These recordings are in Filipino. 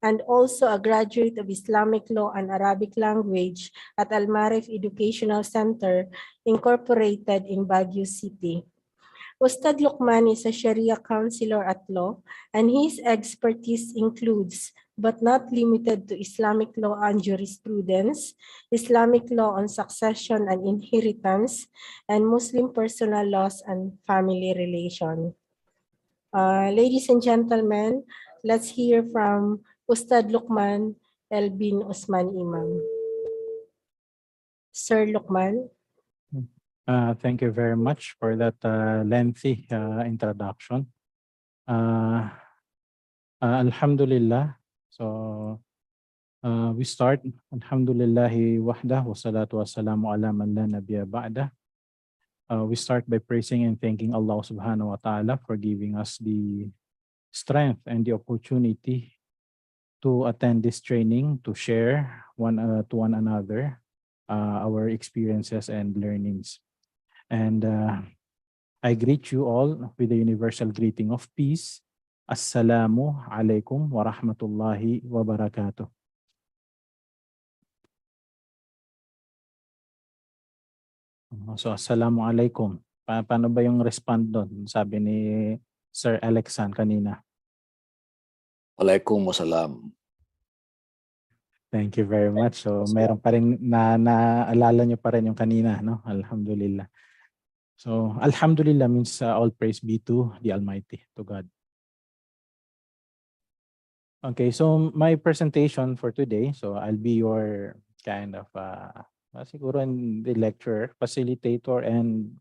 and also a graduate of Islamic Law and Arabic Language at Al Marif Educational Center, Incorporated in Baguio City. Ustad Luqman is a Sharia counselor at law, and his expertise includes, but not limited to, Islamic law and jurisprudence, Islamic law on succession and inheritance, and Muslim personal laws and family relation. Ladies and gentlemen, let's hear from Ustad Luqman El bin Usman Imam. Sir Luqman. Thank you very much for that lengthy introduction. Alhamdulillah. So we start. Alhamdulillahi wahdah wa salatu wa salamu ala man la nabiyya ba'dah. We start by praising and thanking Allah subhanahu wa ta'ala for giving us the strength and the opportunity to attend this training, to share to one another our experiences and learnings. And I greet you all with the universal greeting of peace. Assalamu alaikum wa rahmatullahi wa barakatuh. So, assalamu alaikum. Paano ba yung respond doon? Sabi ni Sir Alexan kanina. Waalaikumsalam. Thank you very much. So, meron pa rin naalala nyo pa rin yung kanina, no? Alhamdulillah. So, Alhamdulillah means all praise be to the Almighty, to God. Okay, so my presentation for today, so I'll be your kind of, siguro in the lecturer, facilitator, and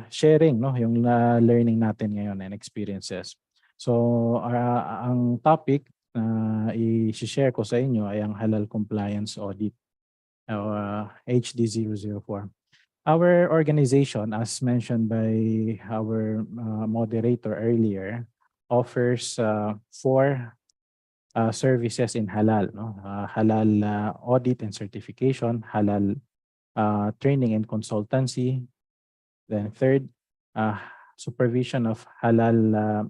sharing, no, yung learning natin ngayon and experiences. So, ang topic i-share ko sa inyo ay ang Halal Compliance Audit, HD004. Our organization, as mentioned by our moderator earlier, offers 4 services in halal, no? Halal audit and certification, halal training and consultancy. Then third, supervision of halal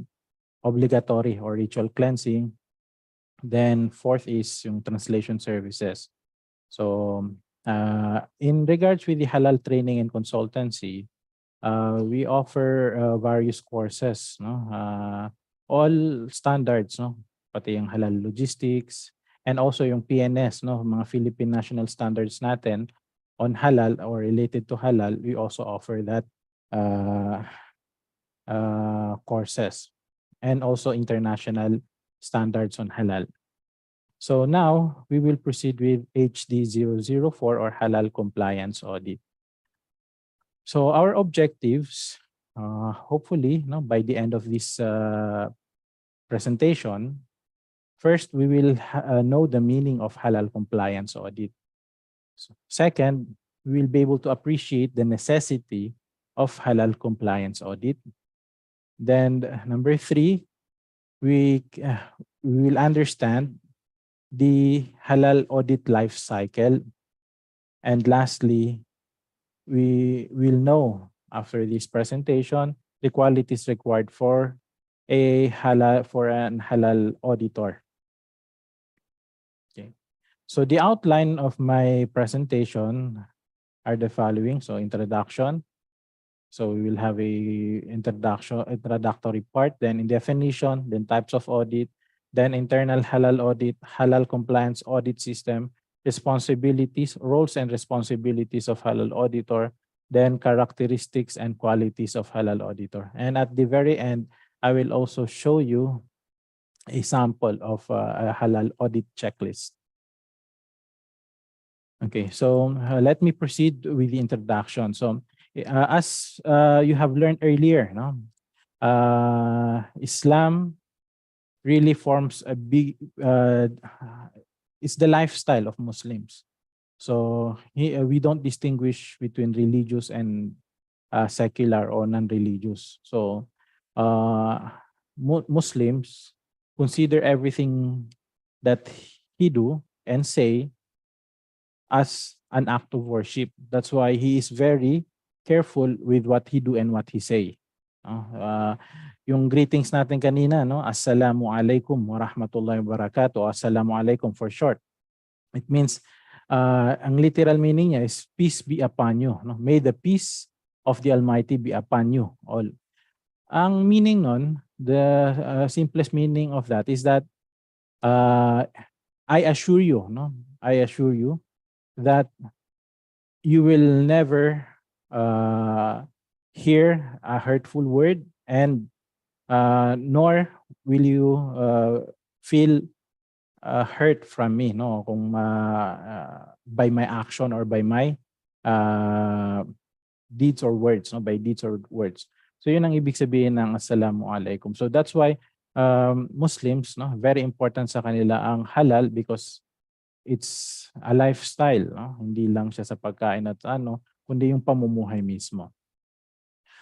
obligatory or ritual cleansing. Then fourth is yung translation services. So in regards with the halal training and consultancy, we offer various courses, no? All standards, no? Pati yung halal logistics and also yung PNS, no? Mga Philippine National Standards natin on halal or related to halal, we also offer that courses, and also international standards on halal. So now we will proceed with HD004 or Halal Compliance Audit. So our objectives, hopefully, no, by the end of this presentation, first we will know the meaning of Halal Compliance Audit. So, second, we will be able to appreciate the necessity of Halal Compliance Audit. Then number 3, we will understand the halal audit life cycle. And lastly, we will know after this presentation the qualities required for an halal auditor. Okay. So the outline of my presentation are the following. So introduction. So we will have a introductory part, then in definition, then types of audit, then internal halal audit, halal compliance audit system, responsibilities, roles and responsibilities of halal auditor, then characteristics and qualities of halal auditor. And at the very end, I will also show you a sample of a halal audit checklist. Okay, so let me proceed with the introduction. So as you have learned earlier, no? Islam really forms a big, it's the lifestyle of Muslims. So we don't distinguish between religious and secular or non-religious. So Muslims consider everything that he do and say as an act of worship. That's why he is very careful with what he do and what he say. Yung greetings natin kanina, no? Assalamu alaikum wa rahmatullahi wa barakatuh. Assalamu alaikum for short. It means, ang literal meaning niya is peace be upon you. No? May the peace of the Almighty be upon you all. Ang meaning nun, the simplest meaning of that is that I assure you, no? I assure you that you will never hear a hurtful word, and nor will you feel hurt from me, no? Kung by my action or by my deeds or words, no? By deeds or words. So yun ang ibig sabihin ng assalamu alaikum. So that's why Muslims, no, very important sa kanila ang halal because it's a lifestyle, no? Hindi lang siya sa pagkain at kundi yung pamumuhay mismo.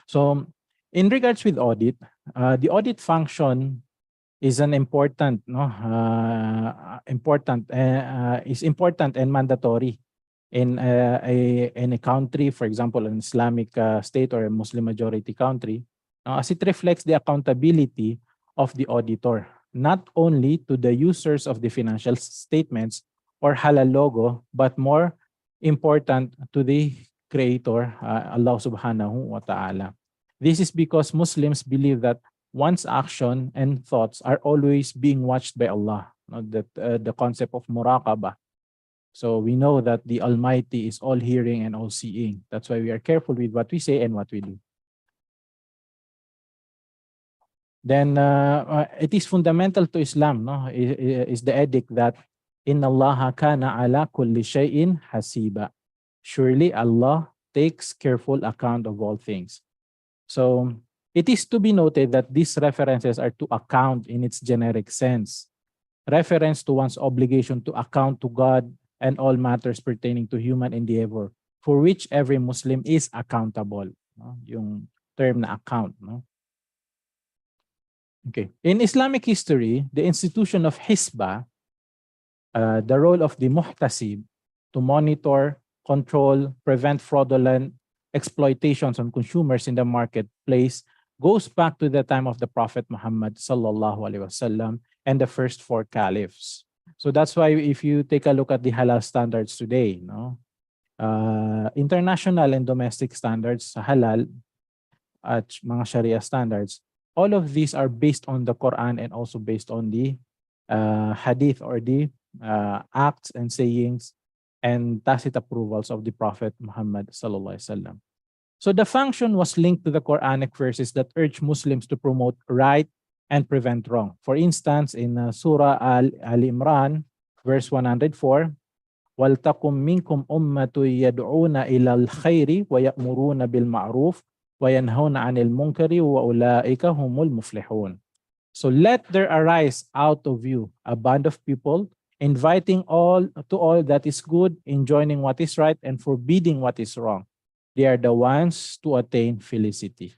So in regards with audit, the audit function is an important, is important and mandatory in a country, for example, an Islamic state or a Muslim majority country, as it reflects the accountability of the auditor, not only to the users of the financial statements or halal logo, but more important to the creator, Allah subhanahu wa ta'ala. This is because Muslims believe that one's action and thoughts are always being watched by Allah. That the concept of muraqabah. So we know that the Almighty is all hearing and all seeing. That's why we are careful with what we say and what we do. Then it is fundamental to Islam, no? Is the edict that Inna Allaha kana ala kulli shay'in hasiba. Surely Allah takes careful account of all things. So it is to be noted that these references are to account in its generic sense. Reference to one's obligation to account to God and all matters pertaining to human endeavor, for which every Muslim is accountable. No? Yung term na account. No? Okay. In Islamic history, the institution of Hisbah, the role of the muhtasib to monitor, control, prevent fraudulent exploitations on consumers in the marketplace goes back to the time of the Prophet Muhammad sallallahu alaihi wasallam and the first four caliphs. So that's why if you take a look at the halal standards today, no, international and domestic standards sa halal at mga Sharia standards, all of these are based on the Quran and also based on the hadith or the acts and sayings and tacit approvals of the Prophet Muhammad sallallahu alaihi wasallam. So the function was linked to the Quranic verses that urge Muslims to promote right and prevent wrong. For instance, in Surah Al-Imran, verse 104, وَلْتَقُمْ مِنْكُمْ أُمَّةٌ يَدْعُونَ إِلَى الْخَيْرِ وَيَأْمُرُونَ بِالْمَعْرُوفِ وَيَنْهَوْنَ عَنِ الْمُنْكَرِ وَأُولَٰئِكَ هُمُ الْمُفْلِحُونَ. So let there arise out of you a band of people inviting all to all that is good, enjoining what is right, and forbidding what is wrong. They are the ones to attain felicity.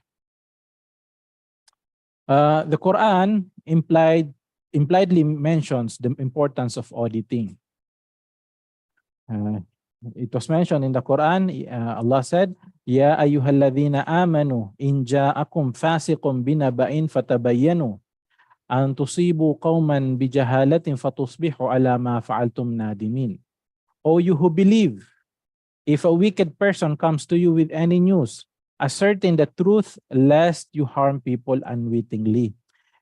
The Quran impliedly mentions the importance of auditing. It was mentioned in the Quran, Allah said, Ya ayyuhalladhina amanu in ja'akum fasiqun binaba'in fatabayyanu an tusibu qauman bijahalatin fatusbihu ala ma fa'altum nadimin. O you who believe, if a wicked person comes to you with any news, ascertain the truth lest you harm people unwittingly,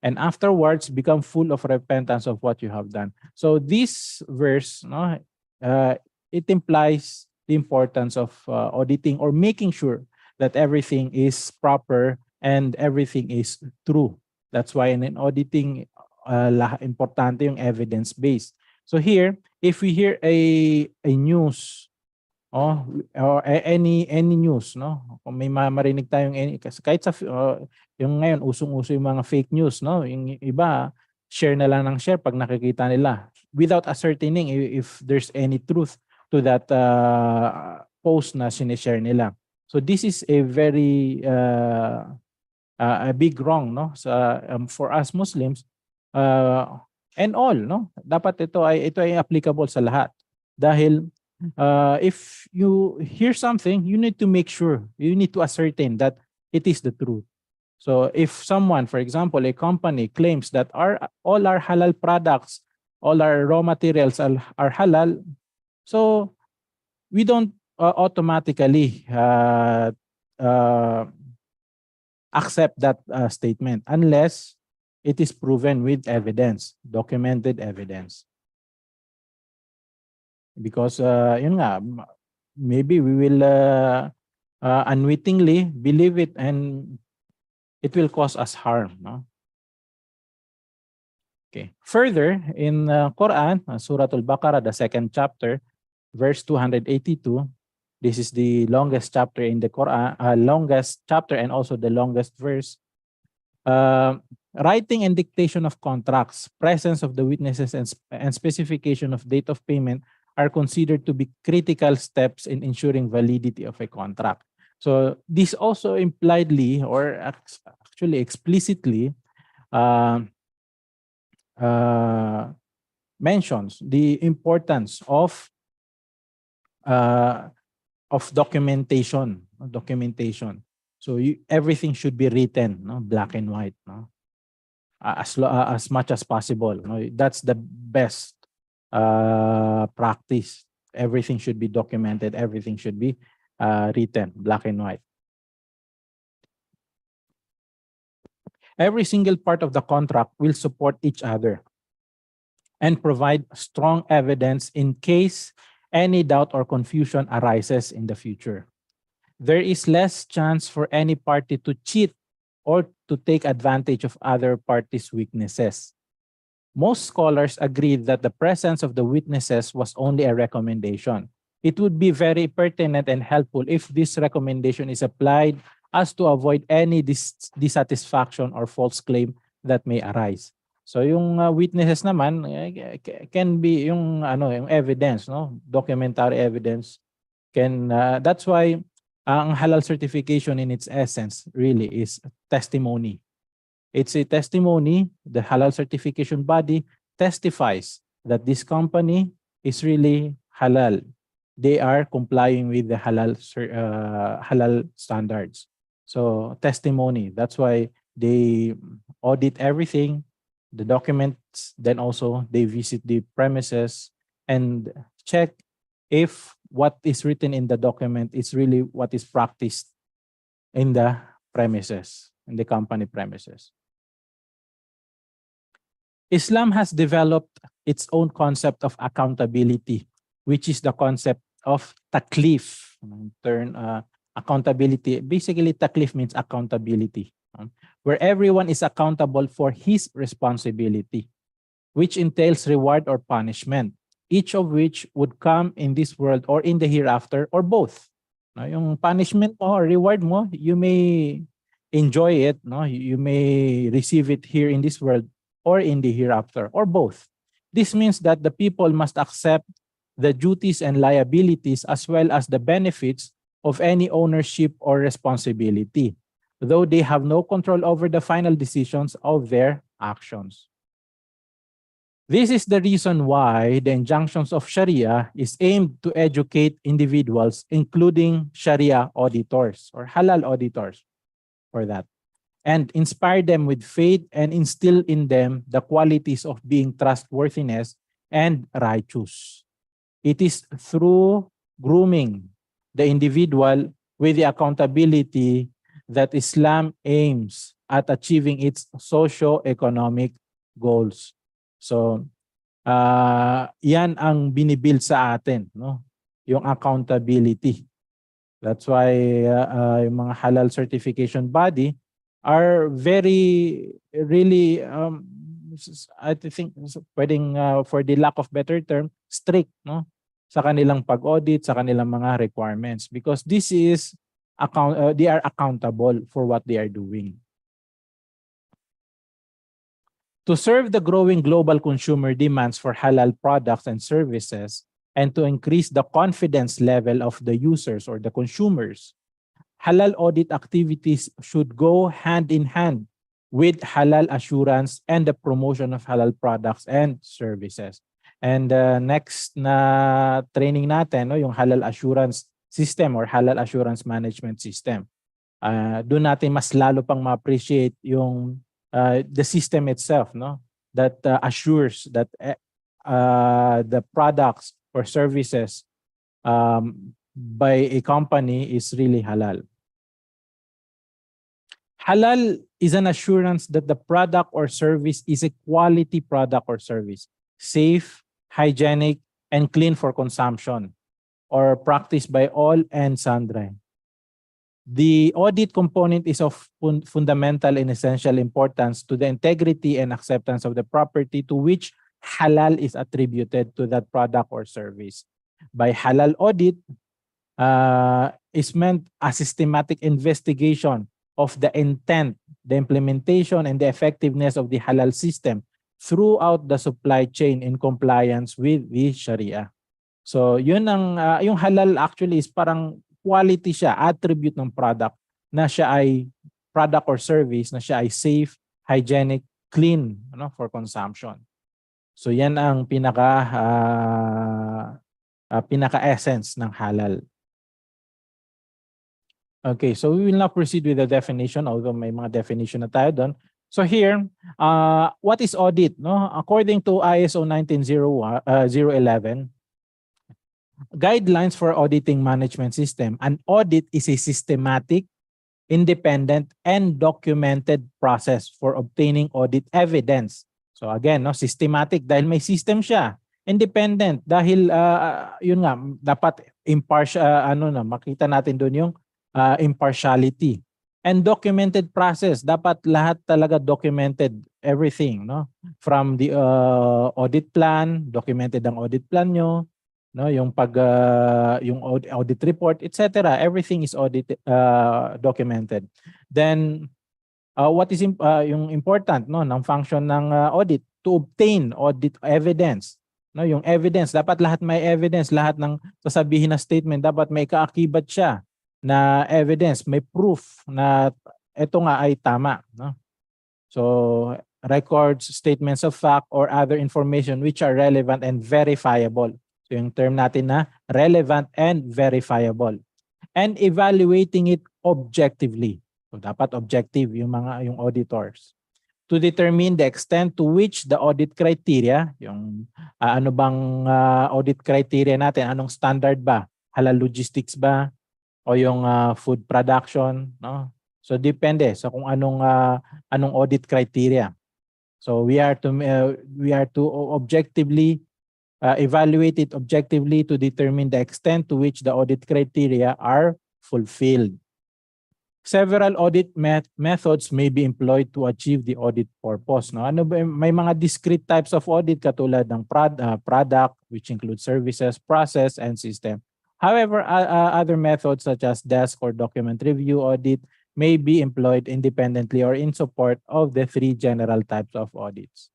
and afterwards become full of repentance of what you have done. So this verse, no, it implies the importance of auditing or making sure that everything is proper and everything is true. That's why in auditing, importante yung evidence-based. So here, if we hear a news, or any news, no, kung may marinig tayong kahit sa yung ngayon usong-uso yung mga fake news, no, yung iba share na lang ng share pag nakikita nila without ascertaining if there's any truth to that post na sinishare nila. So this is a very a big wrong, no, sa for us Muslims and all, no, dapat ito ay applicable sa lahat dahil if you hear something, you need to make sure, you need to ascertain that it is the truth. So if someone, for example, a company claims that all our halal products, all our raw materials are halal, so we don't automatically accept that statement unless it is proven with evidence, documented evidence. Because yun nga, maybe we will unwittingly believe it and it will cause us harm. No? Okay. Further, in Quran, Surah Al-Baqarah, the 2nd chapter, verse 282, this is the longest chapter in the Quran, longest chapter and also the longest verse. Writing and dictation of contracts, presence of the witnesses, and specification of date of payment are considered to be critical steps in ensuring validity of a contract. So this also impliedly or actually explicitly mentions the importance of documentation. Documentation. So everything should be written, no, black and white, no, as much as possible. No? That's the best practice. Everything should be documented. Everything should be written, black and white. Every single part of the contract will support each other and provide strong evidence in case any doubt or confusion arises in the future. There is less chance for any party to cheat or to take advantage of other parties' weaknesses. Most scholars agree that the presence of the witnesses was only a recommendation. It would be very pertinent and helpful if this recommendation is applied as to avoid any dissatisfaction or false claim that may arise. So yung witnesses naman can be yung yung evidence, no? Documentary evidence can that's why ang halal certification in its essence really is testimony. It's a testimony. The halal certification body testifies that this company is really halal. They are complying with the halal standards. So testimony. That's why they audit everything, the documents. Then also they visit the premises and check if what is written in the document is really what is practiced in the premises, in the company premises. Islam has developed its own concept of accountability, which is the concept of taklif. Accountability. Basically, taklif means accountability, where everyone is accountable for his responsibility, which entails reward or punishment, each of which would come in this world or in the hereafter or both. Yung punishment mo or reward mo, you may enjoy it, no? You may receive it here in this world or in the hereafter, or both. This means that the people must accept the duties and liabilities as well as the benefits of any ownership or responsibility, though they have no control over the final decisions of their actions. This is the reason why the injunctions of Sharia is aimed to educate individuals, including Sharia auditors or halal auditors for that, and inspire them with faith and instill in them the qualities of being trustworthiness and righteous. It is through grooming the individual with the accountability that Islam aims at achieving its socio-economic goals. So, yan ang binibuild sa atin, no? Yung accountability. That's why yung mga halal certification body are very, really, I think, pwedeng, for the lack of better term, strict, no? Sa kanilang pag-audit, sa kanilang mga requirements. Because this is, they are accountable for what they are doing. To serve the growing global consumer demands for halal products and services, and to increase the confidence level of the users or the consumers, halal audit activities should go hand in hand with halal assurance and the promotion of halal products and services. And next na training natin, no, yung halal assurance system or halal assurance management system. doon natin mas lalo pang ma-appreciate yung the system itself, no? That assures that the products or services by a company is really halal. Halal is an assurance that the product or service is a quality product or service, safe, hygienic, and clean for consumption, or practiced by all and sundry. The audit component is of fundamental and essential importance to the integrity and acceptance of the property to which halal is attributed to that product or service. By halal audit is meant a systematic investigation of the intent, the implementation, and the effectiveness of the halal system throughout the supply chain in compliance with the Sharia. So yun ang yung halal actually is parang quality siya, attribute ng product na siya ay product or service na siya ay safe, hygienic, clean, ano, for consumption. So yan ang pinaka-essence ng halal. Okay, so we will now proceed with the definition, although may mga definition na tayo doon. So here, what is audit? No? According to ISO 19011, guidelines for auditing management system, an audit is a systematic, independent, and documented process for obtaining audit evidence. So again, no, systematic dahil may system siya. Independent dahil yun nga, dapat impartial, makita natin doon yung impartiality. And documented process, dapat lahat talaga documented, everything, no? From the audit plan, documented ang audit plan nyo, no? Yung yung audit report, etc. Everything is documented. Then what is yung important, no, ng function ng audit, to obtain audit evidence. No, yung evidence, dapat lahat may evidence, lahat ng sasabihin na statement dapat may kaakibat siya na evidence, may proof na ito nga ay tama, no? So records, statements of fact, or other information which are relevant and verifiable. So yung term natin na relevant and verifiable. And evaluating it objectively. So dapat objective yung auditors. To determine the extent to which the audit criteria, yung ano bang audit criteria natin, anong standard ba? Halal logistics ba? O yung food production, no? So depende sa kung anong audit criteria. So we are to objectively evaluate it objectively to determine the extent to which the audit criteria are fulfilled. Several audit methods may be employed to achieve the audit purpose. No? May mga discrete types of audit katulad ng product, which include services, process, and system. However, other methods such as desk or document review audit may be employed independently or in support of the three general types of audits.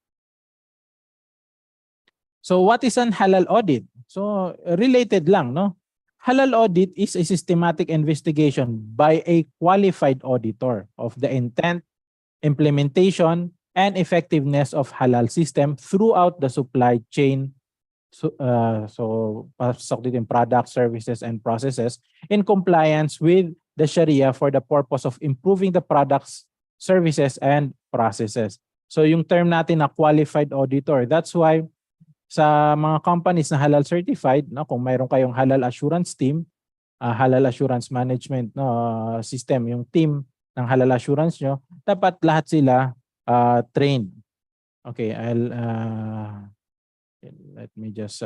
So what is an halal audit? So related lang, no? Halal audit is a systematic investigation by a qualified auditor of the intent, implementation, and effectiveness of halal system throughout the supply chain. So pasok dito yung products, services, and processes in compliance with the Sharia for the purpose of improving the products, services, and processes. So yung term natin na qualified auditor, that's why sa mga companies na halal certified, no, kung mayroon kayong halal assurance team, halal assurance management, no, system, yung team ng halal assurance nyo, dapat lahat sila trained. Okay, let me just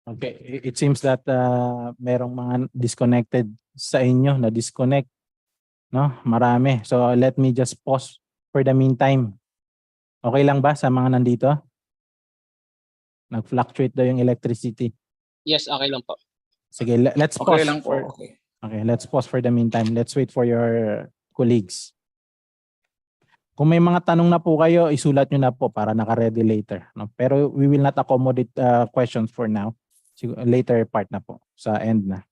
okay, it seems that merong mga disconnected sa inyo na disconnect, no? Marami. So let me just pause for the meantime. Okay lang ba sa mga nandito? Nag-fluctuate daw yung electricity. Yes, okay lang po. Sige, let's pause. Okay lang po. Okay, let's pause for the meantime. Let's wait for your colleagues. Kung may mga tanong na po kayo, isulat nyo na po para naka-ready later. No? Pero we will not accommodate questions for now. Later part na po, sa end na.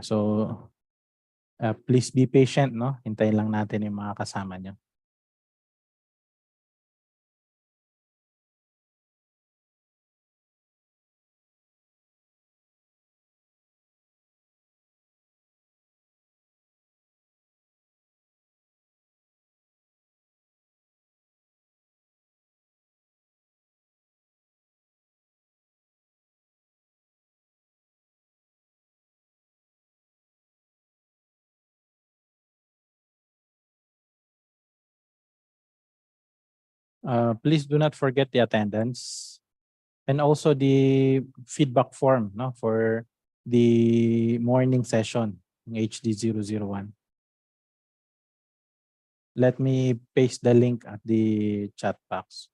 So please be patient, no? Hintayin lang natin yung mga kasama nyo. Please do not forget the attendance and also the feedback form, no, for the morning session ng HD001. Let me paste the link at the chat box.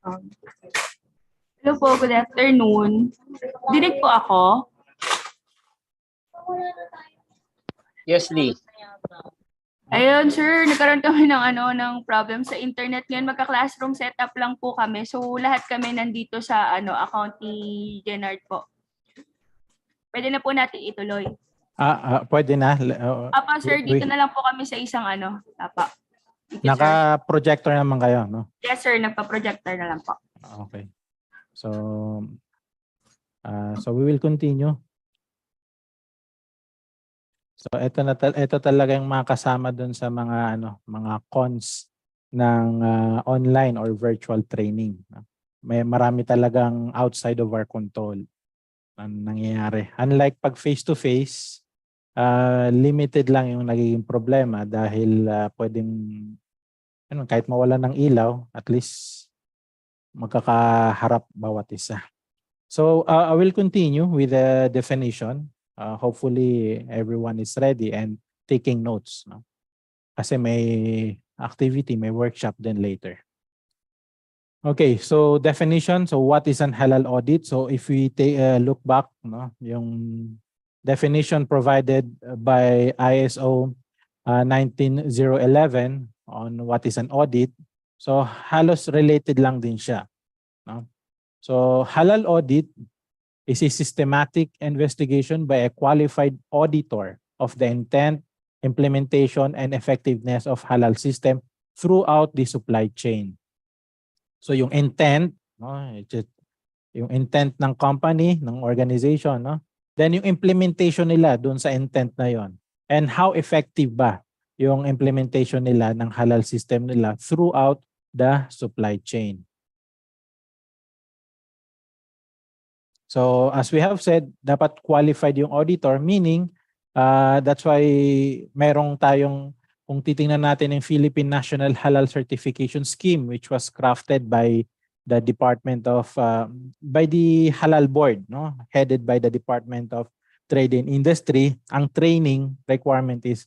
Um, Hello po, good afternoon. Dinig po ako. Yes, Lee. Ayun, sir, nagkaroon kami ng problem sa internet ngayon. Magka-classroom setup lang po kami. So, lahat kami nandito sa account ni Jenard po. Pwede na po natin ituloy. Pwede na. Apa, sir, dito na lang po kami sa isang Apa. Thank you, sir. Naka-projector naman kayo, no? Yes, sir, nagpa-projector na lang po. Okay. So we will continue. So ito talaga yung mga kasama doon sa mga cons ng online or virtual training. May marami talagang outside of our control ang nangyayari. Unlike pag face to face, limited lang yung nagiging problema dahil pwedeng kahit mawalan ng ilaw, at least magkakaharap bawat isa. So I will continue with the definition. Hopefully everyone is ready and taking notes. No? Kasi may activity, may workshop then later. Okay, so definition. So what is an halal audit? So if we take a look back, no, yung definition provided by ISO 19011 on what is an audit. So halos related lang din siya. No? So halal audit is a systematic investigation by a qualified auditor of the intent, implementation, and effectiveness of halal system throughout the supply chain. So yung intent, no, yung intent ng company, ng organization, no? Then yung implementation nila doon sa intent na yon. And how effective ba yung implementation nila ng halal system nila throughout the supply chain. So as we have said, dapat qualified yung auditor, meaning that's why merong tayong, kung titingnan natin yung Philippine National Halal Certification Scheme, which was crafted by the Department of, by the Halal Board, no, headed by the Department of Trade and Industry. Ang training requirement is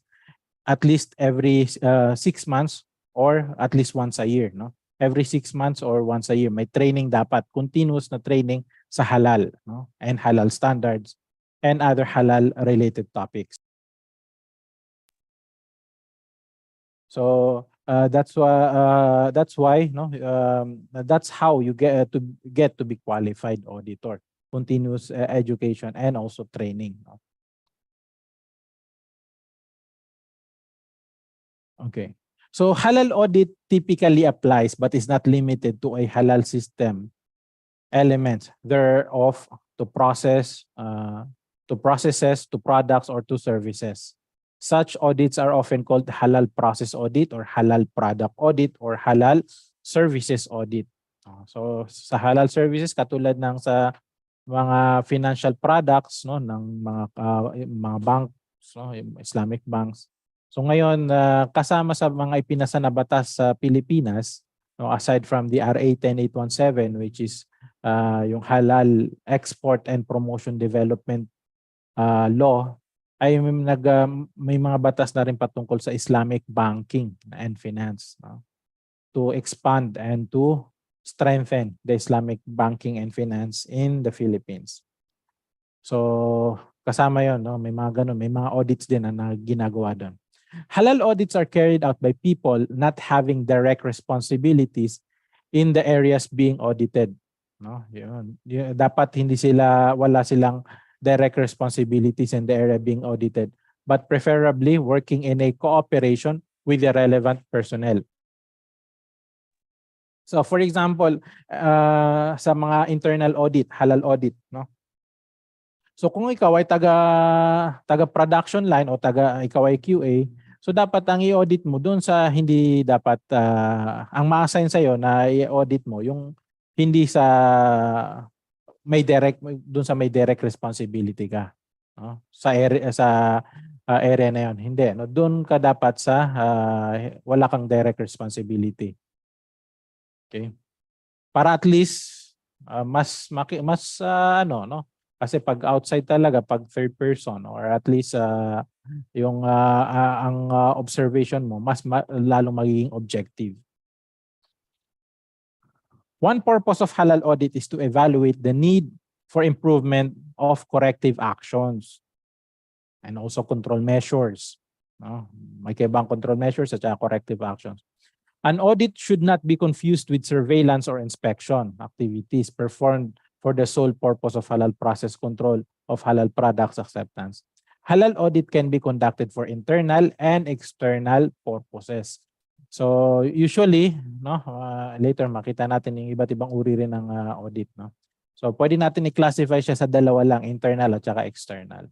at least every 6 months or at least once a year, no? Every 6 months or once a year may training dapat, continuous na training sa halal, no? And halal standards and other halal related topics. So that's why no, that's how you get to be qualified auditor, continuous education and also training, no? Okay. So halal audit typically applies but is not limited to a halal system elements thereof to process, to processes, to products, or to services. Such audits are often called halal process audit or halal product audit or halal services audit. So sa halal services, katulad ng sa mga financial products, no, ng mga banks, no, Islamic banks. So ngayon, kasama sa mga ipinasa na batas sa Pilipinas, no, aside from the RA 10817, which is yung halal export and promotion development law, ay may mga batas na rin patungkol sa Islamic banking and finance, no, to expand and to strengthen the Islamic banking and finance in the Philippines. So kasama yon, no, may mga ganun, may mga audits din na ginagawa doon. Halal audits are carried out by people not having direct responsibilities in the areas being audited. No, yun. Dapat wala silang direct responsibilities in the area being audited, but preferably working in a cooperation with the relevant personnel. So for example, sa mga internal audit, halal audit, no? So kung ikaw ay taga production line o ikaw ay QA, so dapat ang i-audit mo doon sa hindi dapat ang ma-assign sa iyo na i-audit mo yung hindi sa may direct responsibility ka, no? Sa area na yon. Hindi, no? Doon ka dapat sa wala kang direct responsibility. Okay? Para at least mas no? Kasi pag outside talaga, pag third person or at least yung ang observation mo lalong magiging objective. One purpose of halal audit is to evaluate the need for improvement of corrective actions and also control measures. No? May kaibang control measures at saka corrective actions. An audit should not be confused with surveillance or inspection activities performed for the sole purpose of halal process control of halal products acceptance. Halal audit can be conducted for internal and external purposes. So usually, no, later makita natin yung iba't ibang uri rin ng audit, no. So pwede natin i-classify siya sa dalawa lang, internal at saka external.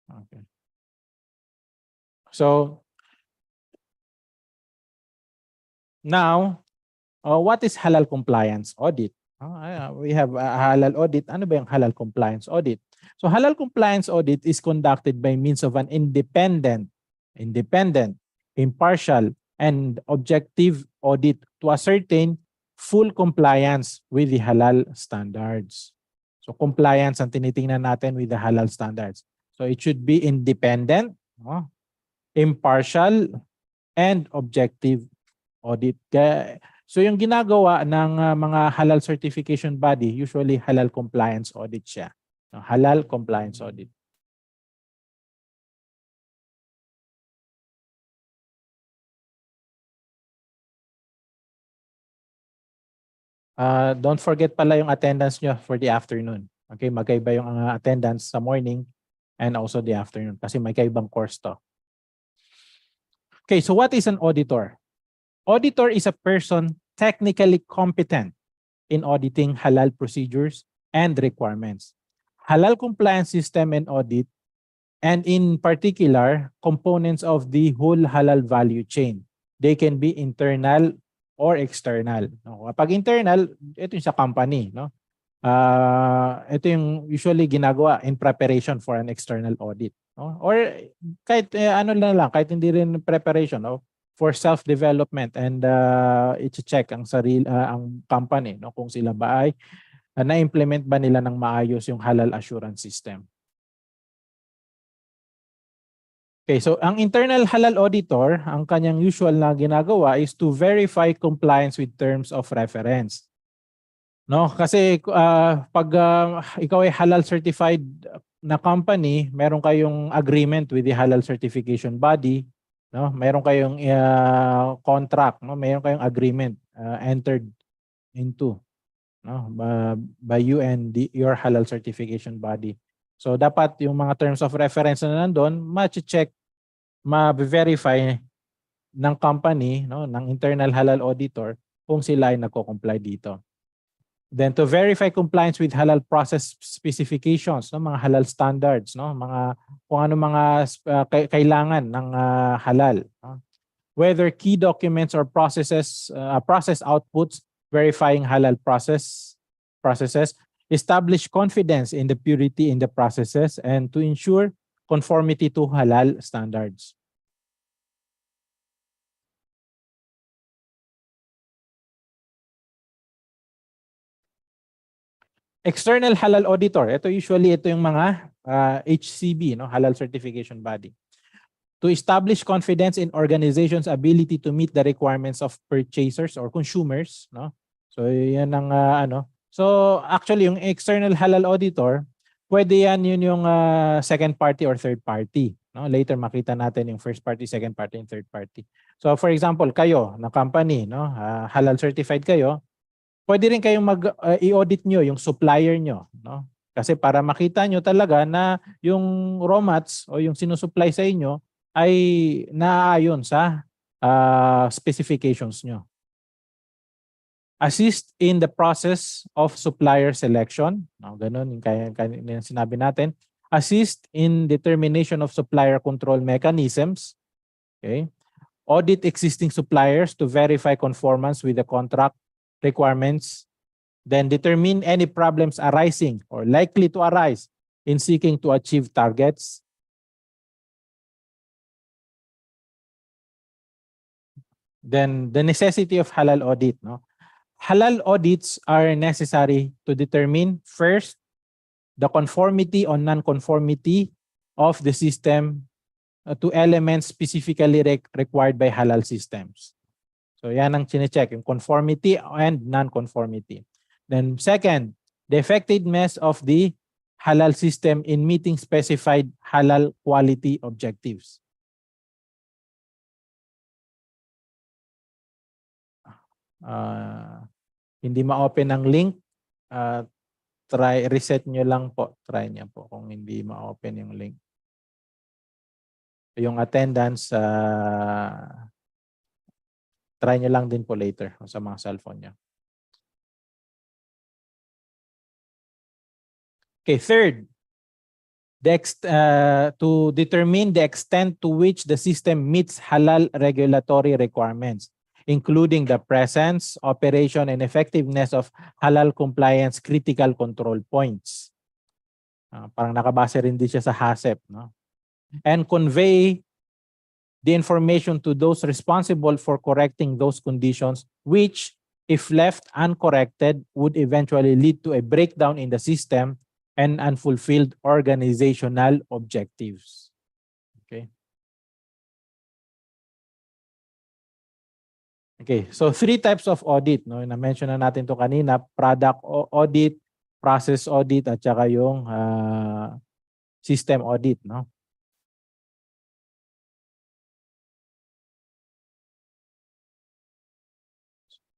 Okay. So now, what is halal compliance audit? We have a halal audit. Ano ba yung halal compliance audit? So halal compliance audit is conducted by means of an independent, impartial, and objective audit to ascertain full compliance with the halal standards. So compliance ang tinitingnan natin with the halal standards. So it should be independent, impartial, and objective audit. So yung ginagawa ng mga halal certification body, usually halal compliance audit siya. Halal compliance audit. Don't forget pala yung attendance nyo for the afternoon. Okay, magkaiba yung attendance sa morning and also the afternoon kasi may kaibang course to. Okay, so what is an auditor? Auditor is a person technically competent in auditing halal procedures and requirements. Halal compliance system and audit, and in particular, components of the whole halal value chain. They can be internal or external. No? Kapag internal, ito yung sa company. No? Ito yung usually ginagawa in preparation for an external audit. No? Or kahit ano lang, kahit hindi rin preparation, no? For self-development and i-check ang ang company, no? Kung sila ba ay na-implement ba nila ng maayos yung halal assurance system. Okay, so ang internal halal auditor, ang kanyang usual na ginagawa is to verify compliance with terms of reference. No, kasi pag ikaw ay halal certified na company, meron kayong agreement with the halal certification body, no? Meron kayong contract, no? Meron kayong agreement entered into, no? By you and your halal certification body. So dapat yung mga terms of reference na nandoon, ma-check, ma-verify ng company, no, ng internal halal auditor kung sila ay nagko-comply dito. Then to verify compliance with halal process specifications, no, mga halal standards, no, mga kung ano mga kailangan ng halal, no? Whether key documents or process outputs verifying halal processes, establish confidence in the purity in the processes, and to ensure conformity to halal standards. External halal auditor. Ito yung mga HCB, no, halal certification body. To establish confidence in organizations' ability to meet the requirements of purchasers or consumers, no? So yan ang So actually yung external halal auditor, pwede yan yun yung second party or third party, no? Later makita natin yung first party, second party, and third party. So for example, kayo na company, no, halal certified kayo, pwede rin kayong i-audit nyo yung supplier nyo, no? Kasi para makita nyo talaga na yung raw mats o yung sinusupply sa inyo ay naaayon sa specifications nyo. Assist in the process of supplier selection. No, ganun yung kaya sinabi natin. Assist in determination of supplier control mechanisms. Okay? Audit existing suppliers to verify conformance with the contract requirements. Then determine any problems arising or likely to arise in seeking to achieve targets. Then the necessity of halal audit, no? Halal audits are necessary to determine first the conformity or non-conformity of the system to elements specifically required by halal systems. So yan ang chine-check, yung conformity and non-conformity. Then second, the effectiveness of the halal system in meeting specified halal quality objectives. Hindi ma-open ang link, try reset nyo lang po. Try niya po kung hindi ma-open yung link. Yung attendance, try nyo lang din po later sa mga cellphone nyo. Okay, third, to determine the extent to which the system meets halal regulatory requirements, including the presence, operation, and effectiveness of halal compliance critical control points. Parang nakabase rin din siya sa HACCP, no? And convey the information to those responsible for correcting those conditions, which, if left uncorrected, would eventually lead to a breakdown in the system and unfulfilled organizational objectives. Okay. Okay, so 3 types of audit, no? Na-mention na natin to kanina, product audit, process audit, at saka yung system audit, no?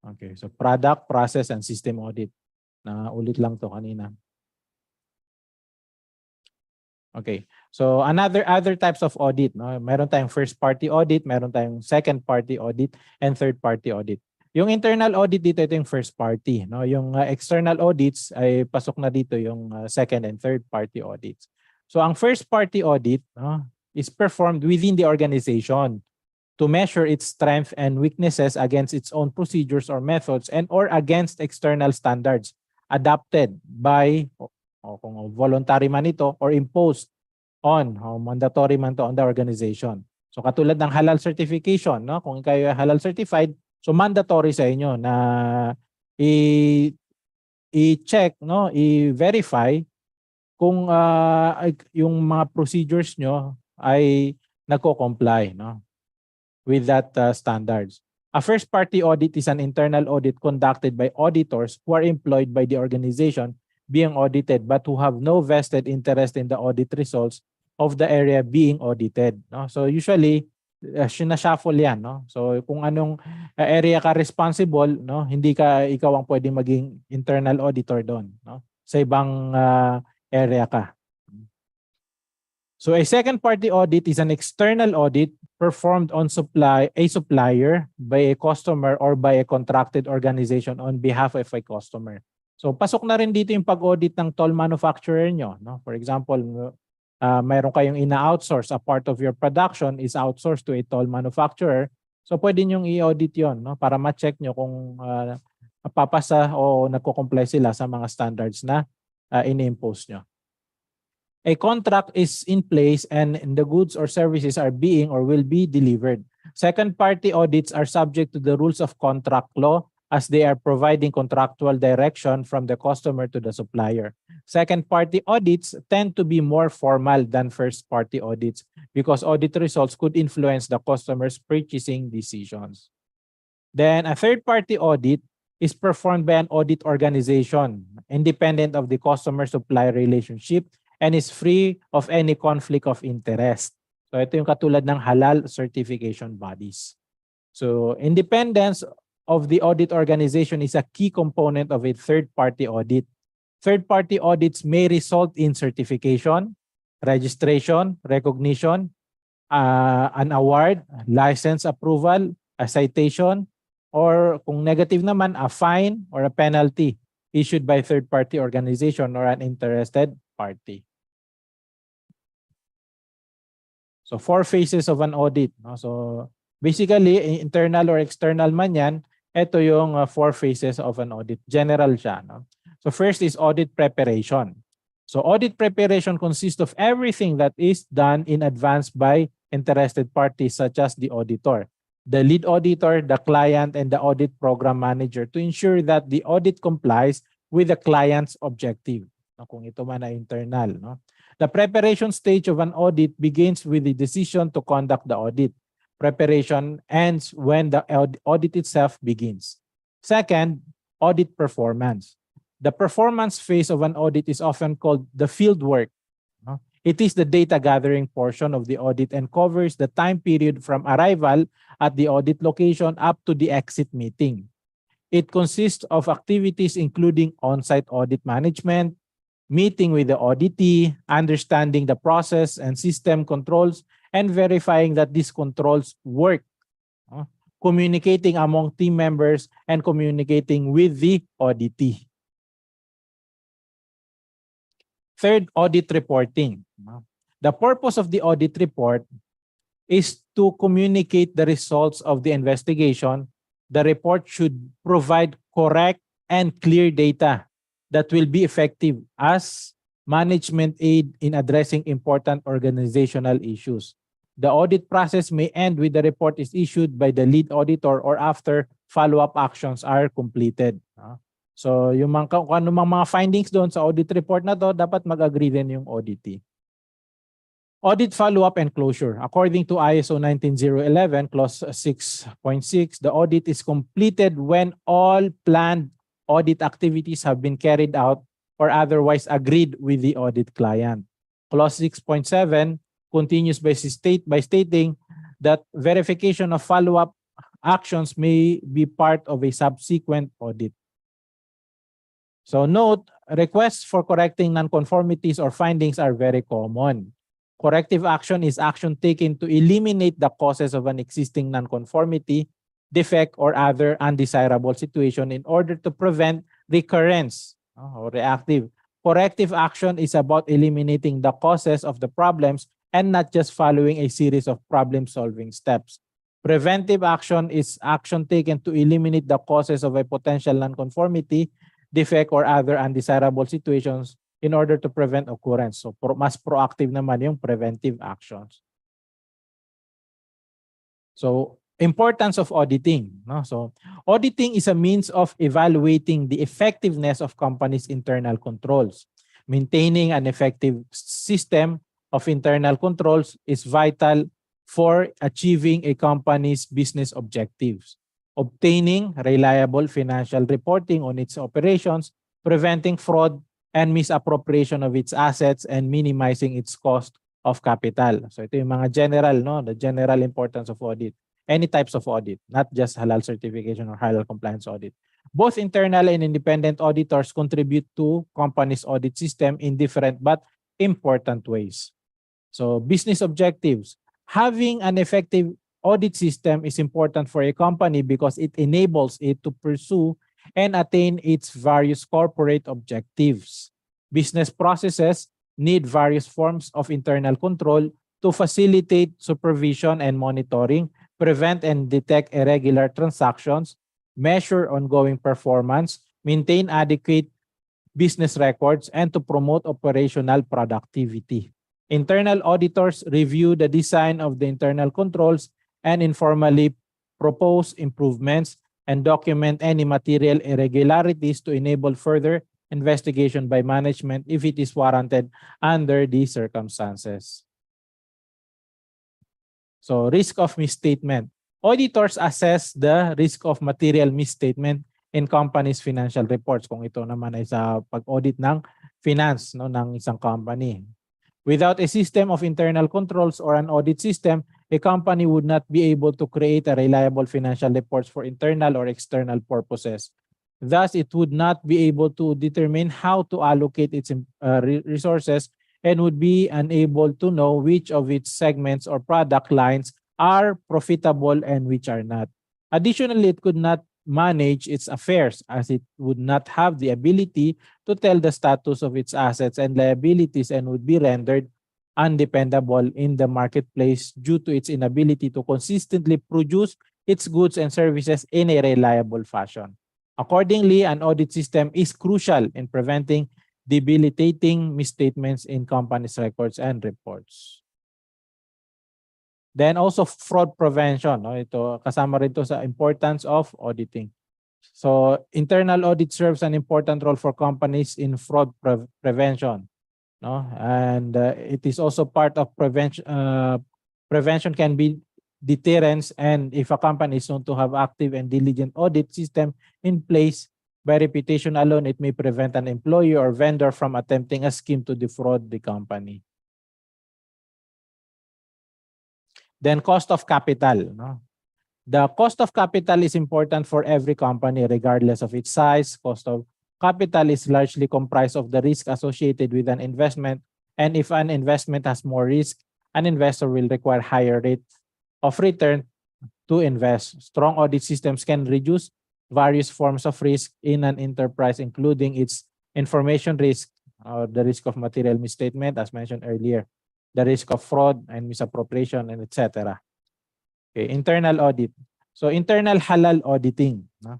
Okay, so product, process, and system audit. Na ulit lang to kanina. Okay. So other types of audit, no? Meron tayong first party audit, meron tayong second party audit, and third party audit. Yung internal audit dito, ito yung first party, no? Yung external audits ay pasok na dito yung second and third party audits. So ang first party audit, no, is performed within the organization to measure its strength and weaknesses against its own procedures or methods and or against external standards adopted by kung voluntary man ito or imposed on, mandatory man to on the organization. So katulad ng halal certification, no? Kung kayo halal certified, so mandatory sa inyo na i-check, no? I-verify kung yung mga procedures nyo ay nagko-comply, no? With that standards. A first-party audit is an internal audit conducted by auditors who are employed by the organization being audited but who have no vested interest in the audit results of the area being audited. No? So usually, sinashuffle yan. No? So kung anong area ka responsible, no? Hindi ka ikaw ang pwedeng maging internal auditor doon. No? Sa ibang area ka. So a second party audit is an external audit performed on a supplier by a customer or by a contracted organization on behalf of a customer. So pasok na rin dito yung pag-audit ng toll manufacturer nyo. No? For example, mayroon kayong ina-outsource, a part of your production is outsourced to a toll manufacturer. So pwede nyong i-audit yon, no? Para ma-check nyo kung papasa o nagko-comply sila sa mga standards na ini-impose nyo. A contract is in place and the goods or services are being or will be delivered. Second-party audits are subject to the rules of contract law as they are providing contractual direction from the customer to the supplier. Second-party audits tend to be more formal than first-party audits because audit results could influence the customer's purchasing decisions. Then a third-party audit is performed by an audit organization independent of the customer-supplier relationship and is free of any conflict of interest. So ito yung katulad ng halal certification bodies. So independence of the audit organization is a key component of a third-party audit. Third-party audits may result in certification, registration, recognition, an award, license approval, a citation, or kung negative naman, a fine or a penalty issued by third-party organization or an interested party. So 4 phases of an audit. No? So basically, internal or external man yan, ito yung 4 phases of an audit. General siya. No? So first is audit preparation. So audit preparation consists of everything that is done in advance by interested parties such as the auditor, the lead auditor, the client, and the audit program manager to ensure that the audit complies with the client's objective. No, kung ito man ay internal. No? The preparation stage of an audit begins with the decision to conduct the audit. preparation ends when the audit itself begins. Second, audit performance. The performance phase of an audit is often called the field work. It is the data gathering portion of the audit and covers the time period from arrival at the audit location up to the exit meeting. It consists of activities including on-site audit management, meeting with the auditee, understanding the process and system controls, and verifying that these controls work, communicating among team members, and communicating with the auditee. Third, audit reporting. The purpose of the audit report is to communicate the results of the investigation. The report should provide correct and clear data that will be effective as management aid in addressing important organizational issues. The audit process may end with the report is issued by the lead auditor or after follow-up actions are completed. So yung kung ano mga findings doon sa audit report na to, dapat mag-agree din yung auditee. Audit follow-up and closure. According to ISO 19011, clause 6.6, the audit is completed when all planned audit activities have been carried out or otherwise agreed with the audit client. Clause 6.7 continues by stating that verification of follow-up actions may be part of a subsequent audit. So note, requests for correcting nonconformities or findings are very common. Corrective action is action taken to eliminate the causes of an existing nonconformity, defect, or other undesirable situation in order to prevent recurrence or reactive. Corrective action is about eliminating the causes of the problems and not just following a series of problem-solving steps. Preventive action is action taken to eliminate the causes of a potential nonconformity, defect, or other undesirable situations in order to prevent occurrence. So mas proactive naman yung preventive actions. So importance of auditing. So auditing is a means of evaluating the effectiveness of companies' internal controls. Maintaining an effective system of internal controls is vital for achieving a company's business objectives. Obtaining reliable financial reporting on its operations, preventing fraud and misappropriation of its assets, and minimizing its cost of capital. So ito yung mga general, the general importance of audit. Any types of audit, not just halal certification or halal compliance audit. Both internal and independent auditors contribute to company's audit system in different but important ways. So business objectives. Having an effective audit system is important for a company because it enables it to pursue and attain its various corporate objectives. Business processes need various forms of internal control to facilitate supervision and monitoring, prevent and detect irregular transactions, measure ongoing performance, maintain adequate business records, and to promote operational productivity. Internal auditors review the design of the internal controls and informally propose improvements and document any material irregularities to enable further investigation by management if it is warranted under these circumstances. So, risk of misstatement. Auditors assess the risk of material misstatement in company's financial reports kung ito naman ay sa pag-audit ng finance ng isang company. Without a system of internal controls or an audit system, a company would not be able to create a reliable financial reports for internal or external purposes. Thus, it would not be able to determine how to allocate its resources and would be unable to know which of its segments or product lines are profitable and which are not. Additionally, it could not manage its affairs as it would not have the ability to tell the status of its assets and liabilities and would be rendered undependable in the marketplace due to its inability to consistently produce its goods and services in a reliable fashion. Accordingly, an audit system is crucial in preventing debilitating misstatements in companies' records and reports. Then also fraud prevention. Ito, kasama rin ito sa importance of auditing. So internal audit serves an important role for companies in fraud prevention. And it is also part of prevention. Prevention can be deterrence, and if a company is known to have active and diligent audit system in place, by reputation alone, it may prevent an employee or vendor from attempting a scheme to defraud the company. Then cost of capital. No? The cost of capital is important for every company regardless of its size. Cost of capital is largely comprised of the risk associated with an investment, and if an investment has more risk, an investor will require higher rate of return to invest. Strong audit systems can reduce various forms of risk in an enterprise, including its information risk, or the risk of material misstatement, as mentioned earlier, the risk of fraud and misappropriation, and etc. Okay, internal audit. So internal halal auditing. No?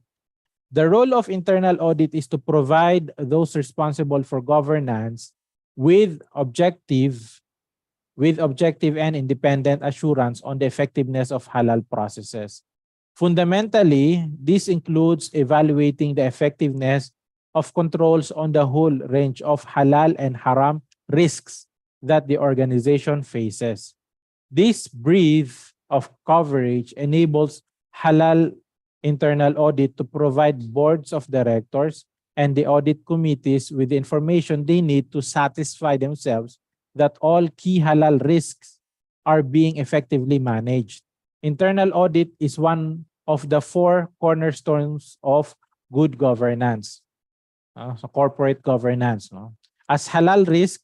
The role of internal audit is to provide those responsible for governance with objective and independent assurance on the effectiveness of halal processes. Fundamentally, this includes evaluating the effectiveness of controls on the whole range of halal and haram risks that the organization faces. This breadth of coverage enables halal internal audit to provide boards of directors and the audit committees with the information they need to satisfy themselves that all key halal risks are being effectively managed. Internal audit is one of the 4 cornerstones of good governance, so corporate governance. No? As halal risk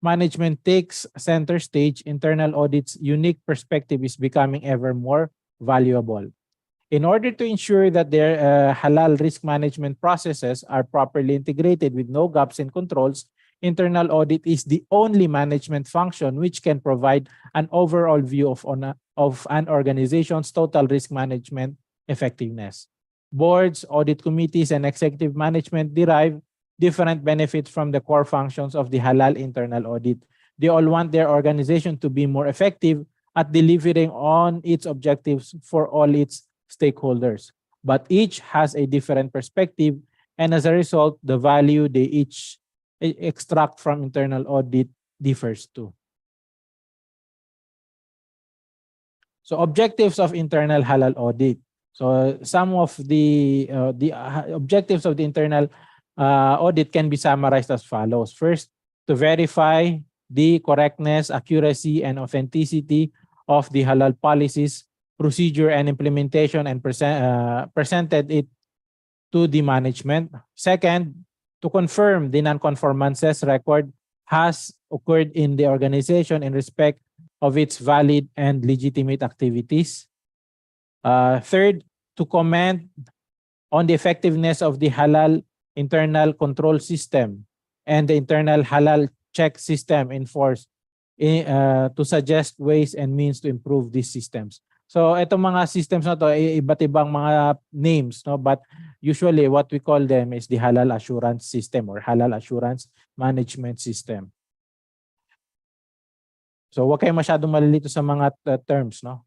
management takes center stage, internal audit's unique perspective is becoming ever more valuable. In order to ensure that their halal risk management processes are properly integrated with no gaps in controls, internal audit is the only management function which can provide an overall view of an organization's total risk management effectiveness. Boards, audit committees, and executive management derive different benefits from the core functions of the halal internal audit. They all want their organization to be more effective at delivering on its objectives for all its stakeholders. But each has a different perspective, and as a result, the value they each extract from internal audit differs too. So objectives of internal halal audit. So some of the objectives of the internal audit can be summarized as follows. First, to verify the correctness, accuracy, and authenticity of the halal policies, procedure, and implementation, and presented it to the management. Second, to confirm the non-conformances record has occurred in the organization in respect of its valid and legitimate activities. Third, to comment on the effectiveness of the halal internal control system and the internal halal check system in force to suggest ways and means to improve these systems. So itong mga systems na to, iba't ibang mga names, no? But usually what we call them is the halal assurance system or halal assurance management system. So wag kayo masyadong malilito sa mga terms, no?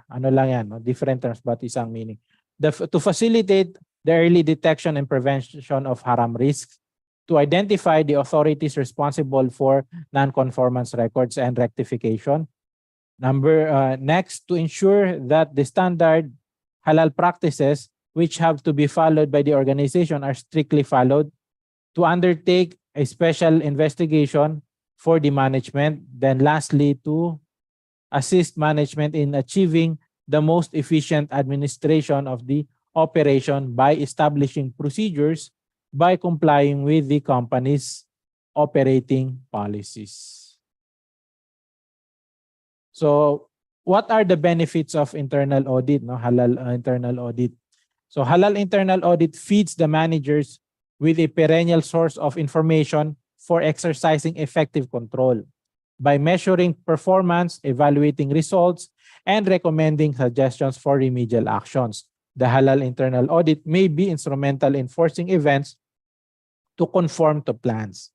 Ano lang yan, no? Different terms but isang meaning. To facilitate the early detection and prevention of haram risks, to identify the authorities responsible for non-conformance records and rectification. Next, to ensure that the standard halal practices which have to be followed by the organization are strictly followed. To undertake a special investigation for the management. Then lastly, to assist management in achieving the most efficient administration of the operation by establishing procedures by complying with the company's operating policies. So what are the benefits of internal audit, no? Halal internal audit. So halal internal audit feeds the managers with a perennial source of information for exercising effective control by measuring performance, evaluating results, and recommending suggestions for remedial actions. The halal internal audit may be instrumental in forcing events to conform to plans.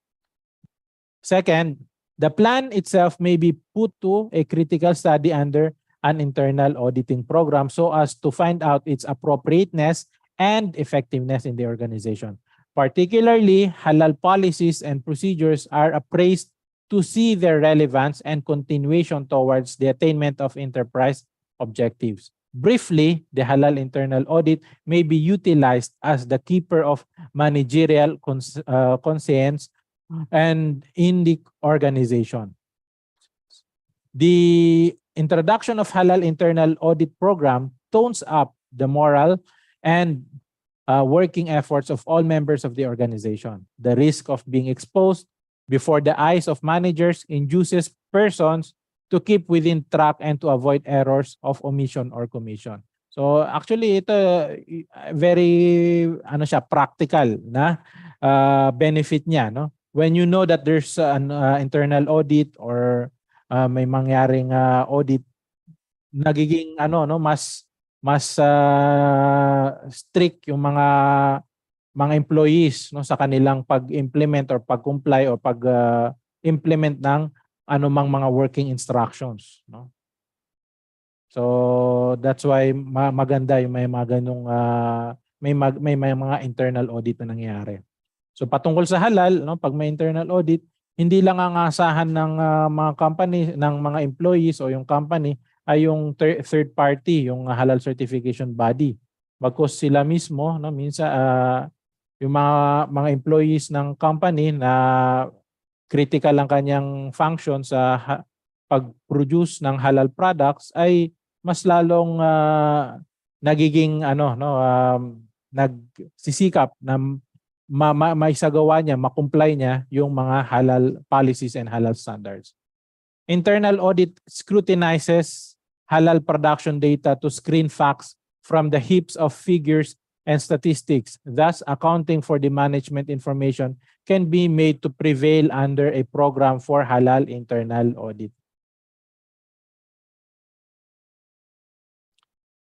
Second, the plan itself may be put to a critical study under an internal auditing program so as to find out its appropriateness and effectiveness in the organization. Particularly, halal policies and procedures are appraised to see their relevance and continuation towards the attainment of enterprise objectives. Briefly, the halal internal audit may be utilized as the keeper of managerial conscience and in the organization. The introduction of halal internal audit program tones up the moral and working efforts of all members of the organization. The risk of being exposed before the eyes of managers induces persons to keep within track and to avoid errors of omission or commission. So actually ito very practical na benefit niya, no? When you know that there's an internal audit or may mangyaring audit, nagiging mas strict yung mga employees, no, sa kanilang pag-implement or pag-comply or pag-implement ng anumang mga working instructions, no. So that's why maganda yung may mga ganung may mga internal audit na nangyayari. So patungkol sa halal, no, pag may internal audit, hindi lang ang asahan ng mga company, ng mga employees o yung company ay yung third party, yung halal certification body. Bagkus sila mismo, no, minsan yung mga employees ng company na critical ang kanyang function sa pag-produce ng halal products ay mas lalong nagiging nagsisikap na maisagawa niya, makomply niya yung mga halal policies and halal standards. Internal audit scrutinizes halal production data to screen facts from the heaps of figures and statistics. Thus, accounting for the management information can be made to prevail under a program for halal internal audit.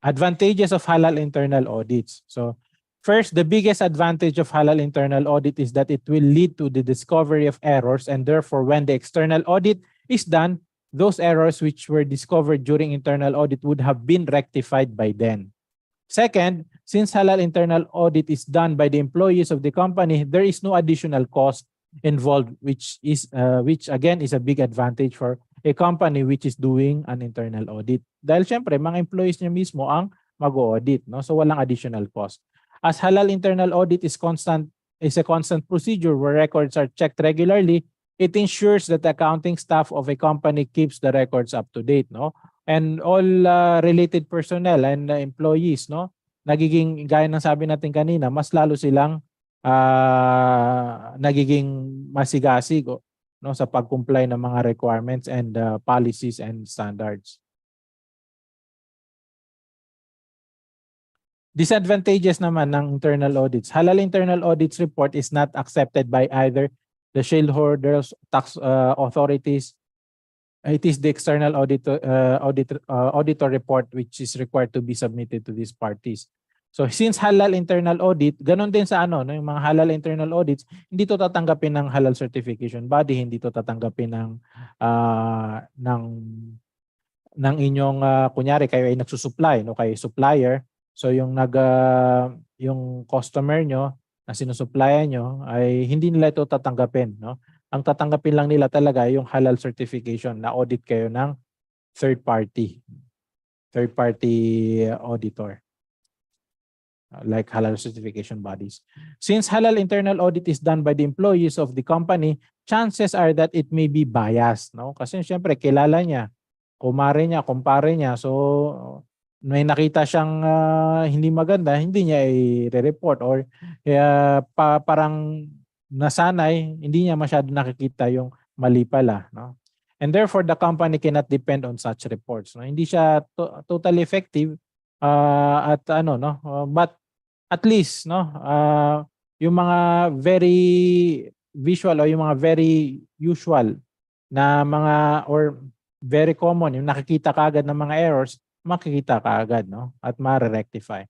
Advantages of halal internal audits. So, first, the biggest advantage of halal internal audit is that it will lead to the discovery of errors, and therefore, when the external audit is done, those errors which were discovered during internal audit would have been rectified by then. Second, since halal internal audit is done by the employees of the company, there is no additional cost involved, which again is a big advantage for a company which is doing an internal audit. Dahil syempre, mga employees niya mismo ang mag-audit, no? So walang additional cost. As halal internal audit is a constant procedure where records are checked regularly, it ensures that the accounting staff of a company keeps the records up to date, no? And all related personnel and employees, no? Nagiging, gaya ng sabi natin kanina, mas lalo silang nagiging masigasig, no, sa pag-comply ng mga requirements and policies and standards. Disadvantages naman ng internal audits. Halal internal audits report is not accepted by either the shareholders, tax authorities. It is the external auditor report which is required to be submitted to these parties. So since halal internal audit, ganun din sa no, yung mga halal internal audits, hindi to tatanggapin ng halal certification body, hindi to tatanggapin ng inyong kunyari kayo ay nagsusupply, no, kayo supplier. So yung yung customer nyo na sinusupplyan nyo ay hindi nila ito tatanggapin, no? Ang tatanggapin lang nila talaga yung halal certification na audit kayo ng third party auditor, like halal certification bodies. Since halal internal audit is done by the employees of the company, chances are that it may be biased, no? Kasi syempre kilala niya, kumpare niya, so may nakita siyang hindi maganda, hindi niya i-report or parang nasanay, hindi niya masyado nakikita yung mali pala, no? And therefore the company cannot depend on such reports, no? Hindi siya totally effective at but at least, no, yung mga very visual o yung mga very usual na mga or very common yung nakikita kaagad ng mga errors, makikita kaagad, no, at ma-rectify.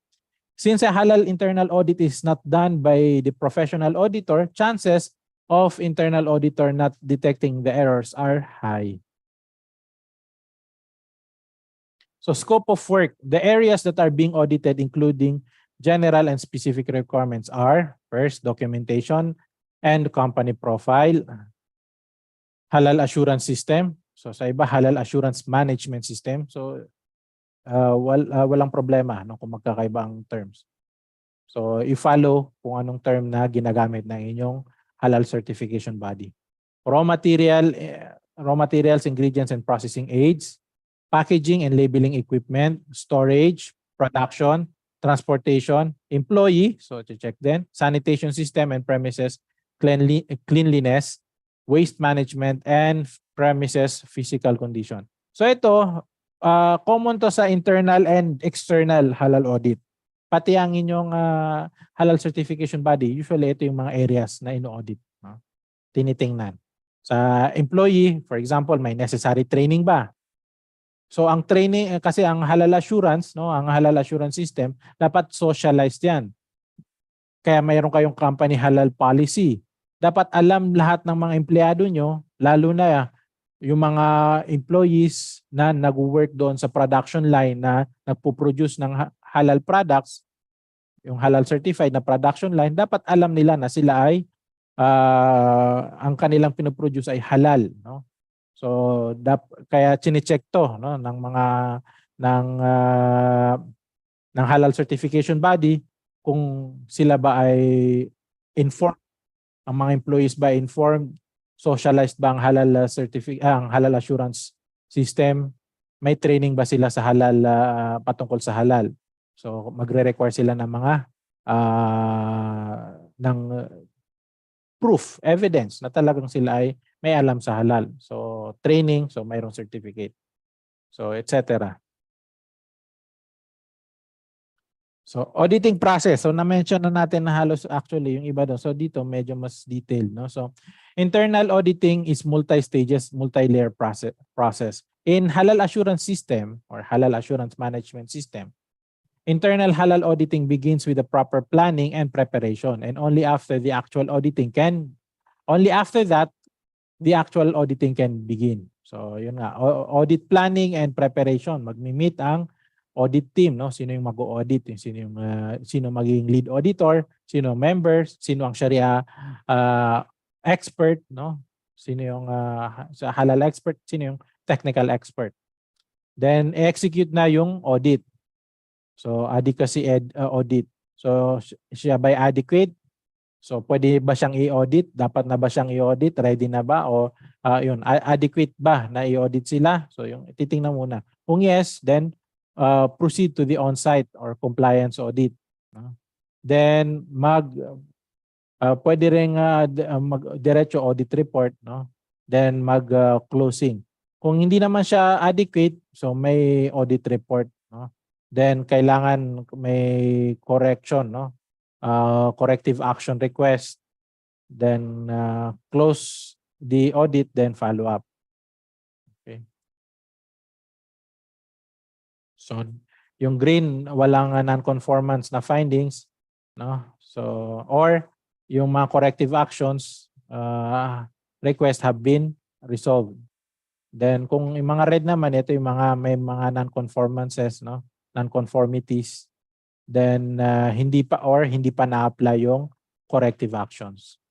Since a halal internal audit is not done by the professional auditor, chances of internal auditor not detecting the errors are high. So scope of work, the areas that are being audited including general and specific requirements are, first, documentation and company profile, halal assurance system. So sa iba, halal assurance management system. So walang problema no, kung magkakaiba ang terms. So i-follow kung anong term na ginagamit ng inyong halal certification body. Raw materials, ingredients, and processing aids, packaging and labeling equipment, storage, production, transportation, employee, so to check then, sanitation system and premises cleanliness, waste management, and premises physical condition. So ito, common to sa internal and external halal audit. Pati ang inyong halal certification body, usually ito yung mga areas na ino-audit. No? Tinitingnan. Sa employee, for example, may necessary training ba? So ang training, kasi ang halal assurance, no, ang halal assurance system, dapat socialized yan. Kaya mayroon kayong company halal policy. Dapat alam lahat ng mga empleyado nyo, lalo na yung mga employees na nag-work doon sa production line na nagpo-produce ng halal products, yung halal certified na production line, dapat alam nila na sila ay ang kanilang pinoproduce ay halal, no? So kaya chine-check to, no, ng mga ng halal certification body kung sila ba ay informed, ang mga employees ba informed, socialized ba ang halal ang halal assurance system, may training ba sila sa halal patungkol sa halal. So magre-require sila ng mga ng proof, evidence na talagang sila ay may alam sa halal. So training, so mayroong certificate. So etc. So auditing process. So na-mention na natin na halos actually yung iba doon. So dito medyo mas detailed, no? So internal auditing is multi-stages, multi-layer process. In halal assurance system or halal assurance management system, internal halal auditing begins with the proper planning and preparation, and only after that the actual auditing can begin. So yun nga, audit planning and preparation, magmi-meet ang audit team, no? Sino yung mag-audit, sino magiging lead auditor, sino members, sino ang Sharia expert, no? Sino yung halal expert, sino yung technical expert. Then execute na yung audit. So adequacy audit. So siya ba adequate? So pwede ba siyang i-audit? Dapat na ba siyang i-audit? Ready na ba? O yun, adequate ba na i-audit sila? So yung titingnan muna. Kung yes, then proceed to the on-site or compliance audit. Then pwede ring mag-diretso audit report, no? Then mag-closing. Kung hindi naman siya adequate, so may audit report, no? Then kailangan may correction, no? Corrective action request. Then close the audit, then follow up. Okay. So yung green, walang non-conformance na findings, no? So or yung mga corrective actions request have been resolved. Then kung yung mga red naman, ito yung may mga non-conformances, no? Non-conformities, then hindi pa na-apply yung corrective actions.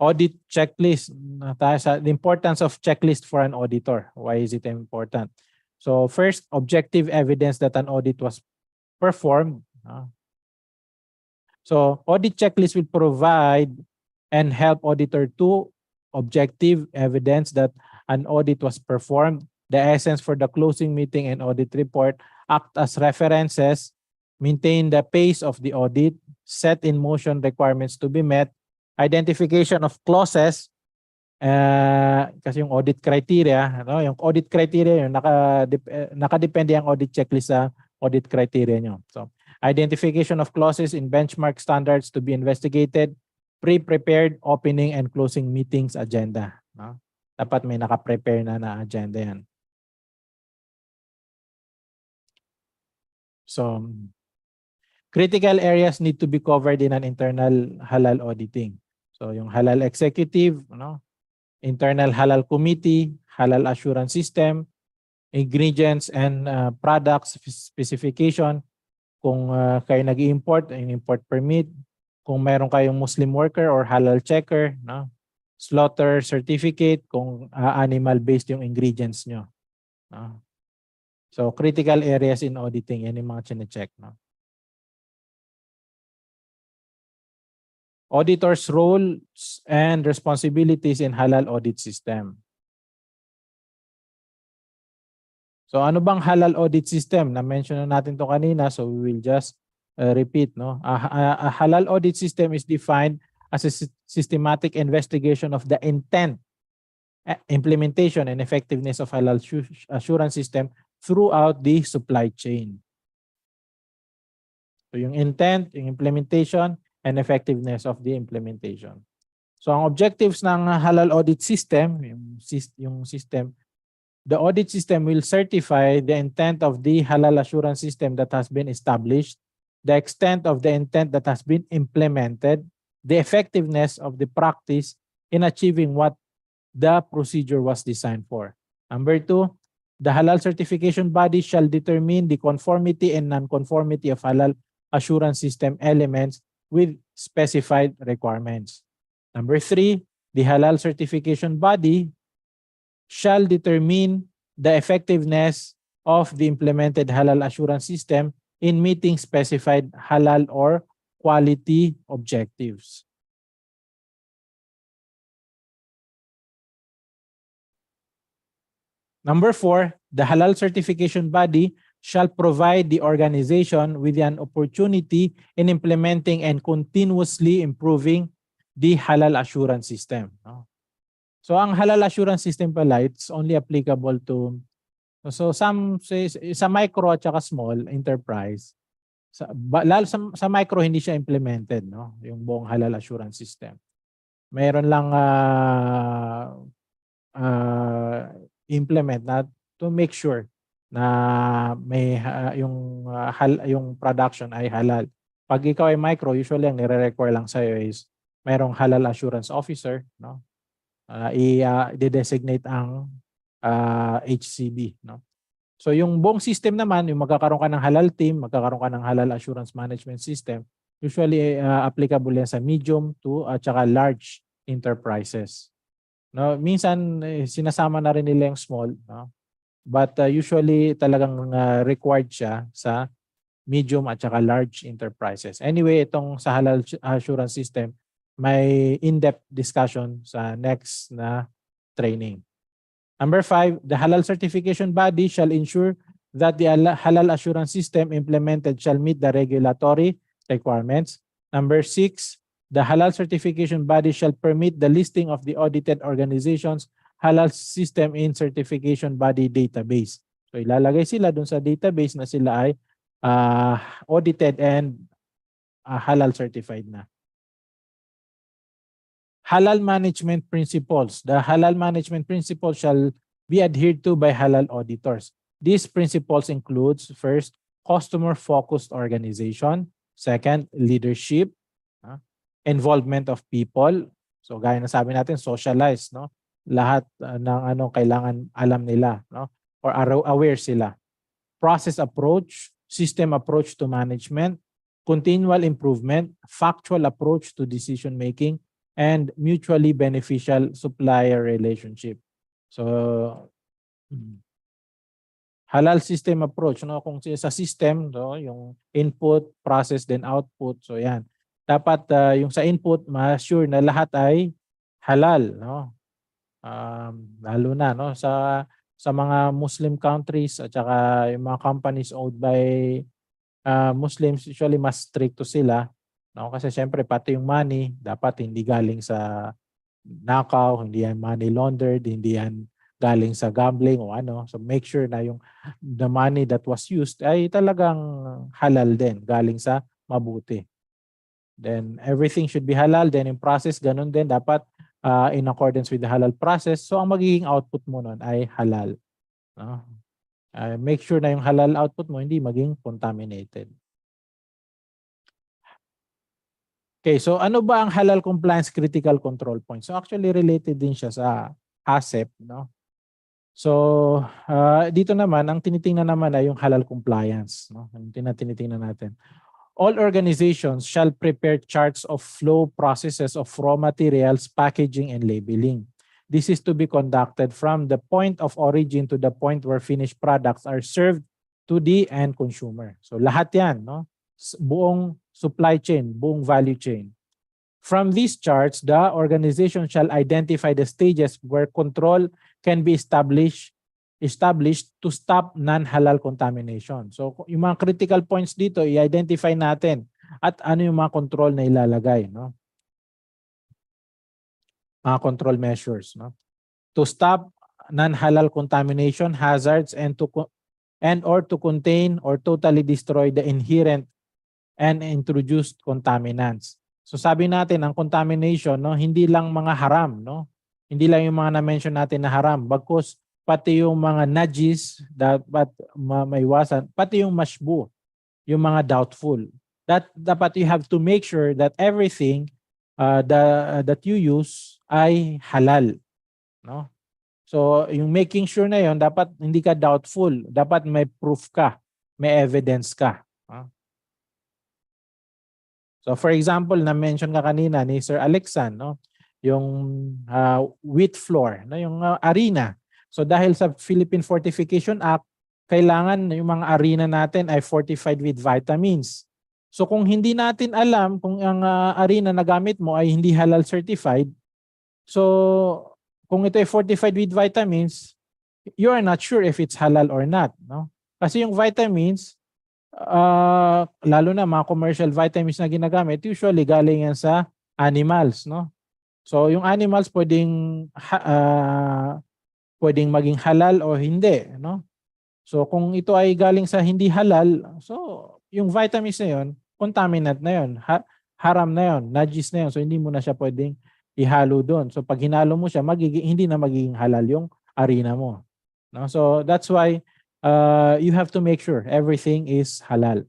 Audit checklist. The importance of checklist for an auditor. Why is it important? So first, objective evidence that an audit was performed. So audit checklist will provide and help auditor to objective evidence that an audit was performed. The essence for the closing meeting and audit report act as references, maintain the pace of the audit, set in motion requirements to be met, identification of clauses, kasi yung audit criteria, no? Yung audit criteria, yung nakadepende ang audit checklist sa audit criteria nyo. So, identification of clauses in benchmark standards to be investigated, pre-prepared opening and closing meetings agenda. No? Dapat may naka-prepare na agenda yan. So, critical areas need to be covered in an internal halal auditing. So, yung halal executive, no? Internal halal committee, halal assurance system, ingredients and products specification, kung kayo nag-i-import, yung import permit, kung meron kayong Muslim worker or halal checker, no? Slaughter certificate kung animal-based yung ingredients nyo. No? So critical areas in auditing, yan yung mga chine-check. No? Auditors' roles and responsibilities in halal audit system. So ano bang halal audit system? Na-mention na natin to kanina, so we will just repeat. No? A halal audit system is defined as a systematic investigation of the intent, implementation, and effectiveness of halal assurance system throughout the supply chain. So yung intent, yung implementation, and effectiveness of the implementation. So ang objectives ng halal audit system, yung system, the audit system will certify the intent of the halal assurance system that has been established, the extent of the intent that has been implemented, the effectiveness of the practice in achieving what the procedure was designed for. Number 2, the halal certification body shall determine the conformity and non-conformity of halal assurance system elements with specified requirements. Number 3, the halal certification body shall determine the effectiveness of the implemented halal assurance system in meeting specified halal or quality objectives. Number 4, the halal certification body shall provide the organization with an opportunity in implementing and continuously improving the halal assurance system. So ang halal assurance system pala, it's only applicable to, so sa micro at saka small enterprise, lalo sa micro hindi siya implemented, no? Yung buong halal assurance system. Mayroon lang implement na to make sure na may yung production ay halal. Pag ikaw ay micro, usually ang nire-require lang sa'yo is mayroong halal assurance officer, no? I-designate ang HCB, no? So yung buong system naman, yung magkakaroon ka ng halal team, magkakaroon ka ng halal assurance management system, usually applicable yan sa medium to at saka large enterprises. No, minsan sinasama na rin nila yung small, no? But usually talagang required siya sa medium at saka large enterprises. Anyway, itong sa halal assurance system, may in-depth discussion sa next na training. Number 5, the halal certification body shall ensure that the halal assurance system implemented shall meet the regulatory requirements. Number 6, the halal certification body shall permit the listing of the audited organization's halal system in certification body database. So ilalagay sila dun sa database na sila ay audited and halal certified na. Halal management principles. The halal management principles shall be adhered to by halal auditors. These principles includes, first, customer-focused organization. Second, leadership. Involvement of people. So gaya na sabi natin, socialize, no? Lahat ng kailangan alam nila, no? Or aware sila. Process approach, system approach to management, continual improvement, factual approach to decision making, and mutually beneficial supplier relationship. So halal system approach, no? Kung sa system, no, yung input, process, then output. So yan. Dapat yung sa input, ma-sure na lahat ay halal, no? Lalo na, no, sa mga Muslim countries at saka yung mga companies owned by Muslims, usually mas stricto sila, no? Kasi syempre pati yung money dapat hindi galing sa nakaw, hindi yan money laundered, hindi yan galing sa gambling o ano. So make sure na yung the money that was used ay talagang halal din, galing sa mabuti. Then everything should be halal. Then yung process, ganun din, dapat in accordance with the halal process. So ang magiging output mo nun ay halal. No? Make sure na yung halal output mo hindi maging contaminated. Okay, so ano ba ang halal compliance critical control point? So actually related din siya sa HACCP, no? So dito naman ang tinitingnan naman ay yung halal compliance, no? Ang tinitingnan natin. all organizations shall prepare charts of flow processes of raw materials, packaging, and labeling. This is to be conducted from the point of origin to the point where finished products are served to the end consumer. So lahat yan, no? Buong supply chain, buong value chain. From these charts, the organization shall identify the stages where control can be established to stop non-halal contamination. So yung mga critical points dito, i-identify natin at ano yung mga control na ilalagay, no? Mga control measures, no? To stop non-halal contamination, hazards, and or to contain or totally destroy the inherent and introduced contaminants. So sabi natin ang contamination, no, hindi lang mga haram, no? Hindi lang yung mga na-mention natin na haram, bagkus pati yung mga najis dapat maiwasan, pati yung mashbu, yung mga doubtful. That dapat you have to make sure that everything that you use ay halal, no? So yung making sure na yon, dapat hindi ka doubtful, dapat may proof ka, may evidence ka. So for example, na-mention ka kanina ni Sir Alexan, no? Yung wheat flour, no? Yung arena. So dahil sa Philippine Fortification Act, kailangan yung mga arena natin ay fortified with vitamins. So kung hindi natin alam kung ang arena na gamit mo ay hindi halal certified, so kung ito ay fortified with vitamins, you are not sure if it's halal or not, no? Kasi yung vitamins, lalo na mga commercial vitamins na ginagamit, usually galing yan sa animals, no? So yung animals pwedeng maging halal o hindi, no? So kung ito ay galing sa hindi halal, so yung vitamins na yon, contaminant na yon, haram na yon, najis na yon. So hindi mo na siya pwedeng ihalo doon. So pag hinalo mo siya, hindi na magiging halal yung arena mo, no? So that's why you have to make sure everything is halal.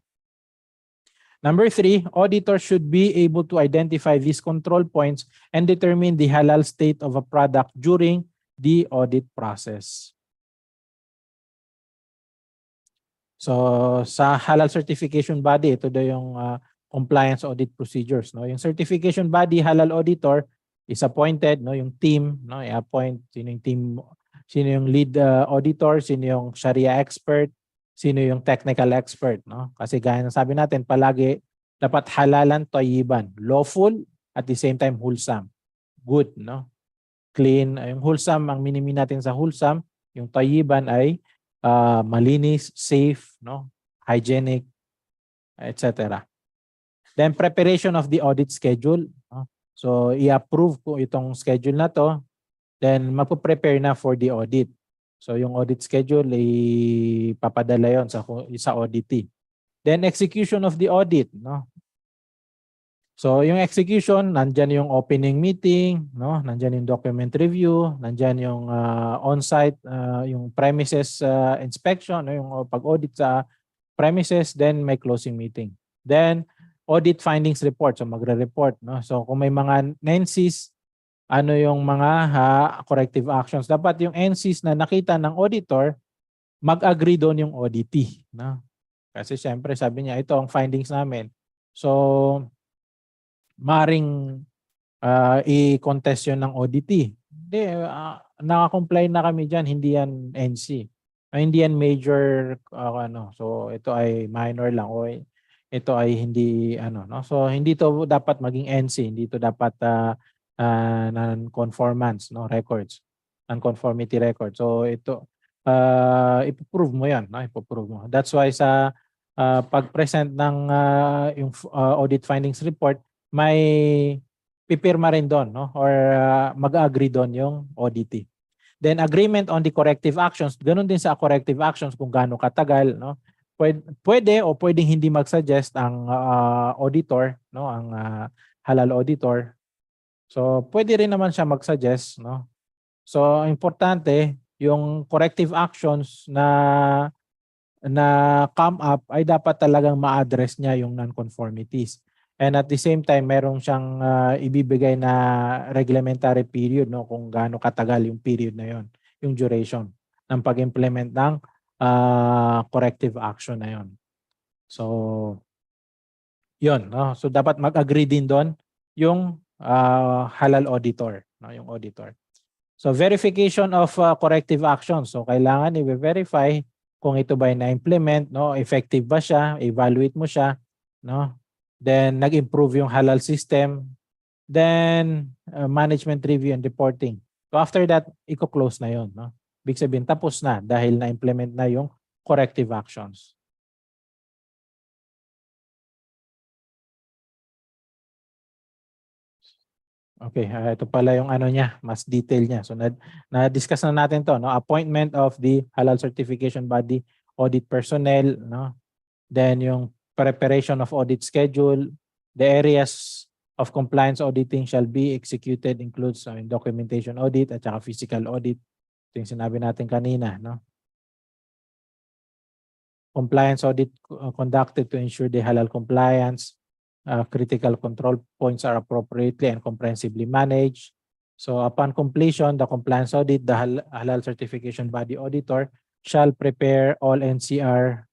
Number 3, auditors should be able to identify these control points and determine the halal state of a product during the audit process. So sa halal certification body, ito daw yung compliance audit procedures, no? Yung certification body, halal auditor is appointed, no? Yung team, no? I-appoint sino yung team, sino yung lead auditor, sino yung Sharia expert, sino yung technical expert, no? Kasi gaya ng sabi natin, palagi dapat halalan, tayyiban, lawful, at the same time wholesome, good, no? Clean. Yung wholesome, ang minimi natin sa wholesome, yung tayyiban ay malinis, safe, no? Hygienic, etc. Then preparation of the audit schedule, no? So i-approve ko itong schedule na to, then magpo-prepare na for the audit. So yung audit schedule ipapadala yon sa auditee. Then execution of the audit, no? So yung execution, nandyan yung opening meeting, no? Nandyan yung document review, nandyan yung on-site, yung premises inspection, no? Yung pag-audit sa premises, then may closing meeting. Then audit findings report, so magre-report, no? So kung may mga NCs, ano yung mga corrective actions. Dapat yung NCs na nakita ng auditor, mag-agree doon yung auditee, no? Kasi syempre sabi niya, ito ang findings namin. So maring i-contest yun ng auditee. Hindi, naka-comply na kami dyan, hindi yan NC. Hindi yan major, so ito ay minor lang o ito ay hindi, no? So hindi to dapat maging NC, hindi to dapat non-conformance, no, records, non-conformity record. So ito, ipo-prove mo yan, no? Ipo-prove mo. That's why sa pag-present ng yung audit findings report, may pipirma rin doon, no? Or mag-agree doon yung auditee. Then agreement on the corrective actions, ganun din sa corrective actions kung gaano katagal, no? Pwede o pwedeng hindi mag-suggest ang auditor, no? Ang halal auditor. So pwede rin naman siya mag-suggest, no? So importante yung corrective actions na come up ay dapat talagang ma-address niya yung non-conformities. And at the same time, meron siyang ibibigay na reglementary period, no, kung gaano katagal yung period na yon, yung duration ng pag-implement ng corrective action na yon. So Yun, no? So dapat mag-agree din doon yung halal auditor, no? Yung auditor. So verification of corrective action. So kailangan i-verify kung ito ba ay na-implement, no? Effective ba siya? Evaluate mo siya, no? Then nag-improve yung halal system. Then management review and reporting. So after that, i-close na yon, no? Ibig sabihin tapos na dahil na-implement na yung corrective actions. Okay, ito pala yung ano niya, mas detail niya. So na-discuss na natin to, no? Appointment of the halal certification body, audit personnel, no? Then yung preparation of audit schedule, the areas of compliance auditing shall be executed includes documentation audit at saka physical audit. Ito yung sinabi natin kanina, no? Compliance audit conducted to ensure the halal compliance. Critical control points are appropriately and comprehensively managed. So upon completion, the compliance audit, the halal certification body auditor shall prepare all NCR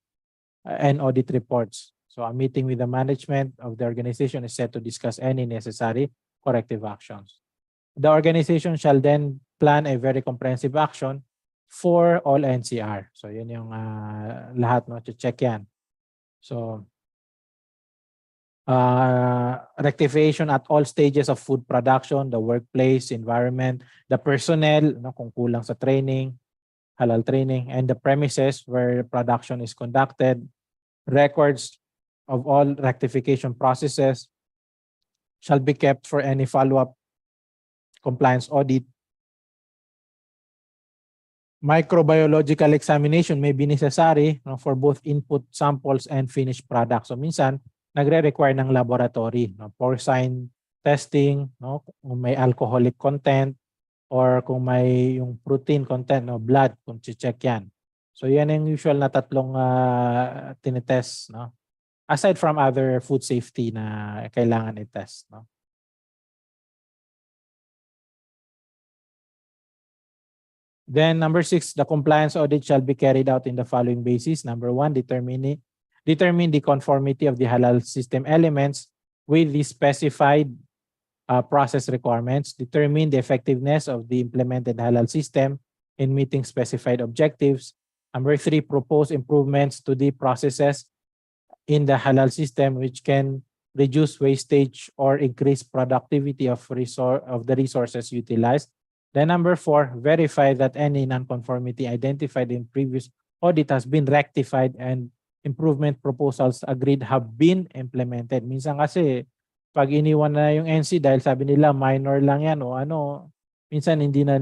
and audit reports. So a meeting with the management of the organization is set to discuss any necessary corrective actions. The organization shall then plan a very comprehensive action for all NCR. So yun yung lahat, no? Check yan. So rectification at all stages of food production, the workplace, environment, the personnel, no, kung kulang sa training, halal training, and the premises where production is conducted, records of all rectification processes shall be kept for any follow-up compliance audit. Microbiological examination may be necessary, no, for both input samples and finished products. So minsan, nagre-require ng laboratory, no? Porcine testing, no? Kung may alcoholic content or kung may yung protein content, no? Blood, kung check yan. So yan yung usual na tatlong tinitest, no? Aside from other food safety na kailangan i-test, no? Then number 6, the compliance audit shall be carried out in the following basis. Number 1, determine the conformity of the halal system elements with the specified process requirements. Determine the effectiveness of the implemented halal system in meeting specified objectives. Number 3, propose improvements to the processes in the halal system which can reduce wastage or increase productivity of the resources utilized. Then number 4, verify that any non-conformity identified in previous audit has been rectified and improvement proposals agreed have been implemented. Minsan kasi pag iniwan na yung NC dahil sabi nila minor lang yan o ano, minsan hindi na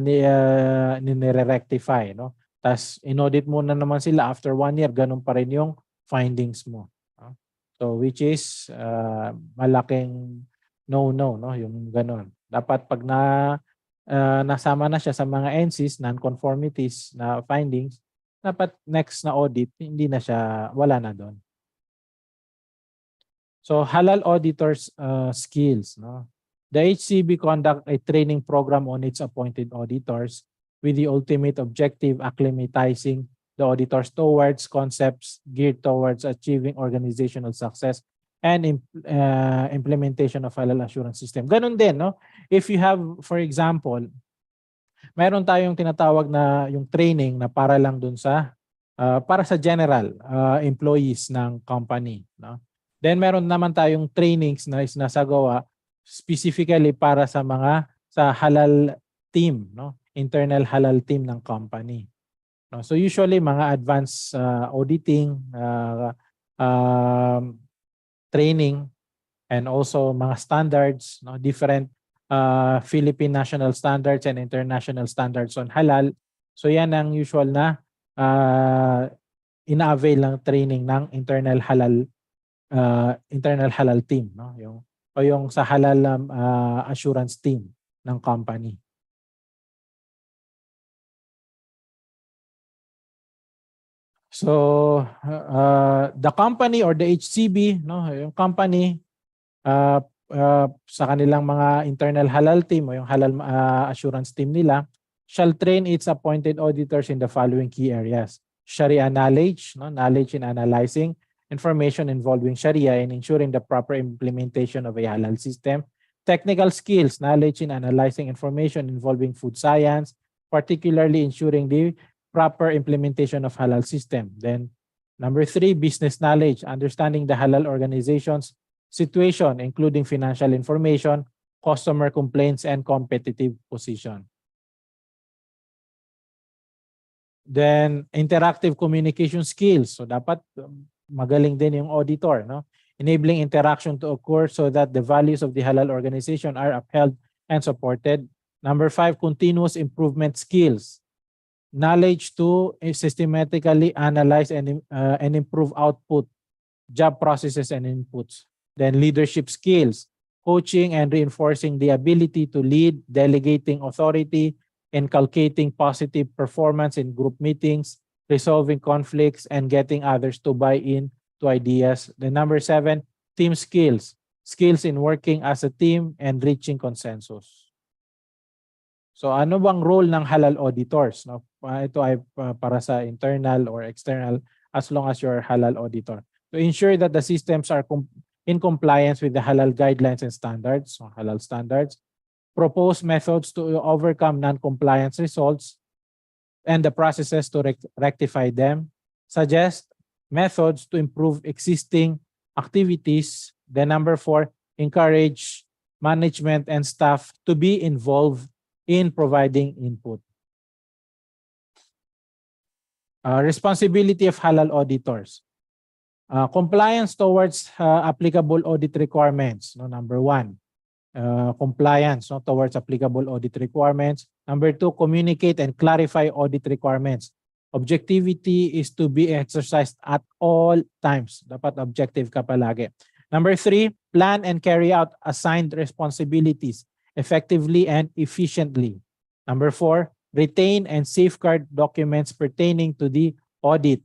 nire-rectify, no? Tas in-audit mo na naman sila after 1 year, ganun pa rin yung findings mo. No? So which is malaking no-no, no? Yung ganun. Dapat pag nasama na siya sa mga NCs, non-conformities na findings, dapat next na audit, hindi na siya, wala na doon. So halal auditors skills, no? The HCB conduct a training program on its appointed auditors with the ultimate objective acclimatizing the auditors towards concepts geared towards achieving organizational success and implementation of halal assurance system. Ganun din, no? If you have, for example, mayroon tayong tinatawag na yung training na para lang dun sa para sa general employees ng company, no? Then meron naman tayong trainings na isinasagawa specifically para sa halal team, no? Internal halal team ng company. No? So usually mga advanced auditing training and also mga standards, no? Different Philippine national standards and international standards on halal. So yan ang usual na ina-avail ng training ng internal halal team, no? Yung sa halal assurance team ng company. So the company or the HCB, no, yung company sa kanilang mga internal halal team o yung halal assurance team nila shall train its appointed auditors in the following key areas: Sharia knowledge, no, knowledge in analyzing information involving Sharia and ensuring the proper implementation of a halal system. Technical skills, knowledge in analyzing information involving food science, particularly ensuring the proper implementation of halal system. Then number 3, business knowledge, understanding the halal organization's situation, including financial information, customer complaints, and competitive position. Then interactive communication skills. So dapat magaling din yung auditor, no? Enabling interaction to occur so that the values of the halal organization are upheld and supported. Number 5, continuous improvement skills. Knowledge to systematically analyze and improve output, job processes and inputs. Then leadership skills, coaching and reinforcing the ability to lead, delegating authority, inculcating positive performance in group meetings, resolving conflicts, and getting others to buy in to ideas. Then number 7, team skills, skills in working as a team and reaching consensus. So ano bang role ng halal auditors? No? Ito ay para sa internal or external as long as you're halal auditor. To ensure that the systems are in compliance with the halal guidelines and standards, so halal standards, propose methods to overcome non-compliance results and the processes to rectify them, suggest methods to improve existing activities. Then number 4, encourage management and staff to be involved in providing input. Responsibility of halal auditors. Compliance towards applicable audit requirements. No, number 1. Compliance, no, towards applicable audit requirements. Number 2, communicate and clarify audit requirements. Objectivity is to be exercised at all times. Dapat objective ka palagi. Number 3, plan and carry out assigned responsibilities effectively and efficiently. Number 4, retain and safeguard documents pertaining to the audit.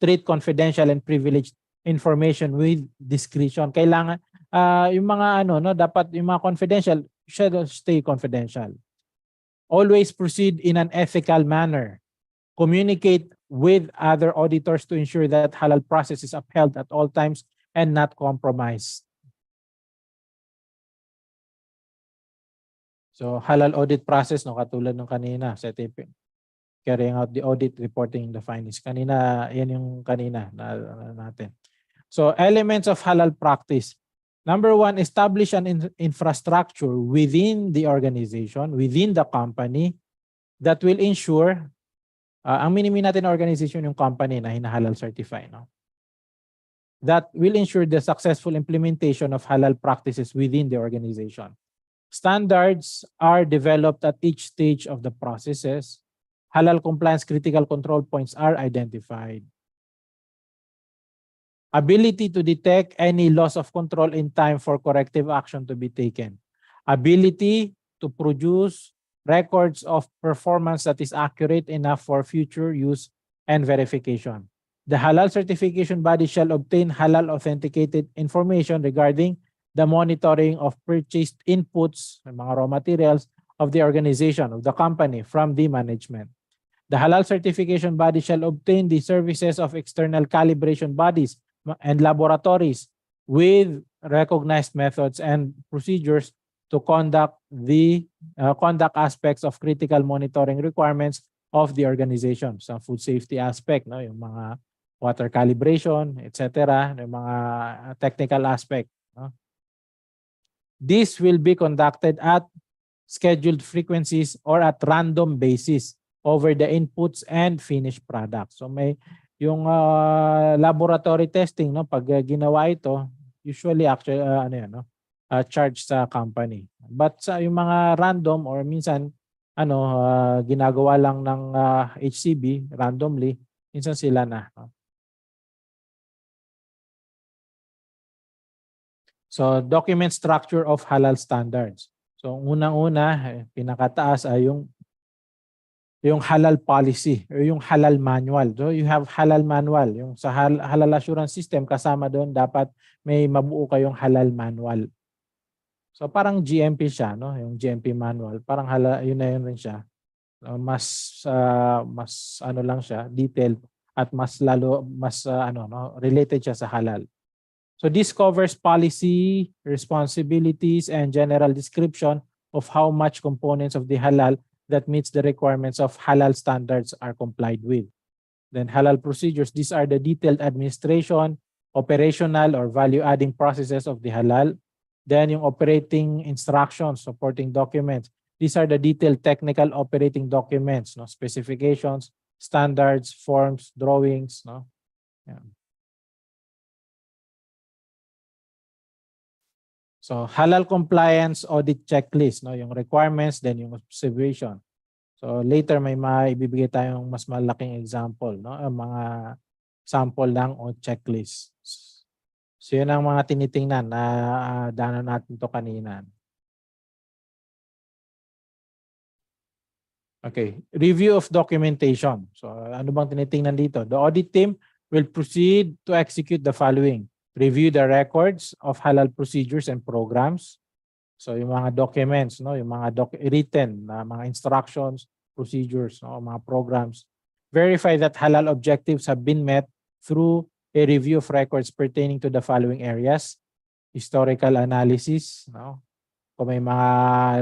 Treat confidential and privileged information with discretion. Kailangan yung mga dapat yung mga confidential should stay confidential. Always proceed in an ethical manner. Communicate with other auditors to ensure that halal process is upheld at all times and not compromised. So halal audit process, no, katulad ng kanina sa carrying out the audit, reporting the findings. Kanina, yan yung kanina natin. So elements of halal practice. Number 1, establish an infrastructure within the organization, within the company that will ensure, ang minimin natin na organization yung company na hinahalal certify, no? That will ensure the successful implementation of halal practices within the organization. Standards are developed at each stage of the processes. Halal compliance critical control points are identified. Ability to detect any loss of control in time for corrective action to be taken. Ability to produce records of performance that is accurate enough for future use and verification. The halal certification body shall obtain halal authenticated information regarding the monitoring of purchased inputs, mga raw materials of the organization, of the company from the management. The halal certification body shall obtain the services of external calibration bodies and laboratories with recognized methods and procedures to conduct the conduct aspects of critical monitoring requirements of the organization. Sa food safety aspect, no, yung mga water calibration, etc., yung mga technical aspect, no. This will be conducted at scheduled frequencies or at random basis over the inputs and finished products. So may yung laboratory testing, no, pag ginawa ito, usually actually charge sa company. But sa yung mga random or minsan ginagawa lang ng HCB randomly, minsan sila na, no? So document structure of halal standards. So unang-una, pinakataas ay yung halal policy or yung halal manual. So you have halal manual. Yung sa halal assurance system, kasama doon dapat may mabuo kayong halal manual. So parang GMP siya, no? Yung GMP manual, parang halal, yun na yun rin siya. Mas lang siya, detailed at mas related siya sa halal. So this covers policy, responsibilities, and general description of how much components of the halal that meets the requirements of halal standards are complied with. Then halal procedures, these are the detailed administration, operational or value-adding processes of the halal. Then yung operating instructions, supporting documents. These are the detailed technical operating documents, no, specifications, standards, forms, drawings, no. Yeah. So halal compliance audit checklist, no, yung requirements, then yung observation. So later may maibibigay tayong mas malaking example, no, mga sample lang o checklist. So yun ang mga tinitingnan na daanan natin to kanina. Okay, review of documentation. So ano bang tinitingnan dito? The audit team will proceed to execute the following. Review the records of halal procedures and programs. So yung mga documents, no, yung mga written na mga instructions, procedures, no, mga programs. Verify that halal objectives have been met through a review of records pertaining to the following areas. Historical analysis, no. Kung may mga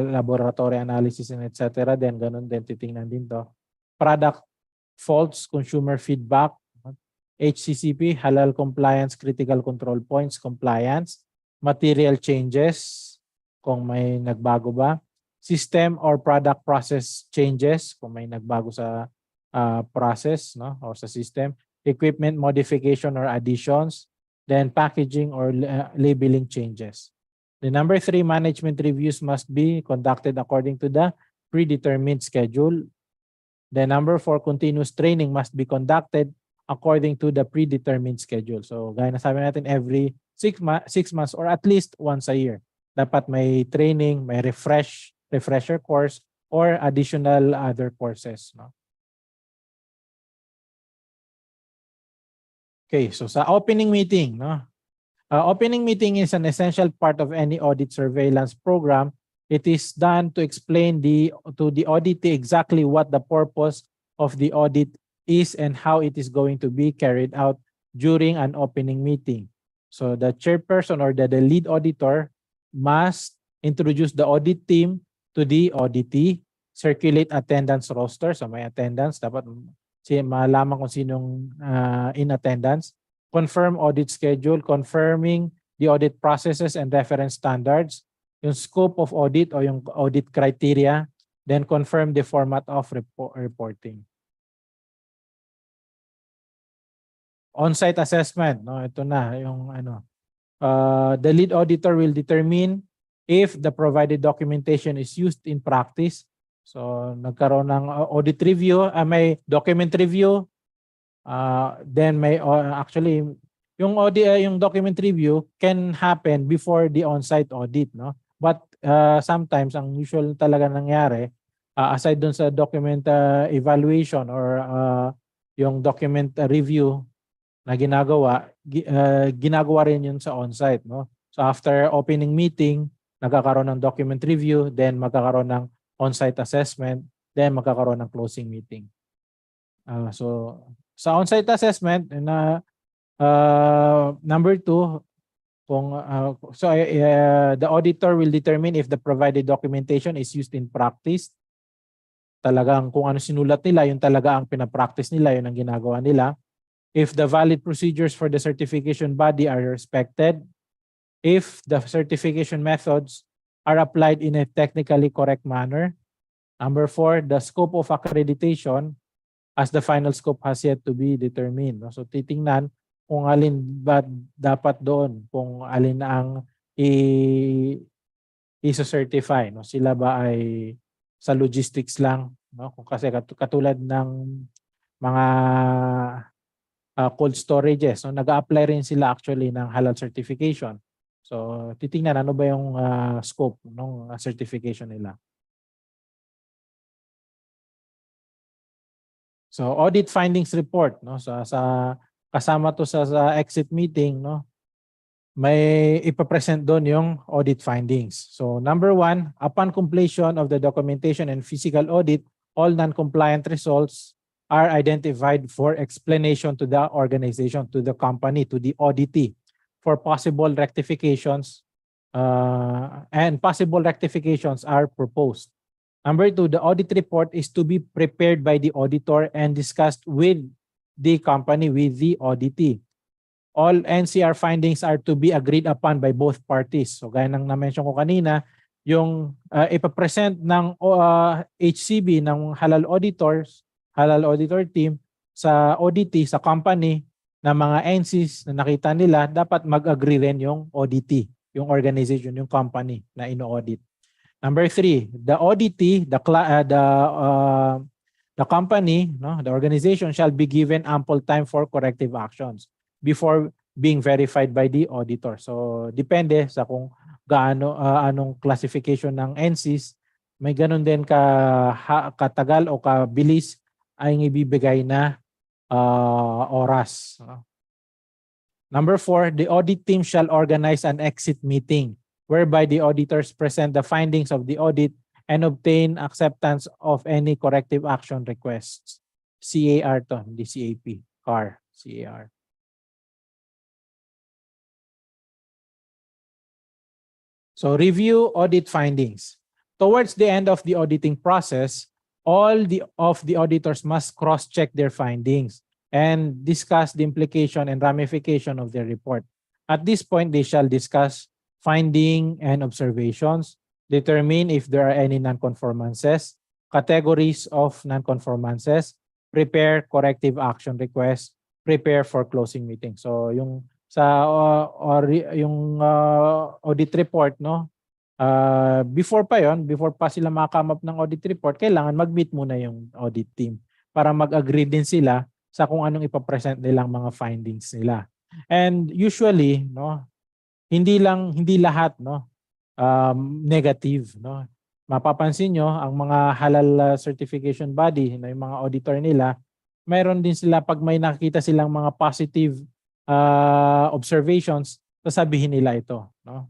laboratory analysis and etc., then ganun din titingnan din to. Product faults, consumer feedback, HCCP, halal compliance, critical control points, compliance, material changes, kung may nagbago ba, system or product process changes, kung may nagbago sa process, no, or sa system, equipment modification or additions, then packaging or labeling changes. The number 3, management reviews must be conducted according to the predetermined schedule. The number 4, continuous training must be conducted according to the predetermined schedule. So gaya na sabi natin, every 6 months or at least once a year. Dapat may training, may refresher course, or additional other courses. No? Okay, so sa opening meeting, no? Opening meeting is an essential part of any audit surveillance program. It is done to explain to the auditee exactly what the purpose of the audit is and how it is going to be carried out during an opening meeting. So the chairperson or the lead auditor must introduce the audit team to the auditee, circulate attendance roster, so may attendance, dapat malaman kung sinong in attendance, confirm audit schedule, confirming the audit processes and reference standards, yung scope of audit o yung audit criteria, then confirm the format of reporting. On-site assessment, no, ito na yung ano. The lead auditor will determine if the provided documentation is used in practice. So nagkaroon ng audit review, may document review, then may actually yung audit, yung document review can happen before the on-site audit, no? But sometimes ang usual talaga nangyari, aside dun sa document evaluation or yung document review na ginagawa rin yun sa on-site, no? So after opening meeting, nagkakaroon ng document review, then magkakaroon ng on-site assessment, then magkakaroon ng closing meeting. So sa on-site assessment, number 2, the auditor will determine if the provided documentation is used in practice. Talagang kung ano sinulat nila, yun talaga ang pinapractice nila, yun ang ginagawa nila. If the valid procedures for the certification body are respected, if the certification methods are applied in a technically correct manner. Number 4, the scope of accreditation as the final scope has yet to be determined. So titingnan kung alin ba dapat doon, kung alin na ang i-certify. No? Sila ba ay sa logistics lang? No? Kung kasi katulad ng mga cold storages, no? Nag-a-apply rin sila actually ng halal certification. So titingnan ano ba yung scope ng certification nila. So audit findings report, no, sa kasama to sa exit meeting, no, may ipapresent doon yung audit findings. So number 1, upon completion of the documentation and physical audit, all non-compliant results are identified for explanation to the organization, to the company, to the auditee for possible rectifications, and possible rectifications are proposed. Number 2, the audit report is to be prepared by the auditor and discussed with the company, with the auditee. All NCR findings are to be agreed upon by both parties. So gaya ng na-mention ko kanina, yung ipapresent ng HCB ng Halal Auditor Team sa auditee, sa company, na mga NCs na nakita nila, dapat mag-agree rin yung auditee, yung organization, yung company na ino-audit. Number 3, the auditee, the company, no, the organization shall be given ample time for corrective actions before being verified by the auditor. So depende sa kung gaano anong classification ng NCs, may ganun din katagal o kabilis ay ibibigay na oras. Number 4, the audit team shall organize an exit meeting whereby the auditors present the findings of the audit and obtain acceptance of any corrective action requests. CAR to, hindi CAP. CAR. So review audit findings. Towards the end of the auditing process, all of the auditors must cross-check their findings and discuss the implication and ramification of their report. At this point, they shall discuss finding and observations, determine if there are any non-conformances, categories of non-conformances, prepare corrective action requests, prepare for closing meeting. So yung sa audit report, no, before pa sila maka-come up ng audit report, kailangan mag-meet muna yung audit team para mag-agree din sila sa kung anong ipapresent nilang mga findings nila. And usually, no, hindi lahat, no, negative, no. Mapapansin nyo, ang mga halal certification body, no, yung mga auditor nila, mayroon din sila pag may nakita silang mga positive observations, sasabihin nila ito, no?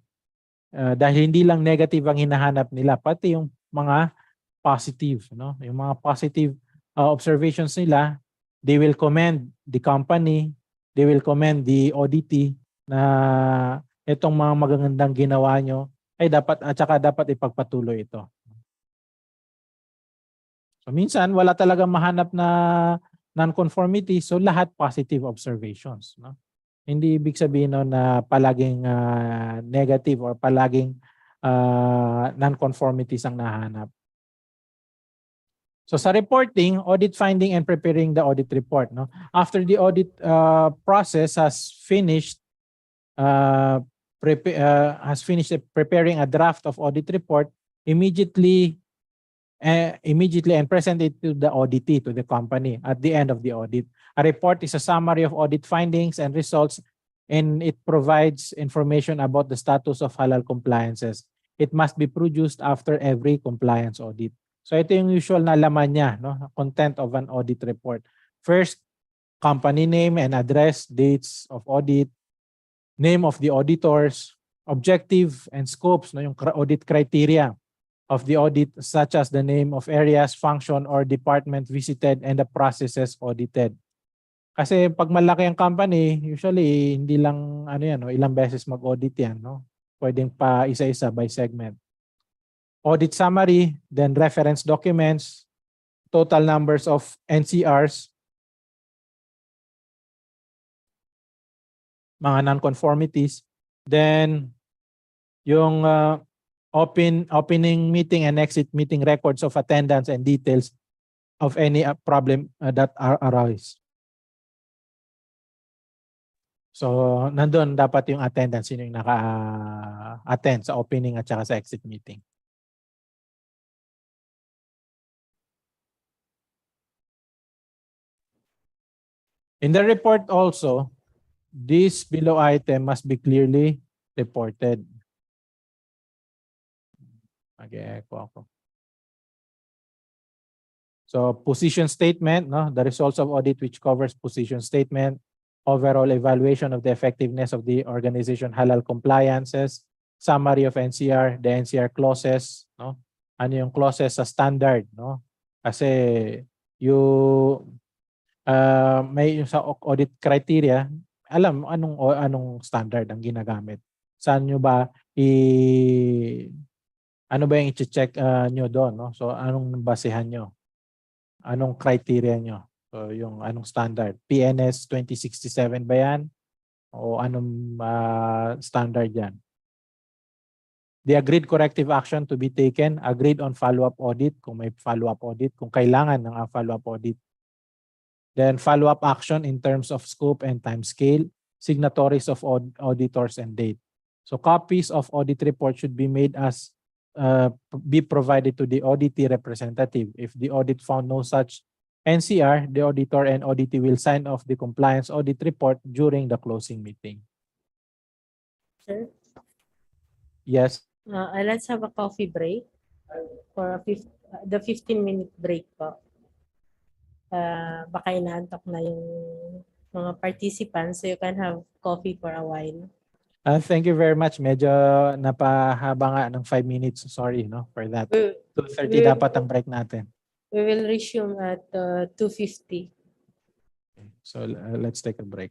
Dahil hindi lang negative ang hinahanap nila, pati yung mga positive, no? Yung mga positive observations nila, they will commend the company, they will commend the auditee na itong mga magagandang ginawa nyo ay dapat at saka dapat ipagpatuloy ito. So minsan wala talagang mahanap na non-conformity, so lahat positive observations, no? Hindi ibig sabihin no, na palaging negative or palaging non-conformities ang nahanap. So sa reporting, audit finding and preparing the audit report, no? After the audit process has finished preparing a draft of audit report, immediately and present it to the auditee, to the company at the end of the audit. A report is a summary of audit findings and results, and it provides information about the status of halal compliances. It must be produced after every compliance audit. So ito yung usual na laman niya, no? Content of an audit report. First, company name and address, dates of audit, name of the auditors, objective and scopes, no, yung audit criteria of the audit, such as the name of areas, function, or department visited and the processes audited. Kasi pag malaki ang company, usually hindi lang no, ilang beses mag-audit yan, no? Pwedeng pa isa-isa by segment. Audit summary, then reference documents, total numbers of NCRs, mga non-conformities, then yung opening meeting and exit meeting records of attendance and details of any problem that arise. So, nandun dapat yung attendance, sino yung naka-attend sa opening at saka sa exit meeting. In the report also, this below item must be clearly reported. Mag-echo ako. So, position statement, no? The results of audit which covers position statement, overall evaluation of the effectiveness of the organization halal compliances, summary of NCR, the NCR clauses, no? Ano yung clauses sa standard, no? Kasi may yung sa audit criteria, alam anong standard ang ginagamit. Saan nyo ba ano ba yung i-check nyo doon, no? So anong basehan nyo? Anong criteria nyo? So yung anong standard? PNS 2067 ba yan? O anong standard yan? The agreed corrective action to be taken, agreed on follow-up audit, kung may follow-up audit, kung kailangan ng follow-up audit. Then follow-up action in terms of scope and time scale, signatories of auditors and date. So copies of audit report should be made as be provided to the auditee representative. If the audit found no such NCR, the auditor and auditee will sign off the compliance audit report during the closing meeting. Sir, Yes. let's have a coffee break for the 15-minute break po. Baka inaantok na yung mga participants, so you can have coffee for a while. Thank you very much. Medyo napahaba nga ng 5 minutes. Sorry, no, for that. 2:30 dapat ang break natin. We will resume at 2:50. So let's take a break.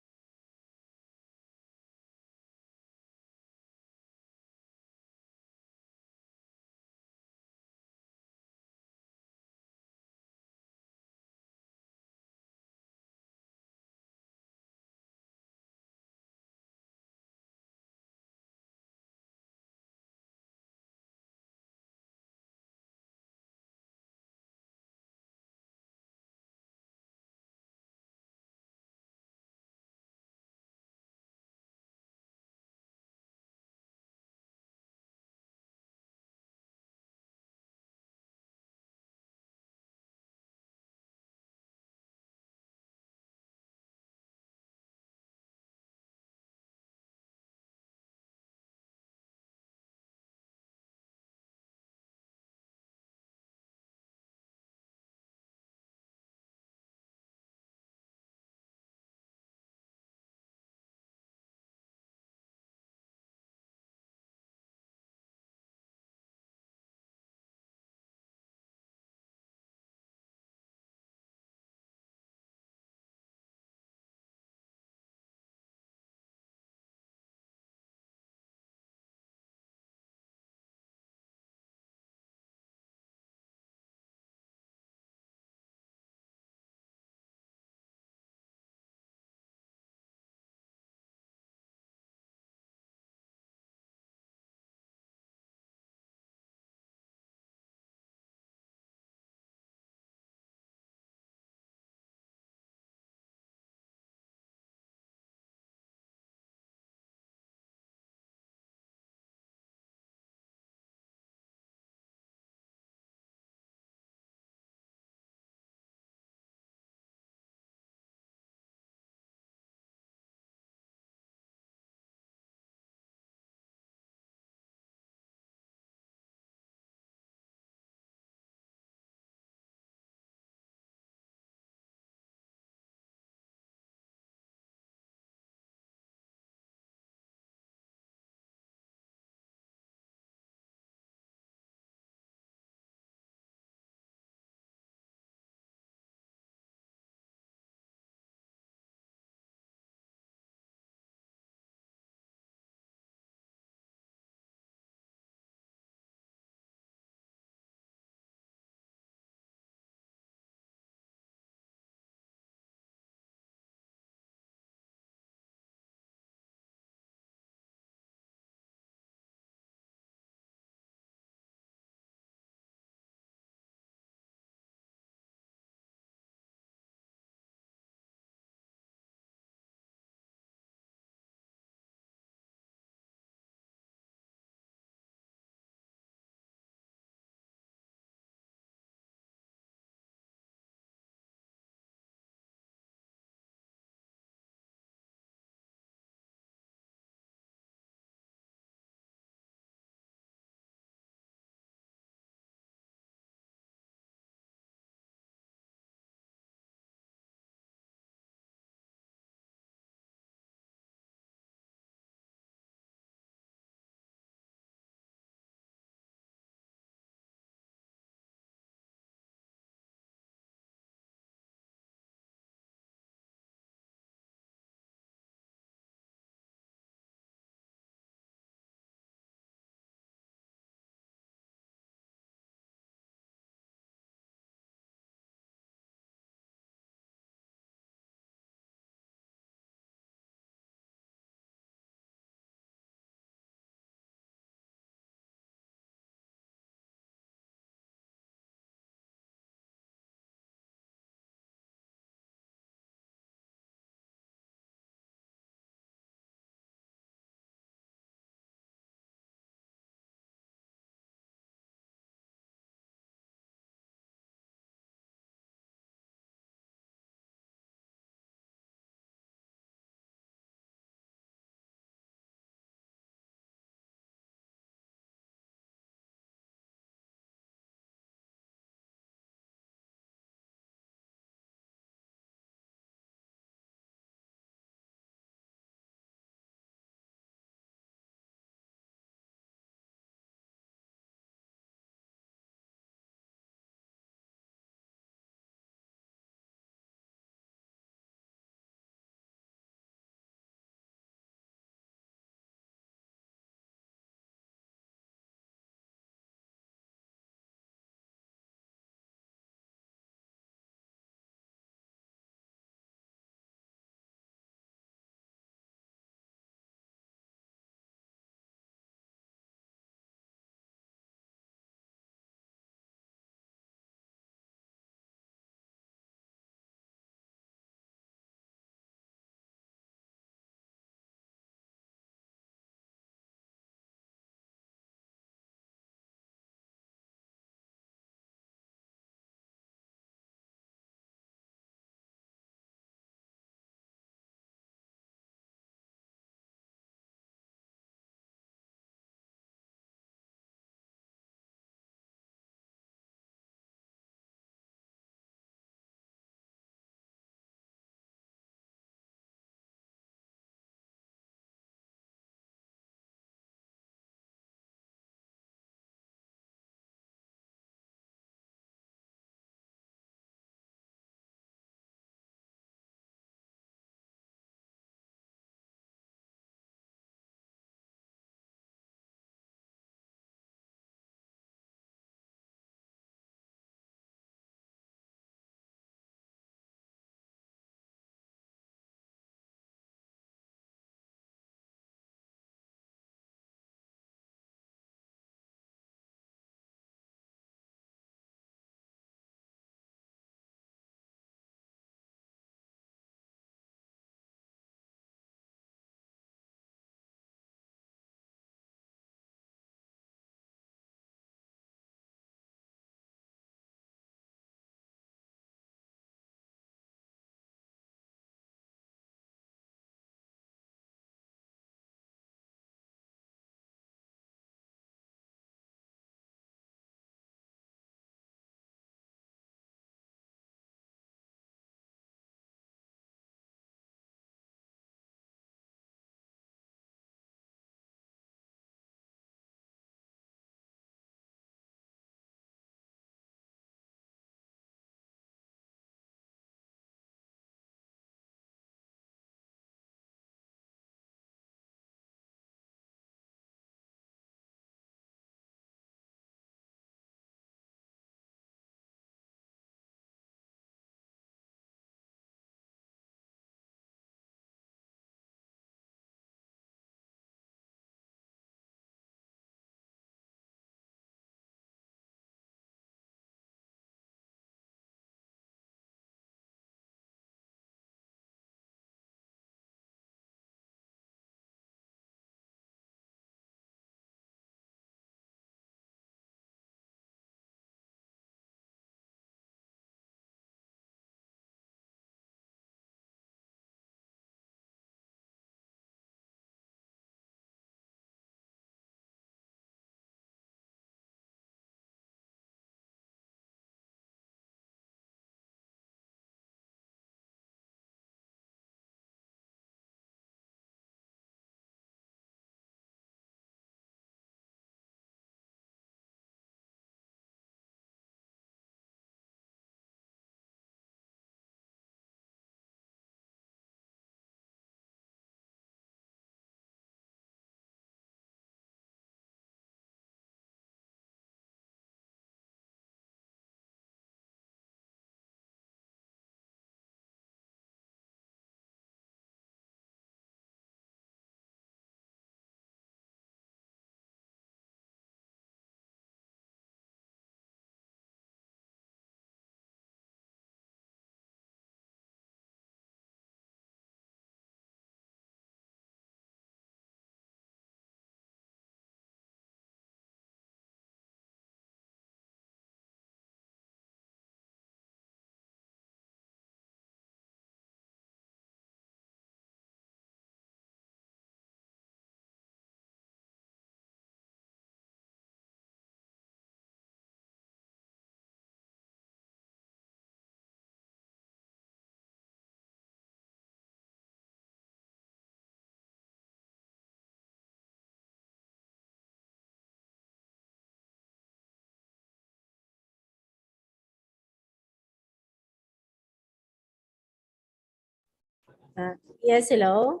Yes, hello.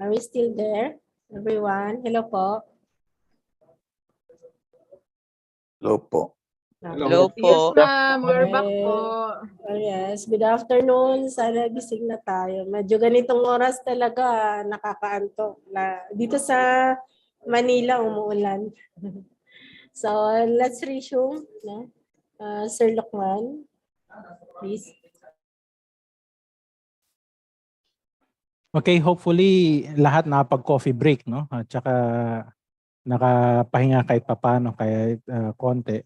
Are we still there? Everyone, hello po. Hello po. Hello Okay. po. Yes, ma'am. We're back Okay. po. Oh, yes, good afternoon. Sana gising na tayo. Medyo ganitong oras talaga nakakaantok. Dito sa Manila umuulan. So let's resume. No? Sir Lokman, please. Okay, hopefully lahat nakapag-coffee break, no? At saka nakapahinga kahit papano, kahit konti.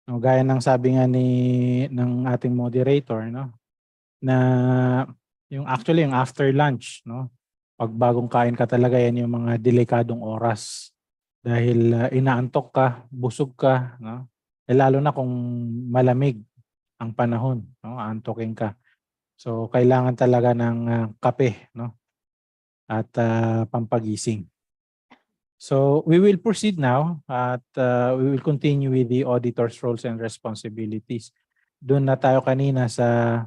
No, gaya ng sabi nga ng ating moderator, no? Na yung actually yung after lunch, no? Pag bagong kain ka talaga, yan yung mga delikadong oras. Dahil inaantok ka, busog ka, no? Lalo na kung malamig ang panahon, no? Antokin ka. So kailangan talaga ng kape, no? At pampagising. So we will proceed now at we will continue with the auditor's roles and responsibilities. Doon na tayo kanina sa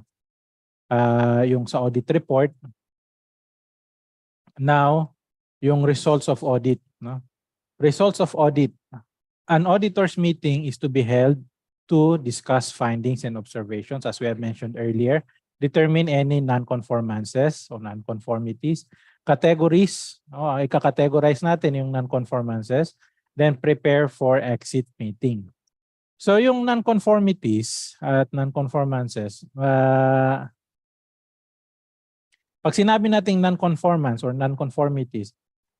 yung sa audit report. Now, yung results of audit, no? Results of audit. An auditor's meeting is to be held to discuss findings and observations, as we have mentioned earlier, determine any non-conformances or non-conformities, categories, ika-categorize natin yung non-conformances, then prepare for exit meeting. So yung non-conformities at non-conformances, pag sinabi nating non-conformance or non-conformities,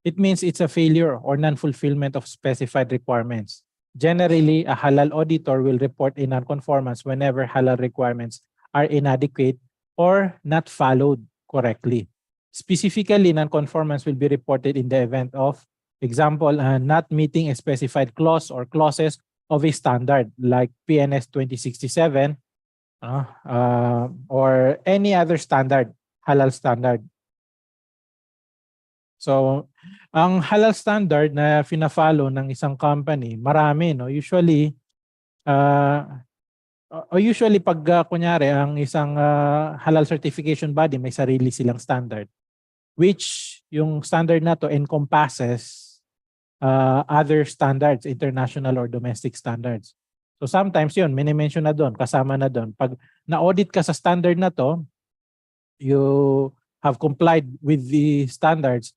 it means it's a failure or non-fulfillment of specified requirements. Generally, a halal auditor will report a non-conformance whenever halal requirements are inadequate or not followed correctly. Specifically, non-conformance will be reported in the event of, example, not meeting a specified clause or clauses of a standard like PNS 2067 or any other standard, halal standard. So, ang halal standard na fina-follow ng isang company, marami, no? Usually pag kunyari ang isang halal certification body may sarili silang standard, which yung standard na to encompasses other standards, international or domestic standards. So sometimes yun, mini-mention na doon, kasama na doon. Pag na-audit ka sa standard na to, you have complied with the standards,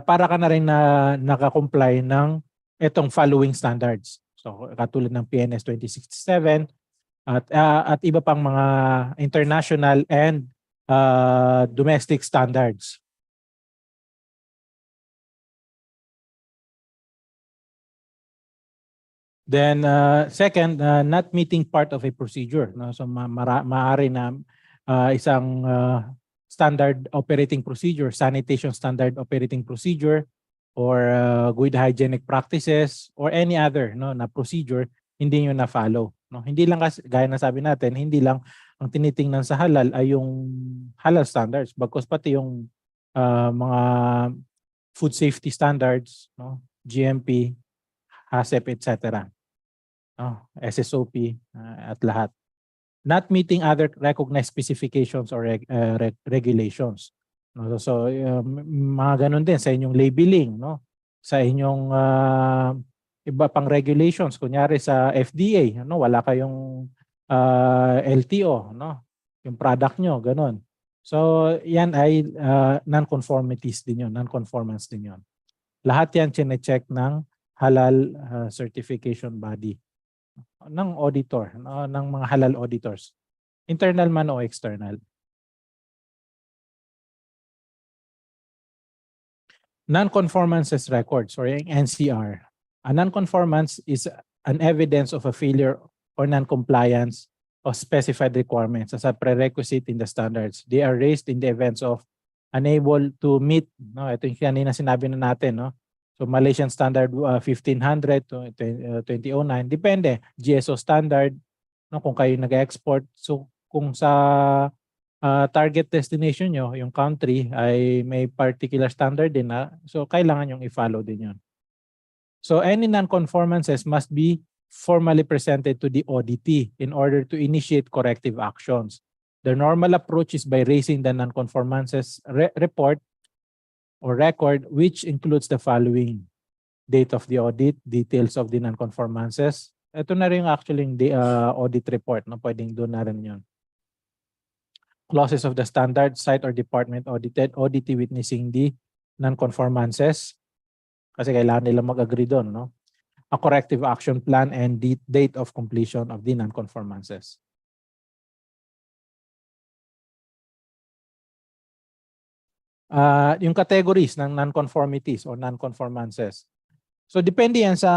para ka na rin na nakakomply ng itong following standards. So katulad ng PNS 2067 at iba pang mga international and domestic standards. Then second, not meeting part of a procedure. No? So maaari na isang standard operating procedure, sanitation standard operating procedure, or good hygienic practices, or any other na procedure, hindi nyo na-follow. No? Hindi lang, gaya na sabi natin, hindi lang ang tinitingnan sa halal ay yung halal standards, bagkus pati yung mga food safety standards, no? GMP, HACCP, etc. SSOP at lahat. Not meeting other recognized specifications or regulations. So mga ganun din sa inyong labeling, no? Sa inyong iba pang regulations, kunyari sa FDA, wala kayong LTO, no? Yung product nyo, ganun. So yan ay non-conformities din yun, non-conformance din yun. Lahat yan chine-check ng halal certification body ng auditor, ng mga halal auditors, internal man o external. Non-conformances records or NCR. A non-conformance is an evidence of a failure or non-compliance of specified requirements as a prerequisite in the standards. They are raised in the events of unable to meet, no? Ito yung kanina sinabi na natin, no? So Malaysian standard 1500 to 2009, depende. GSO standard, no, kung kayo nag-export. So kung sa target destination nyo, yung country ay may particular standard din na, so kailangan yung i-follow din yun. So any non-conformances must be formally presented to the auditee in order to initiate corrective actions. The normal approach is by raising the non-conformances report or record, which includes the following: date of the audit, details of the non-conformances. Ito na rin actually yung audit report, no? Pwedeng doon na rin yun. Clauses of the standard, site or department audited, auditee witnessing the non-conformances. Kasi kailangan nila mag-agree doon, no? A corrective action plan and the date of completion of the non-conformances. Yung categories ng non-conformities or non-conformances. So depende yan sa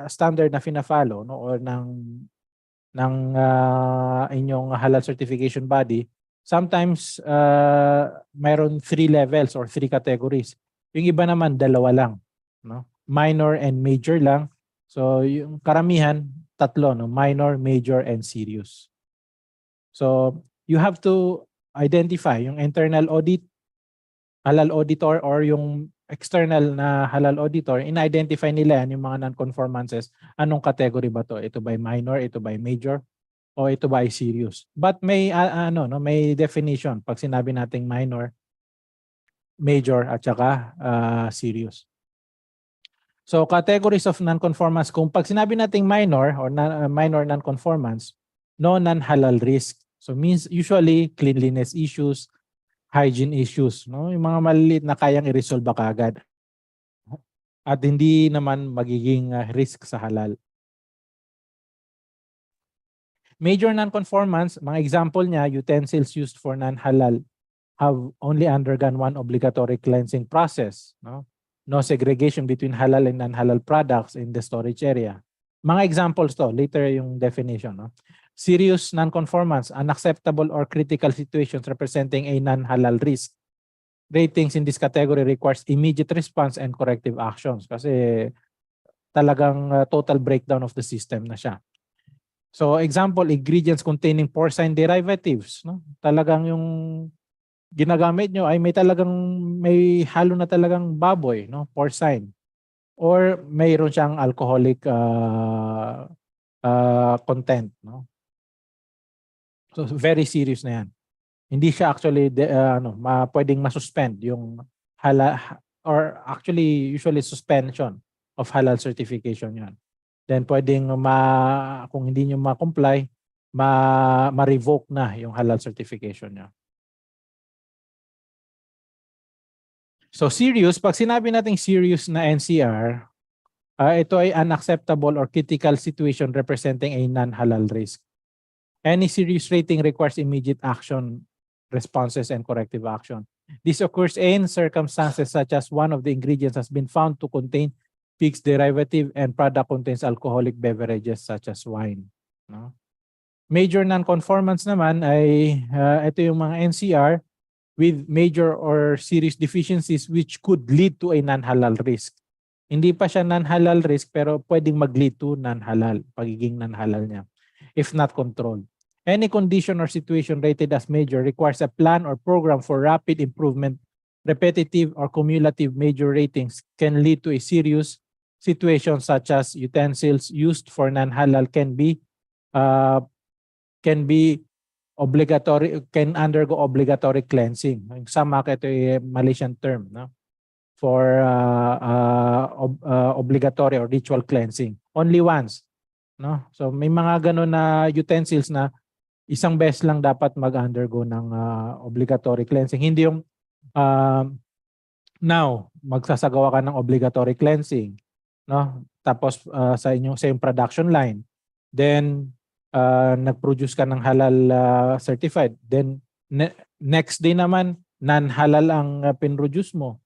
standard na fina-follow, no, or ng inyong halal certification body. Sometimes mayroon 3 levels or 3 categories. Yung iba naman 2 lang, no? Minor and major lang. So yung karamihan 3, no? Minor, major and serious. So you have to identify yung internal audit, halal auditor, or yung external na halal auditor. In-identify nila yan yung mga non-conformances. Anong category ba to? Ito ba minor, ito ba major, o ito ba serious? But may may definition pag sinabi nating minor, major at saka serious. So categories of non-conformance, kung pag sinabi nating minor or minor non-conformance, no non-halal risk. So means usually cleanliness issues, hygiene issues, no? Yung mga maliliit na kayang i-resolve kaagad. At hindi naman magiging risk sa halal. Major non-conformance, mga example niya, utensils used for non-halal have only undergone 1 obligatory cleansing process, no? No segregation between halal and non-halal products in the storage area. Mga examples to, later yung definition, no? Serious non-conformance, unacceptable or critical situations representing a non-halal risk. Ratings in this category requires immediate response and corrective actions kasi talagang total breakdown of the system na siya. So example, ingredients containing porcine derivatives, no? Talagang yung ginagamit nyo ay may halo na talagang baboy, no? Porcine. Or mayroon siyang alcoholic content, no? So very serious na yan. Hindi siya actually pwedeng masuspend yung halal, or actually usually suspension of halal certification yan. Then pwedeng kung hindi nyo ma-comply, ma-revoke na yung halal certification nyo. So serious, pag sinabi nating serious na NCR, ito ay unacceptable or critical situation representing a non-halal risk. Any serious rating requires immediate action, responses, and corrective action. This occurs in circumstances such as one of the ingredients has been found to contain fixed derivative and product contains alcoholic beverages such as wine. No? Major non-conformance naman ay ito yung mga NCR with major or serious deficiencies which could lead to a non-halal risk. Hindi pa siya non-halal risk pero pwedeng mag-lead to non-halal, pagiging non-halal niya, if not controlled. Any condition or situation rated as major requires a plan or program for rapid improvement. Repetitive or cumulative major ratings can lead to a serious situation such as utensils used for non-halal can be obligatory, can undergo obligatory cleansing. Sa market, ito ay Malaysian term, no? For obligatory or ritual cleansing. Only once. No? So may mga ganun na utensils na isang beses lang dapat mag-undergo ng obligatory cleansing. Hindi yung now, magsasagawa ka ng obligatory cleansing. No? Tapos sa yung production line. Then, nag-produce ka ng halal certified, then next day naman non-halal ang pinroduce mo,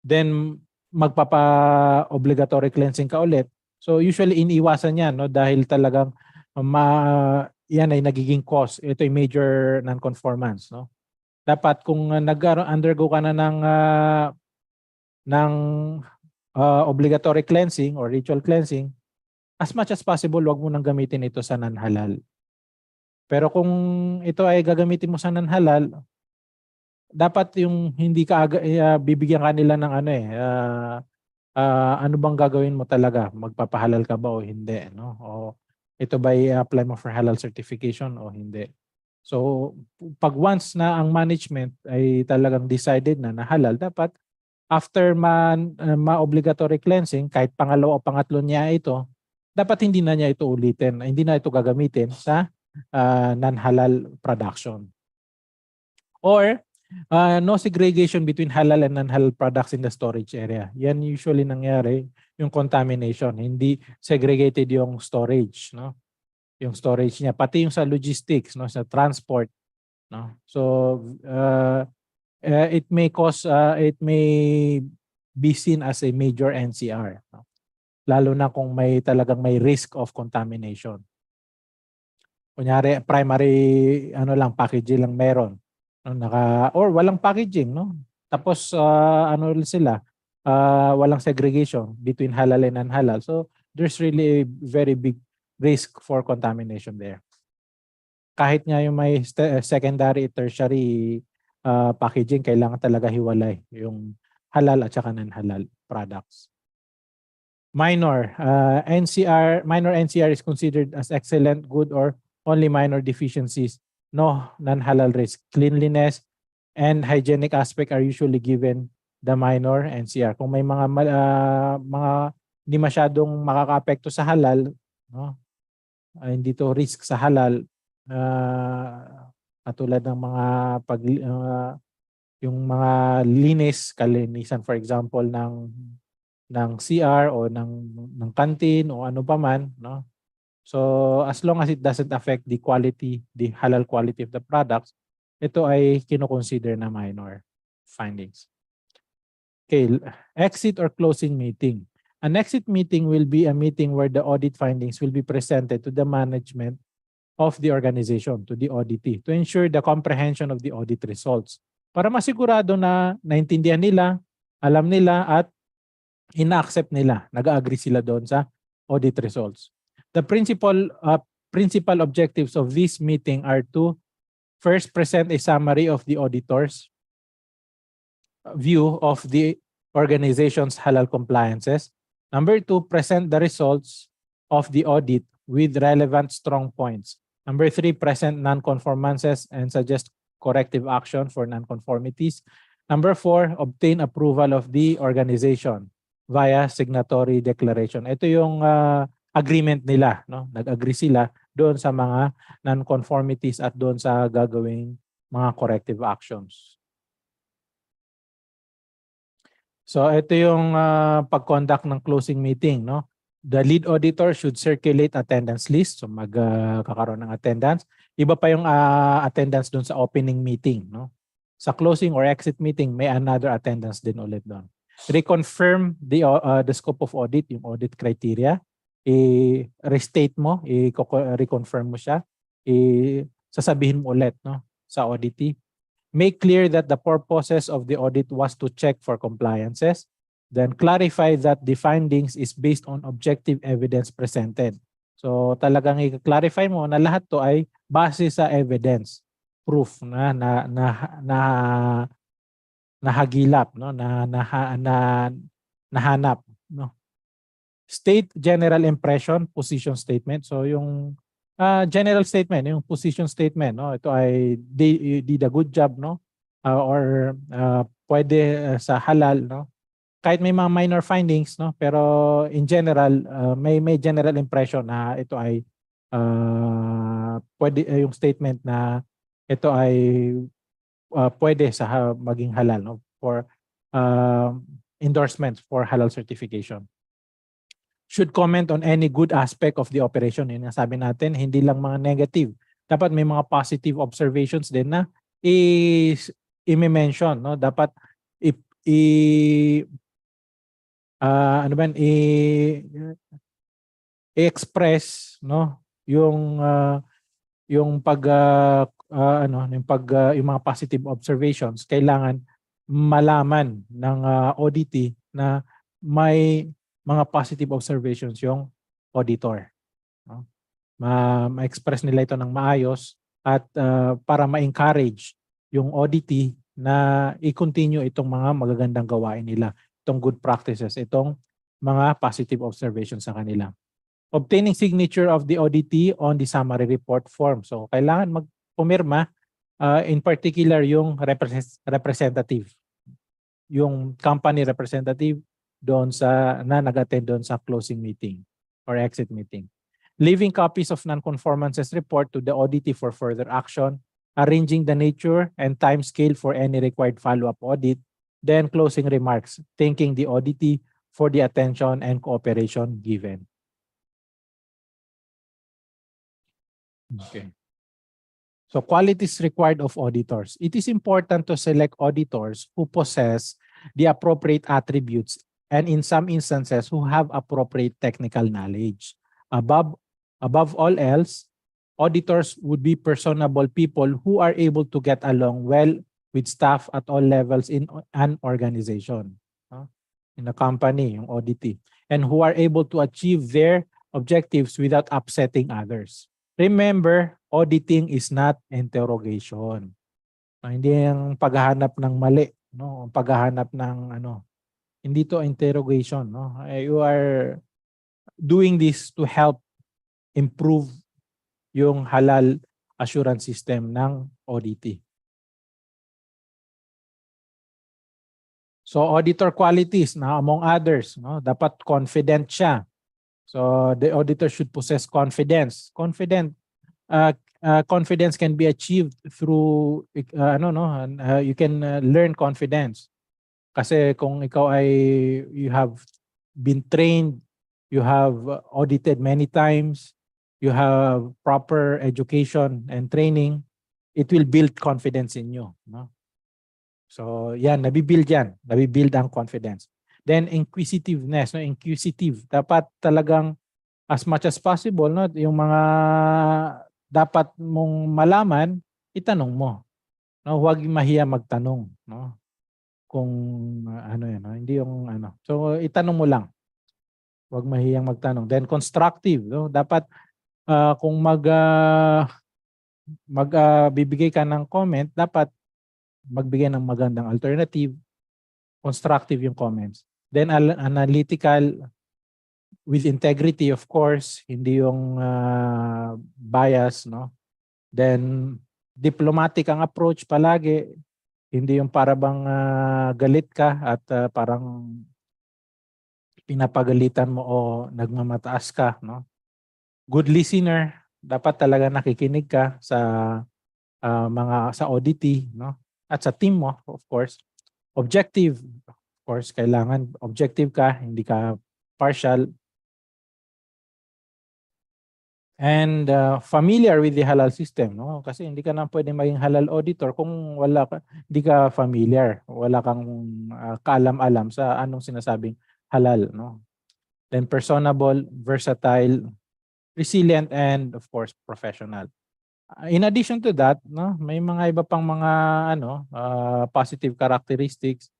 then magpapa-obligatory cleansing ka ulit. So usually iniiwasan yan, no, dahil talagang yan ay nagiging cause. Ito ay major non-conformance, no. Dapat kung nag-undergo ka na ng obligatory cleansing or ritual cleansing, as much as possible, wag mo nang gamitin ito sa non-halal. Pero kung ito ay gagamitin mo sa non-halal, dapat yung hindi ka bibigyan kanila ng ano bang gagawin mo talaga? Magpapahalal ka ba o hindi? No? O ito ba i-apply mo for halal certification o hindi? So pag once na ang management ay talagang decided na halal, dapat after ma-obligatory cleansing, kahit pangalawa o pangatlo niya ito, dapat hindi na niya ito ulitin, hindi na ito gagamitin sa non-halal production. Or no segregation between halal and non-halal products in the storage area. Yan usually nangyari, yung contamination. Hindi segregated yung storage, no? Yung storage niya, pati yung sa logistics, no, sa transport, no. So it may be seen as a major NCR, no? Lalo na kung may talagang may risk of contamination. Kunyari primary lang packaging lang meron, no, or walang packaging, no. Tapos sila walang segregation between halal and non-halal. So there's really a very big risk for contamination there. Kahit nga yung may secondary, tertiary packaging, kailangan talaga hiwalay yung halal at saka non-halal products. Minor NCR is considered as excellent, good, or only minor deficiencies. No non-halal risk. Cleanliness and hygienic aspect are usually given the minor NCR. Kung may mga hindi masyadong makakaapekto sa halal, no, hindi to risk sa halal, katulad ng mga yung mga kalinisan, for example ng CR o ng canteen o ano pa man, no. So as long as it doesn't affect the halal quality of the products, ito ay kino-consider na minor findings. Okay, exit or closing meeting. An exit meeting will be a meeting where the audit findings will be presented to the management of the organization, to the auditee, to ensure the comprehension of the audit results. Para masigurado na naintindihan nila, alam nila, at ina-accept nila, nag-agree sila doon sa audit results. The principal objectives of this meeting are to first present a summary of the auditor's view of the organization's halal compliances. Number 2, present the results of the audit with relevant strong points. Number 3, present non-conformances and suggest corrective action for non-conformities. Number 4, obtain approval of the organization via signatory declaration. Ito yung agreement nila, no? Nag-agree sila doon sa mga non-conformities at doon sa gagawing mga corrective actions. So ito yung pag-conduct ng closing meeting, no? The lead auditor should circulate attendance list, so magkakaroon ng attendance. Iba pa yung attendance doon sa opening meeting, no? Sa closing or exit meeting, may another attendance din ulit doon. Reconfirm the scope of audit, yung audit criteria. I-restate mo, i-reconfirm mo siya. Sasabihin mo ulit, no, sa auditee. Make clear that the purposes of the audit was to check for compliances. Then clarify that the findings is based on objective evidence presented. So talagang i-clarify mo na lahat to ay base sa evidence, proof na nahagilap, no, nahanap, no. State general impression, position statement. So yung general statement, yung position statement, no, ito ay did a good job, no, or pwede sa halal, no. Kahit may mga minor findings, no, pero in general may general impression na ito ay pwede, yung statement na ito ay pwede sa maging halal, no, for endorsements for halal certification. Should comment on any good aspect of the operation. Yun nga sabi natin, hindi lang mga negative. Dapat may mga positive observations din na i-mention, no? Dapat i-express, no, yung yung mga positive observations. Kailangan malaman ng auditee na may mga positive observations yung auditor, no? Ma-express nila ito ng maayos at para ma-encourage yung auditee na i-continue itong mga magagandang gawain nila, itong good practices, itong mga positive observations sa kanila. Obtaining signature of the auditee on the summary report form. So kailangan pumirma, in particular yung representative, yung company representative doon sa na nag-attend doon sa closing meeting or exit meeting. Leaving copies of non-conformances report to the auditee for further action, arranging the nature and time scale for any required follow-up audit, then closing remarks, thanking the auditee for the attention and cooperation given. Okay. So qualities required of auditors. It is important to select auditors who possess the appropriate attributes and in some instances who have appropriate technical knowledge. Above all else, auditors would be personable people who are able to get along well with staff at all levels in an organization, in a company, yung auditee, and who are able to achieve their objectives without upsetting others. Remember, auditing is not interrogation. Hindi yung paghahanap ng mali, no? Paghahanap ng hindi to interrogation, no? You are doing this to help improve yung halal assurance system ng auditee. So auditor qualities, na among others, no, dapat confident siya. So the auditor should possess confidence. Confidence can be achieved through you can learn confidence. Kasi kung ikaw ay you have been trained, you have audited many times, you have proper education and training, it will build confidence in you, no? So yan, nabibuild ang confidence. Then inquisitiveness, no, inquisitive. Dapat talagang as much as possible, no, yung mga dapat mong malaman, itanong mo. No, huwag mahiya magtanong, no? Kung yan, no? Hindi yung So itanong mo lang. Huwag mahiyang magtanong. Then constructive, no? Dapat kung bibigay ka ng comment, dapat magbigay ng magandang alternative. Constructive yung comments. Then analytical with integrity, of course, hindi yung bias, no? Then diplomatic ang approach palagi, hindi yung para bang galit ka at parang pinapagalitan mo o nagmamataas ka, no? Good listener, dapat talaga nakikinig ka sa sa auditee, no? At sa team mo, of course. Objective, of course, kailangan objective ka, hindi ka partial. And familiar with the halal system, no? Kasi hindi ka na pwedeng maging halal auditor kung hindi ka familiar, wala kang kaalam-alam sa anong sinasabing halal, no? Then personable, versatile, resilient, and of course professional. In addition to that, no, may mga iba pang mga positive characteristics,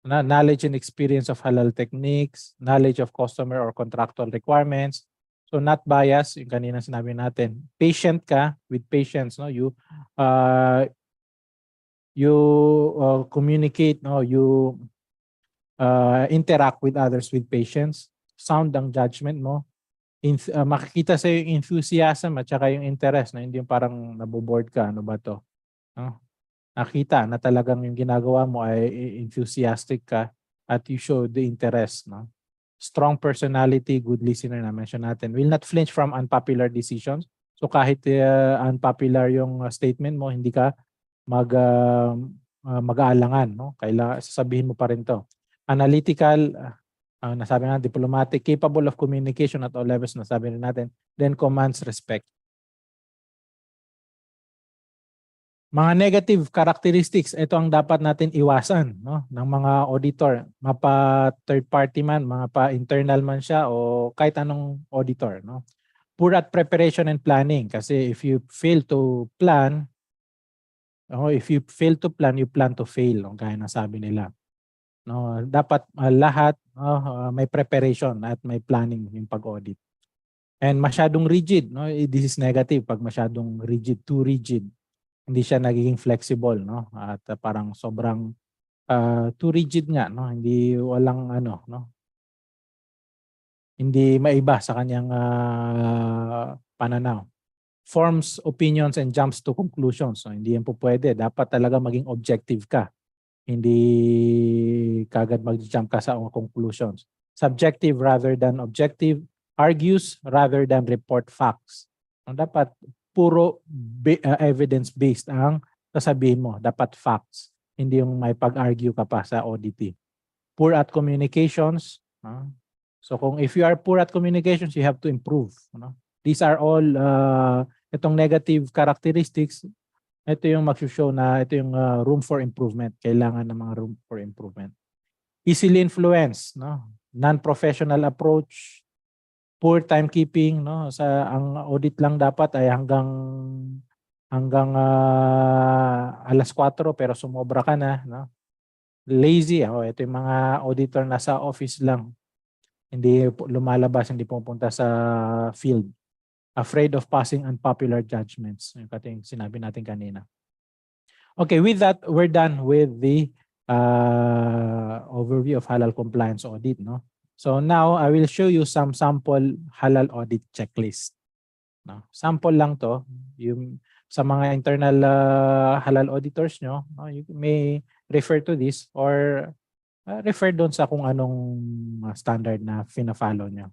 na knowledge and experience of halal techniques, knowledge of customer or contractual requirements. So not bias, yung kanina sinabi natin. Patient ka, with patience, no? You communicate, no? You interact with others with patience. Sound ang judgment mo. Makikita sa yung enthusiasm at saka yung interest, no? Hindi yung parang naboboard ka, ano ba to? No? Nakita na talagang yung ginagawa mo ay enthusiastic ka at you show the interest, no? Strong personality, good listener na mention natin. Will not flinch from unpopular decisions. So kahit unpopular yung statement mo, hindi ka mag-aalangan, no? Kailangan sasabihin mo pa rin to. Analytical, nasabi na, diplomatic, capable of communication at all levels, nasabi rin natin. Then commands respect. Mga negative characteristics, ito ang dapat natin iwasan, no, ng mga auditor, mapa third party man, mga pa internal man siya o kahit anong auditor, no. Poor at preparation and planning, kasi if you fail to plan, you plan to fail, gaya ng sabi nila. No, dapat lahat may preparation at may planning yung pag-audit. And masyadong rigid, no, this is negative pag masyadong rigid, too rigid. Hindi siya nagiging flexible, no? At parang sobrang too rigid nga, no? Hindi walang no? Hindi maiba sa kanyang pananaw. forms opinions and jumps to conclusions. So hindi yan po pwede. Dapat talaga maging objective ka. Hindi kagad mag-jump ka sa conclusions. Subjective rather than objective, argues rather than report facts. Dapat puro evidence-based ang sasabihin mo. Dapat facts. Hindi yung may pag-argue ka pa sa audit. Poor at communications. So kung if you are poor at communications, you have to improve. These are all itong negative characteristics. Ito yung mag-show na ito yung room for improvement. Kailangan ng mga room for improvement. Easily influenced, non-professional approach, poor timekeeping, ang audit lang dapat ay hanggang alas 4 pero sumobra ka na, Lazy, ito yung mga auditor nasa office lang. Hindi lumalabas, hindi pupunta sa field. Afraid of passing unpopular judgments. Yung kating sinabi natin kanina. Okay, with that, we're done with the overview of halal compliance audit. So now, I will show you some sample halal audit checklist. Sample lang to. Yung, sa mga internal halal auditors nyo, you may refer to this or refer doon sa kung anong standard na fina-follow nyo.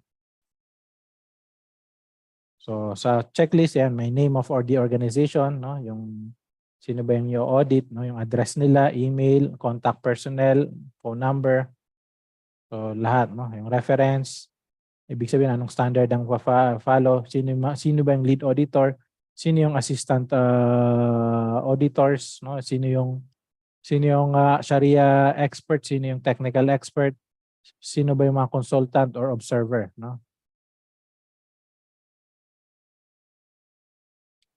So sa checklist yan, may name of the organization, yung sino ba yung audit, yung address nila, email, contact personnel, phone number. So lahat, yung reference, ibig sabihin anong standard ang follow, sino ba yung lead auditor, sino yung assistant auditors, sino yung Sharia expert, sino yung technical expert, sino ba yung mga consultant or observer,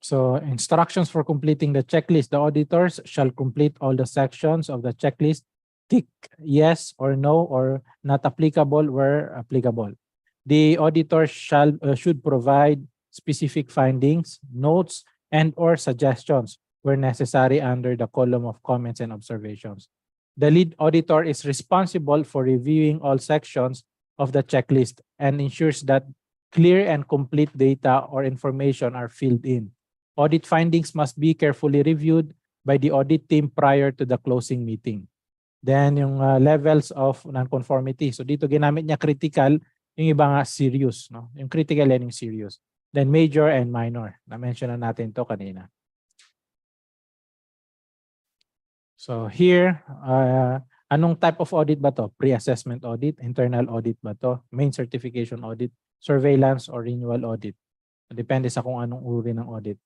So instructions for completing the checklist. The auditors shall complete all the sections of the checklist. Tick yes or no or not applicable where applicable. The auditor should provide specific findings, notes, and or suggestions where necessary under the column of comments and observations. The lead auditor is responsible for reviewing all sections of the checklist and ensures that clear and complete data or information are filled in. Audit findings must be carefully reviewed by the audit team prior to the closing meeting. Then yung levels of nonconformity. So dito ginamit niya critical, yung iba nga serious. Yung critical and yung serious. Then major and minor. Na-mention na natin to kanina. So here, anong type of audit ba to? Pre-assessment audit, internal audit ba to? Main certification audit, surveillance or renewal audit. Depende sa kung anong uri ng audit.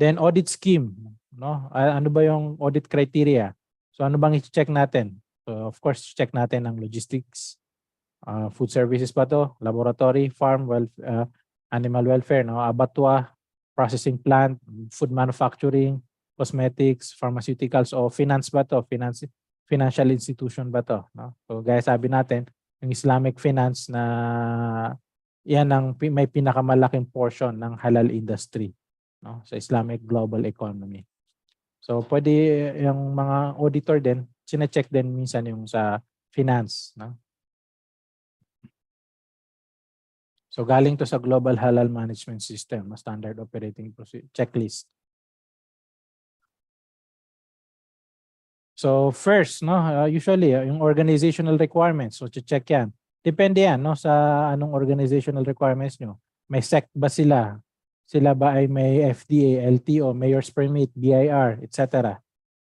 Then audit scheme, ano ba yung audit criteria? So ano bang i-check natin? So of course, check natin ang logistics, food services ba to, laboratory, farm, animal welfare, abattoir, processing plant, food manufacturing, cosmetics, pharmaceuticals, o finance ba to? Financial institution ba to? So guys, sabi natin, yung Islamic finance na yan ang may pinakamalaking portion ng halal industry sa Islamic global economy. So pwede yung mga auditor din, sine-check din minsan yung sa finance. So galing to sa Global Halal Management System, standard operating checklist. So first, usually yung organizational requirements, so check yan. Depende yan sa anong organizational requirements nyo. May SEC ba sila? Sila ba ay may FDA, LTO, Mayor's Permit, BIR, etc.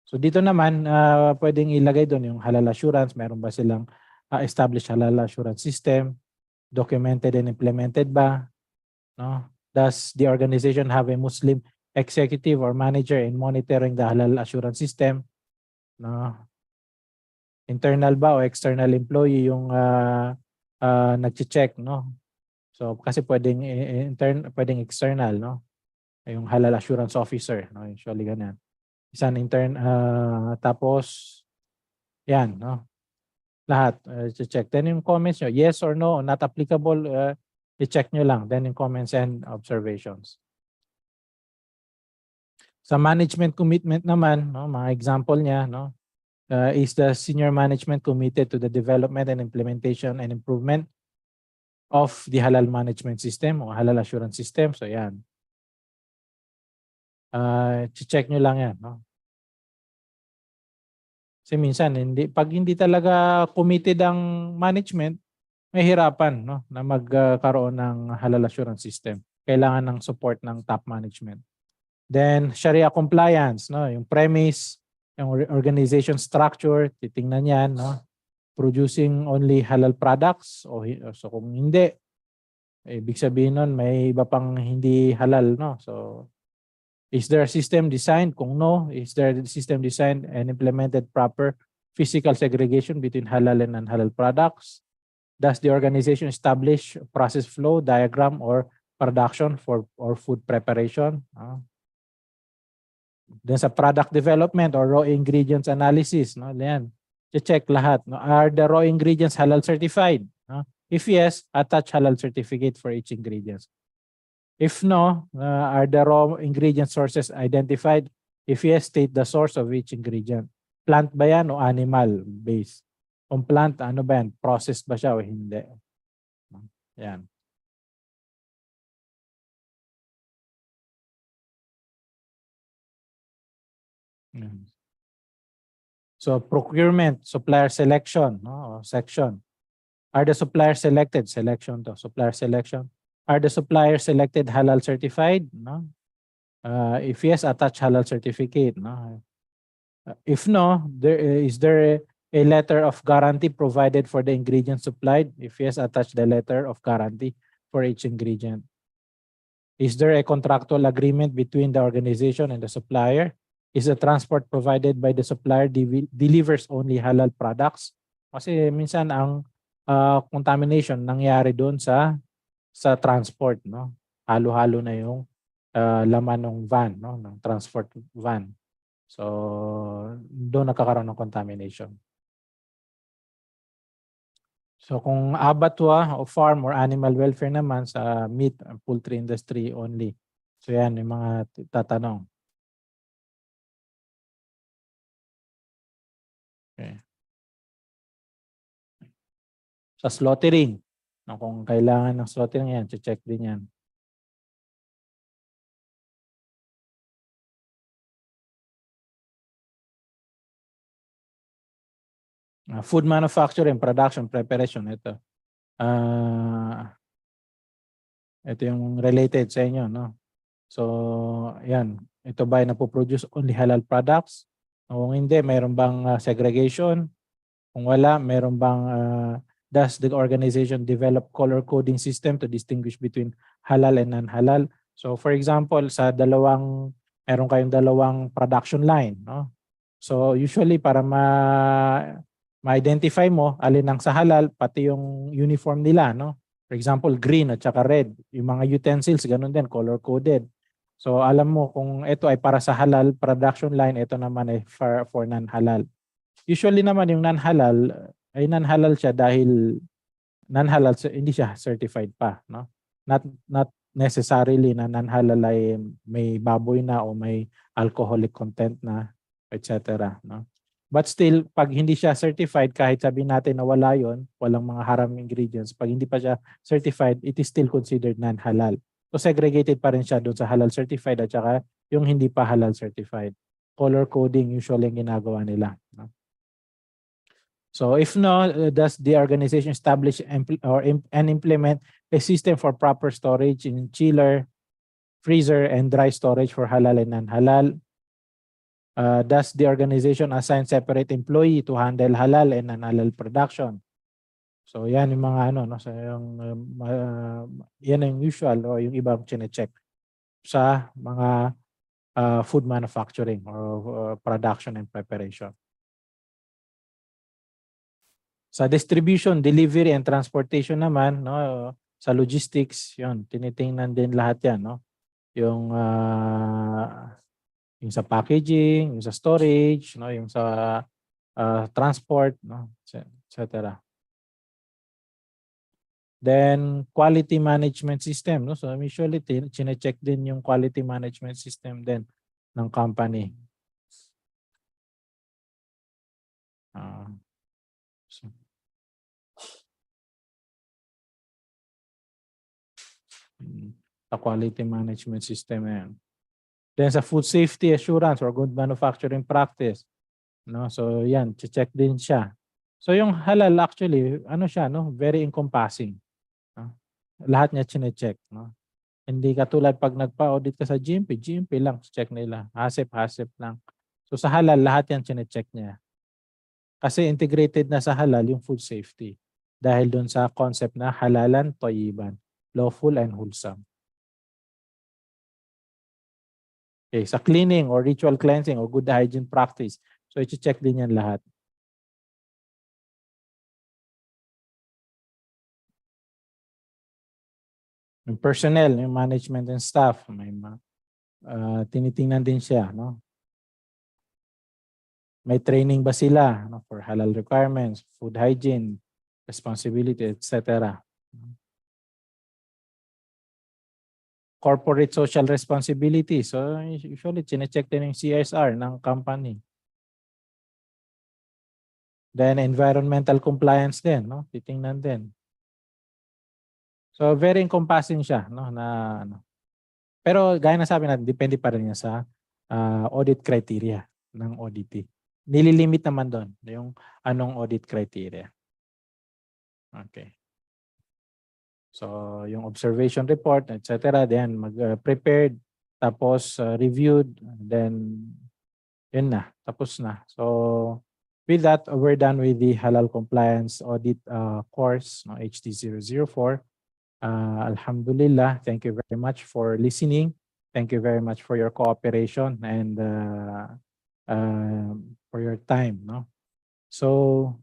So dito naman, pwedeng ilagay doon yung halal assurance. Meron ba silang established halal assurance system? Documented and implemented ba? Does the organization have a Muslim executive or manager in monitoring the halal assurance system? Internal ba o external employee yung nag-check, So kasi pwedeng external, yung halal assurance officer, usually ganyan. Isang intern, tapos yan, lahat check. Then yung comments nyo, yes or no, not applicable, i-check nyo lang. Then yung comments and observations. Sa management commitment naman, mga example niya, is the senior management committed to the development and implementation and improvement of the halal management system o halal assurance system. So yan. check nyo lang yan, no? Kasi minsan pag hindi talaga committed ang management, may hirapan, no, na magkaroon ng halal assurance system. Kailangan ng support ng top management. Then Sharia compliance, no, yung premise, yung organization structure, titingnan yan, no? Producing only halal products so kung hindi, ibig sabihin nun may iba pang hindi halal, no? So is there a system designed? Kung no, is there a system designed and implemented proper physical segregation between halal and non-halal products? Does the organization establish process flow diagram or production or food preparation? Then sa product development or raw ingredients analysis, no? Yan. Check lahat. No? Are the raw ingredients halal certified? No? If yes, attach halal certificate for each ingredient. If no, are the raw ingredient sources identified? If yes, state the source of each ingredient. Plant ba yan o animal based? Kung plant, ano ba yan? Processed ba siya o hindi? Yan. So procurement, supplier selection, no? Section. Are the suppliers selected? Selection to. Supplier selection. Are the suppliers selected halal certified? No. If yes, attach halal certificate. No. If no, is there a letter of guarantee provided for the ingredient supplied? If yes, attach the letter of guarantee for each ingredient. Is there a contractual agreement between the organization and the supplier? Is the transport provided by the supplier delivers only halal products? Kasi minsan ang contamination nangyari doon sa transport, no? Halo-halo na yung laman ng van, no, ng transport van. So doon nagkakaroon ng contamination. So kung abattoir o farm or animal welfare naman sa meat and poultry industry only. So yan yung mga tatanong. Okay. Sa slaughtering, kung kailangan ng slaughtering yan, check din yan. Food manufacturing, production, preparation, ito. Ito yung related sa inyo, no? So, yan. Ito ba ay napoproduce only halal products? Kung hindi, mayroon bang segregation? Kung wala, mayroon bang does the organization develop color coding system to distinguish between halal and non-halal? So, for example, meron kayong dalawang production line, no? So, usually para ma-identify mo alin ang sa halal, pati yung uniform nila, no? For example, green at saka red. Yung mga utensils, ganun din, color-coded. So alam mo kung ito ay para sa halal production line, ito naman ay for non-halal. Usually naman yung non-halal ay non-halal siya dahil non-halal hindi siya certified pa, no? Not necessarily na non-halal ay may baboy na o may alcoholic content na, etc., no? But still, pag hindi siya certified, kahit sabihin natin na wala yon, walang mga haram ingredients, pag hindi pa siya certified, it is still considered non-halal. So segregated pa rin siya doon sa halal certified at saka yung hindi pa halal certified. Color coding usually ang ginagawa nila, no? So if no, does the organization establish and implement a system for proper storage in chiller, freezer, and dry storage for halal and non-halal? Does the organization assign separate employee to handle halal and non-halal production? So yan yung mga ano, no, so yung yan yung usual o yung ibang chine-check sa mga food manufacturing or production and preparation. Sa distribution, delivery and transportation naman, no, sa logistics, yun, tinitingnan din lahat yan, no? Yung sa packaging, yung sa storage, no, yung sa transport, no, etc. Then quality management system, no? So usually chine-check din yung quality management system din ng company. Sa quality management system yan. Then sa food safety assurance or good manufacturing practice, no? So yan, check din siya. So yung halal actually, ano siya, no? Very encompassing. No? Lahat niya chine-check, no? Hindi katulad pag nagpa-audit ka sa GMP lang check nila. Hasip lang. So sa halal, lahat yan chine-check niya. Kasi integrated na sa halal yung food safety. Dahil doon sa concept na halalan, toyiban. Lawful and wholesome. Okay, sa cleaning or ritual cleansing or good hygiene practice. So i-check din yan lahat. Yung personnel, yung management and staff, may tinitingnan din siya, no? May training ba sila, no, for halal requirements, food hygiene, responsibility, etc. Corporate social responsibility. So usually chine-check din yung CSR ng company. Then environmental compliance din, no? Titingnan din. So very encompassing siya, no, na ano. Pero gaya na sabi natin, depende pa rin yan sa audit criteria ng auditee. Nililimit naman doon yung anong audit criteria. Okay. So yung observation report, etc. Then mag-prepared, tapos reviewed, then yun na, tapos na. So with that, we're done with the halal compliance audit course, no, HD004. Alhamdulillah, thank you very much for listening. Thank you very much for your cooperation and for your time. No? So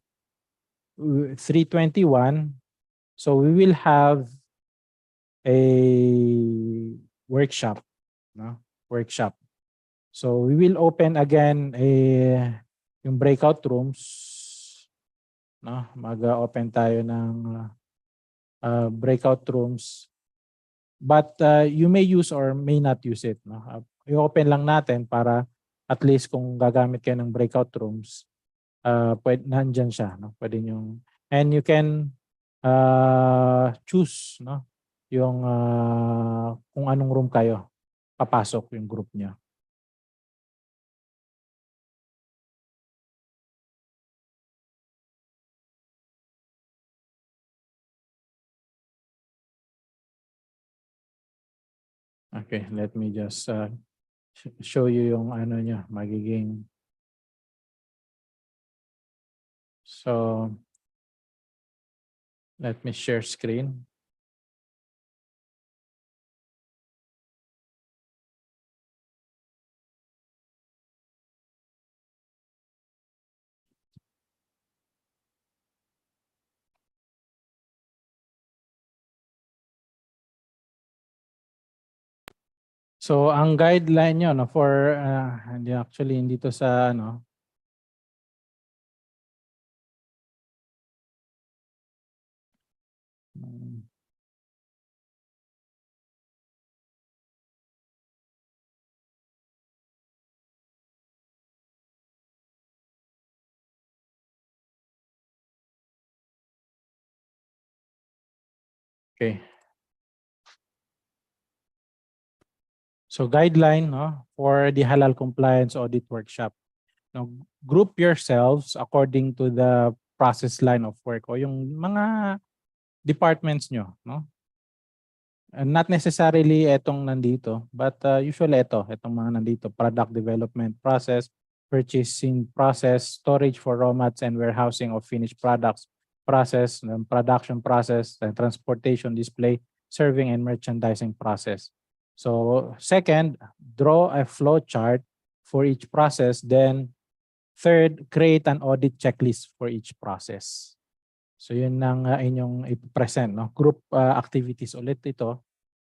321. So we will have a workshop. No? Workshop. So we will open again yung breakout rooms. No? Mag-open tayo ng breakout rooms. But you may use or may not use it. No? I-open lang natin para at least kung gagamit kayo ng breakout rooms, nandyan siya. No? Pwede yung, and you can choose, no? Yung kung anong room kayo papasok yung group niyo. Okay, let me just show you yung ano niya, magiging. So, let me share screen. So, ang guideline nyo, no, for, hindi to sa, ano, okay. So guideline, no, for the halal compliance audit workshop. Now, group yourselves according to the process line of work o yung mga departments nyo, no? And not necessarily etong nandito, but usually etong mga nandito, product development process, purchasing process, storage for raw mats and warehousing of finished products process, production process, and transportation, display, serving and merchandising process. So second, draw a flow chart for each process. Then third, create an audit checklist for each process. So yun ang inyong i-present, no? Group activities ulit ito.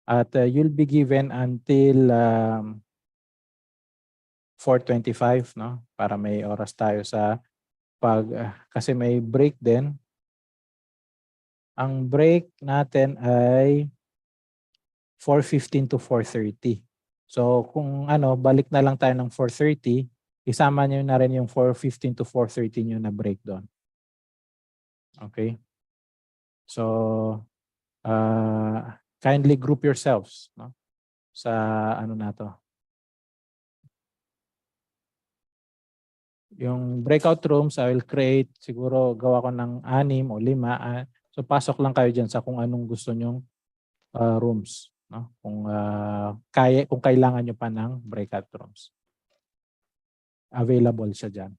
At you'll be given until 4:25, no? Para may oras tayo sa kasi may break din. Ang break natin ay 4:15 to 4:30. So kung balik na lang tayo ng 4:30, isama niyo na rin yung 4:15 to 4:30 niyo na break doon. Okay? So kindly group yourselves, no? Sa na to. Yung breakout rooms, I will create, siguro gawa ko ng 6 o 5. So pasok lang kayo dyan sa kung anong gusto nyong rooms. No? Kung kailangan nyo pa ng breakout rooms. Available siya dyan.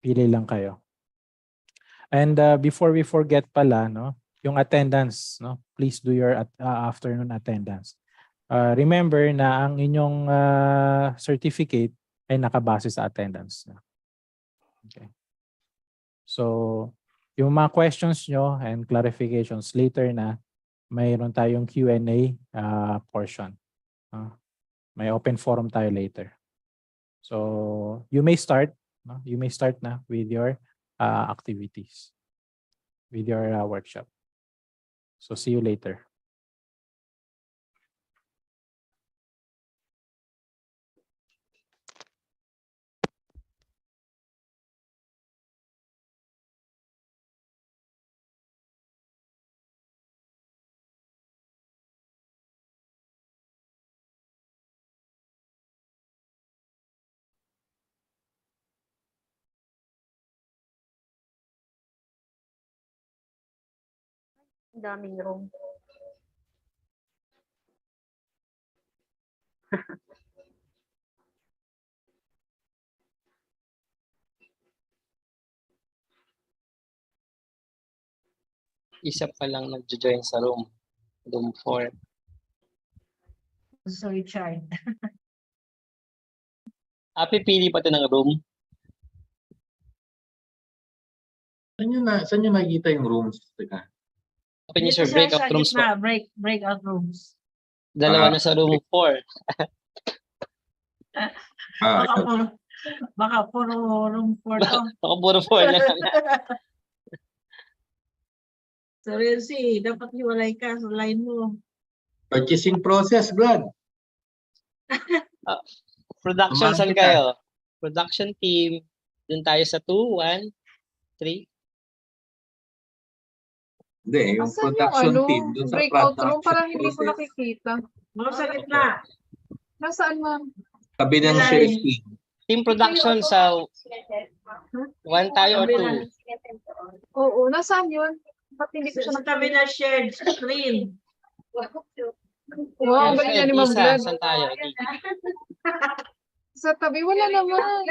Pili lang kayo. And before we forget pala, no, yung attendance, no, please do your afternoon attendance. Remember na ang inyong certificate ay nakabase sa attendance. Okay. So, yung mga questions nyo and clarifications later na, mayroon tayong Q&A portion. May open forum tayo later. So, you may start. No? You may start na with your activities, with your workshop. So, see you later. Daming room. Isa pa lang nag-join sa room 4. So, Richard. Pipili pa ito ng room. Saan nyo nakikita yung rooms? Teka. Open Dito user siya breakout sa rooms po. gitna, breakout rooms. Dalawa na sa room 4. Baka puro room 4 to. Baka puro 4 na lang. So, Renzi, dapat hiwalay ka sa line mo. Purchasing process, Brad. Production, Samahan saan kita. kayo? Production team. Doon tayo sa 2, 1, 3. Hindi, yung Asan yung production team. Dun sa breakout room? production Parang hindi ko process. nakikita. Mga sa gitna. Nasaan, ma'am? Tabi ng Ilalim. share screen. Team production sa 1 tayo or 2. Oo, nasaan yun? Ba't hindi ko siya Sa tabi na shared screen. Wow, ang galing na ni Ma'am Isa, Glad. saan tayo? Sa tabi, wala naman.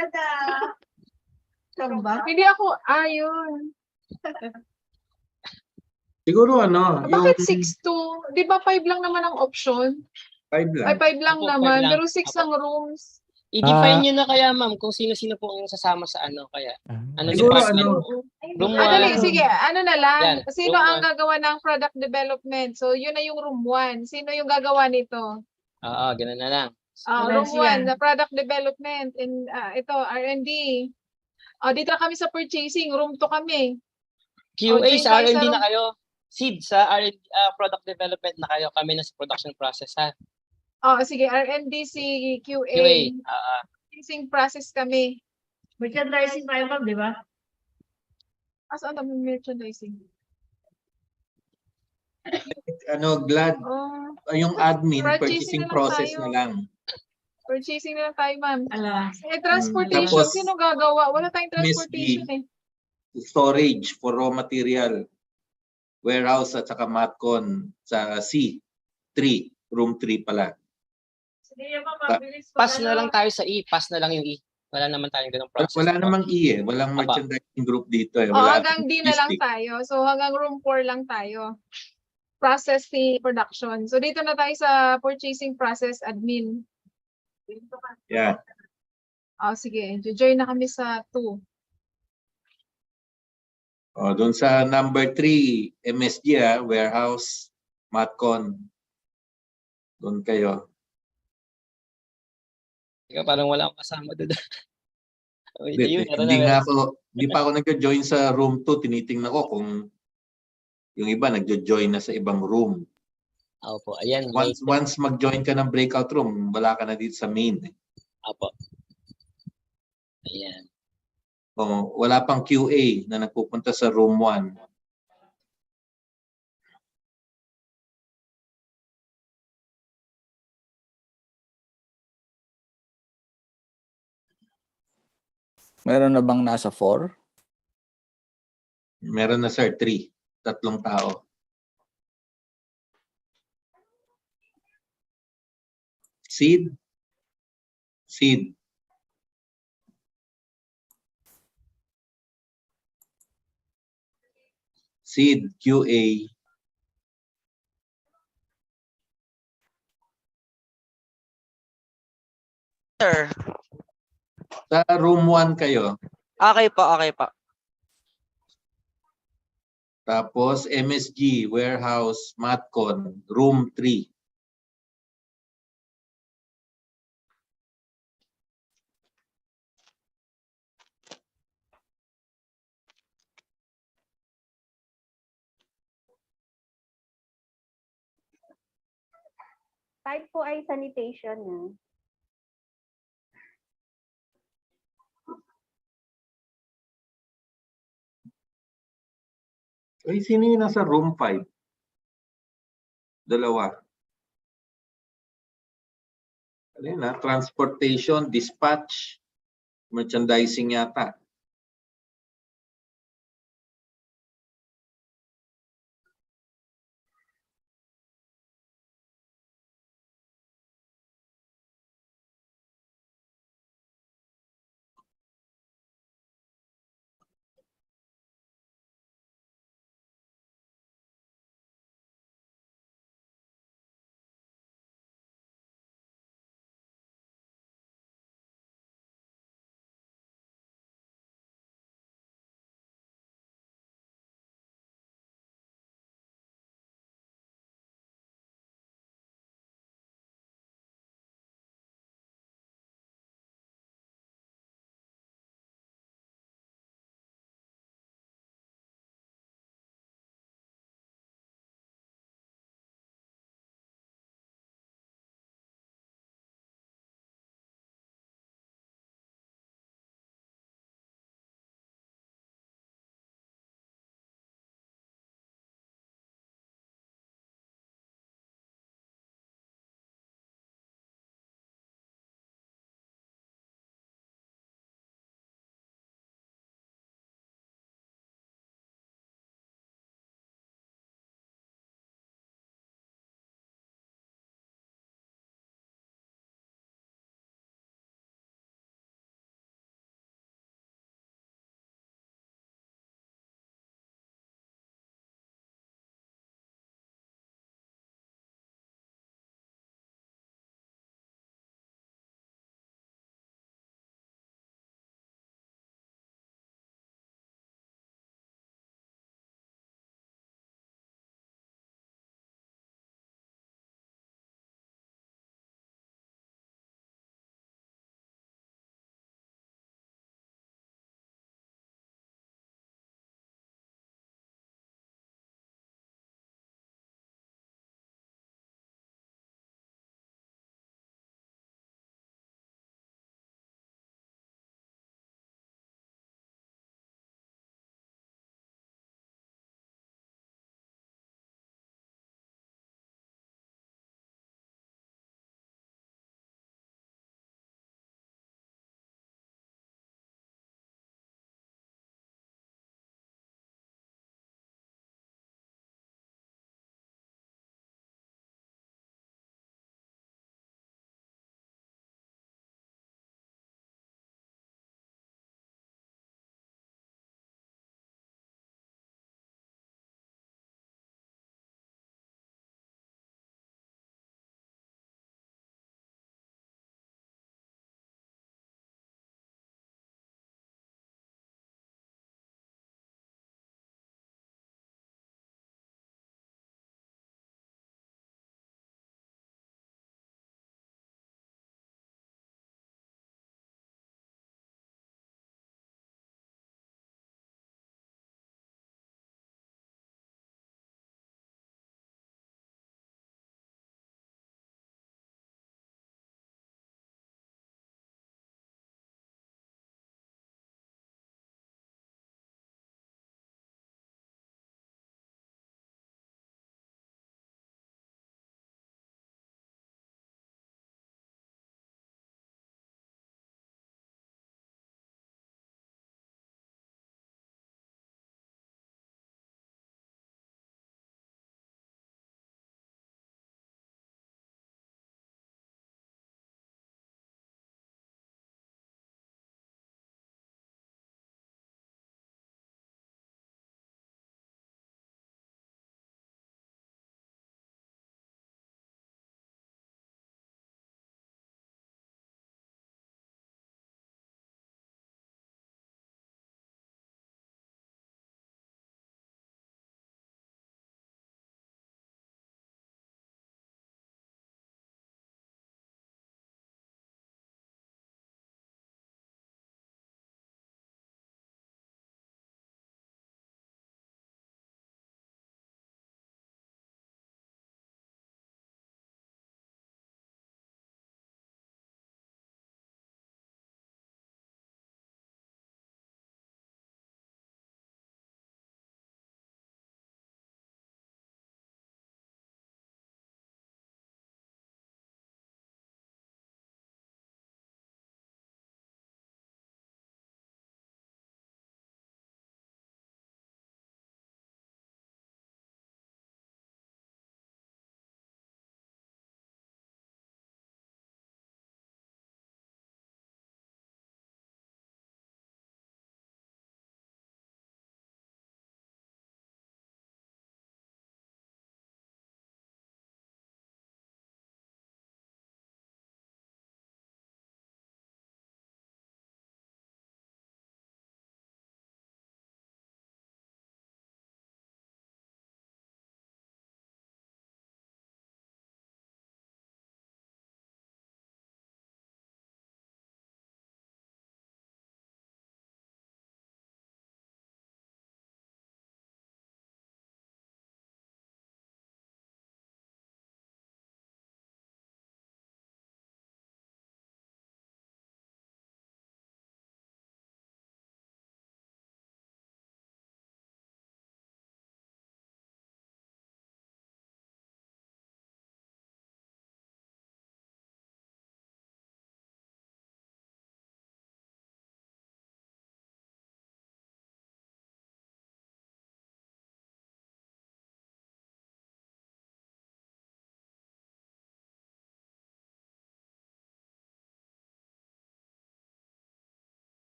Saan ba? Hindi ako, ayun. Siguro yung Bakit 6-2? Di ba 5 lang naman ang option? 5 Ay, lang. 5 lang Opo, naman. 5 lang. Pero 6 Opo. ang rooms. I-define nyo na kaya, ma'am, kung sino-sino po ang sasama sa ano kaya. Ano Siguro department? Room Dali, 1. sige. Ano na lang. Yan, Sino room ang 1. gagawa ng product development? So, yun na yung room 1. Sino yung gagawa nito? Oo, ganun na lang. Room Valencia. 1, the product development. And ito, R&D. Dito kami sa purchasing. Room 2 kami. QA join sa tayo sa R&D room. na kayo. Seed sa R&D, product development na kayo. Kami na sa production process, ha? Sige. R&D si QA. QA. Purchasing process kami. Merchandising tayo, ma'am, di ba? Saan kami merchandising? Glad. Yung admin, Purchasing purchasing na lang process tayo. na lang. Purchasing na lang tayo, ma'am. Ala. Transportation. Tapos, Sino gagawa? Wala tayong Miss transportation G. eh. Storage for raw material. Warehouse at saka matcon sa C3. Room 3 pala. Sige, ma'am, mabilis. Pass na lang tayo sa E. Pass na lang yung E. Wala naman tayong ganung process. Wala namang E eh. Walang merchandising group dito eh. Hanggang D na lang tayo. So hanggang room 4 lang tayo. Process the production. So dito na tayo sa purchasing process admin. Yeah. Sige. Join na kami sa 2. Doon sa number 3, MSG warehouse, matcon. Doon kayo. Ikaw, parang wala akong kasama doon. Hindi pa ako nag-join sa room 2. Tinitingnan ko kung yung iba nag-join na sa ibang room. Opo, ayan. Once mag-join ka ng breakout room, wala ka na dito sa main. Opo. Ayan. Wala pang QA na nagpupunta sa room 1. Meron na bang nasa 4? Meron na sir, 3. 3 tao. Seed. Seed. Seed, QA. Sir. Sa room 1 kayo. Okay po, okay po. Tapos MSG, warehouse, Matcon, room 3. Type po ay sanitation. Ay, sino yung nasa room 5? Dalawa. Alin na? Transportation, dispatch, merchandising yata.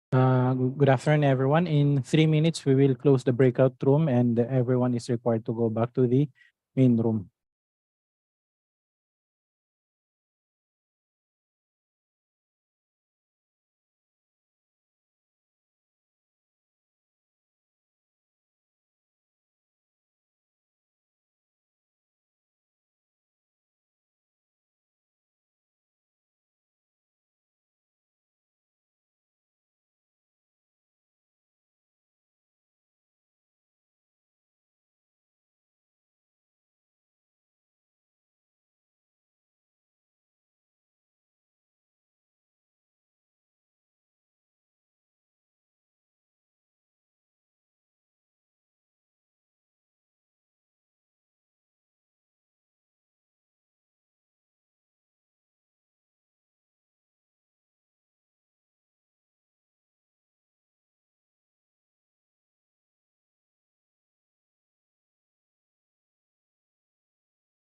Good afternoon, everyone. In 3 minutes, we will close the breakout room and everyone is required to go back to the main room.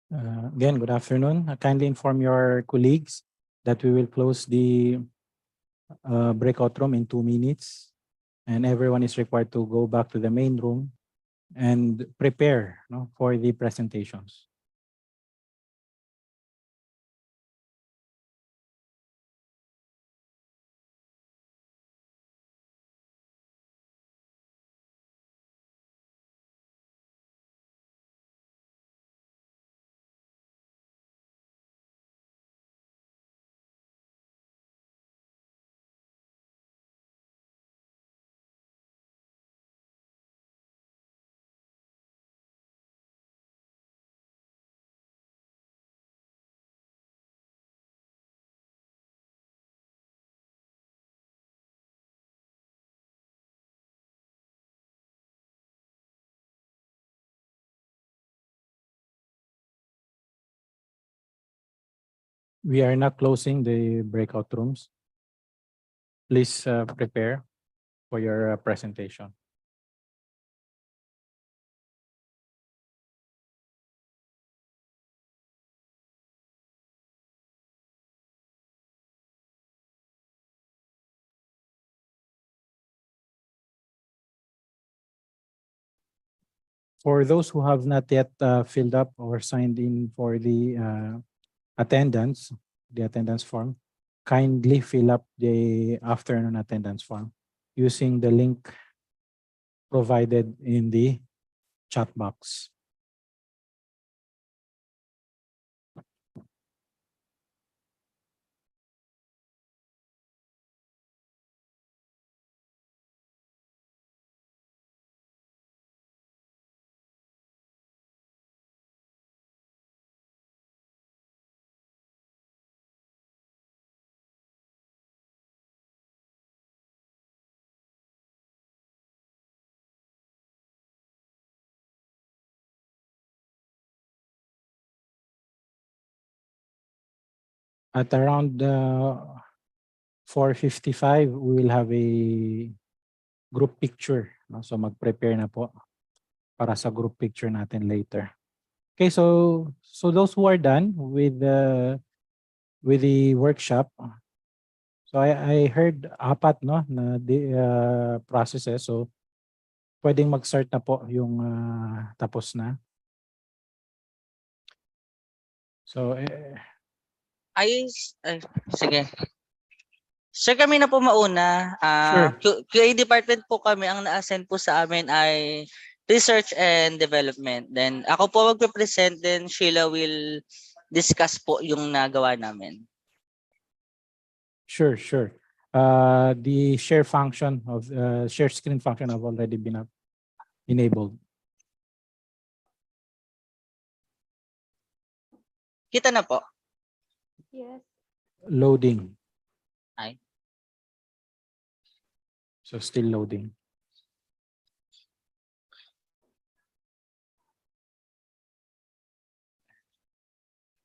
Again, good afternoon. Kindly inform your colleagues that we will close the breakout room in 2 minutes and everyone is required to go back to the main room and prepare, no, for the presentations. We are not closing the breakout rooms. Please prepare for your presentation. For those who have not yet filled up or signed in for the attendance form, kindly fill up the afternoon attendance form using the link provided in the chat box. At around 4:55, we will have a group picture. No? So mag-prepare na po para sa group picture natin later. Okay, so those who are done with the workshop, so I heard apat, no, na processes. So pwedeng mag-start na po yung tapos na. So Ay, sige. Sir, kami na po mauna. Sure. QA department po kami. Ang na-assign po sa amin ay research and development. Then ako po magpe-present, then Sheila will discuss po yung nagawa namin. Sure. The share function of share screen function have already been enabled. Kita na po. Yes. Loading. Ay. So still loading.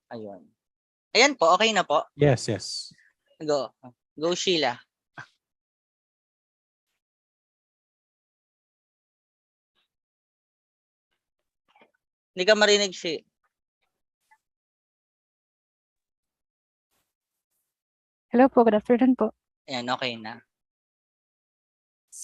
Ayun. Ayan po, okay na po. Yes. Go. Go, Sheila. Hindi ka marinig, Sheila. Hello po, good afternoon po. Ayan, okay na.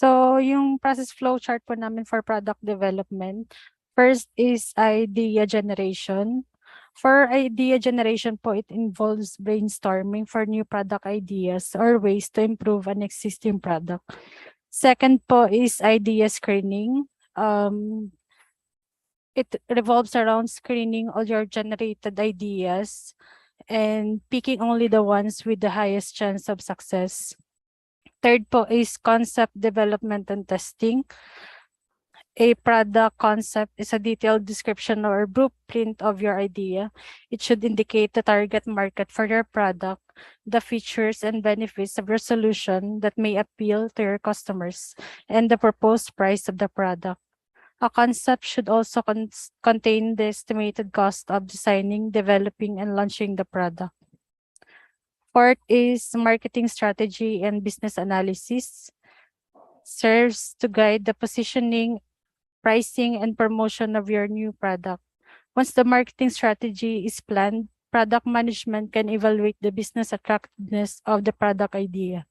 So, yung process flow chart po namin for product development, first is idea generation. For idea generation po, it involves brainstorming for new product ideas or ways to improve an existing product. Second po is idea screening. It revolves around screening all your generated ideas and picking only the ones with the highest chance of success. Third po is concept development and testing. A product concept is a detailed description or blueprint of your idea. It should indicate the target market for your product, the features and benefits of your solution that may appeal to your customers, and the proposed price of the product. A concept should also contain the estimated cost of designing, developing, and launching the product. Fourth is marketing strategy and business analysis. Serves to guide the positioning, pricing, and promotion of your new product. Once the marketing strategy is planned, product management can evaluate the business attractiveness of the product idea.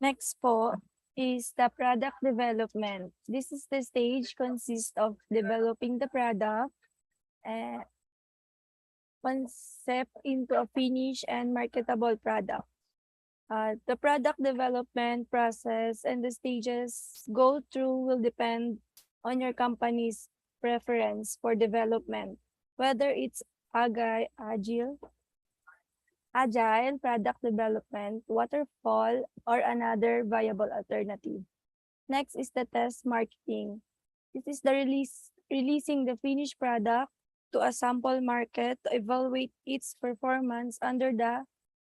Next po is the product development. This is the stage consists of developing the product and concept into a finished and marketable product. The product development process and the stages go through will depend on your company's preference for development, whether it's agile product development, waterfall, or another viable alternative. Next is the test marketing. This is the releasing the finished product to a sample market to evaluate its performance under the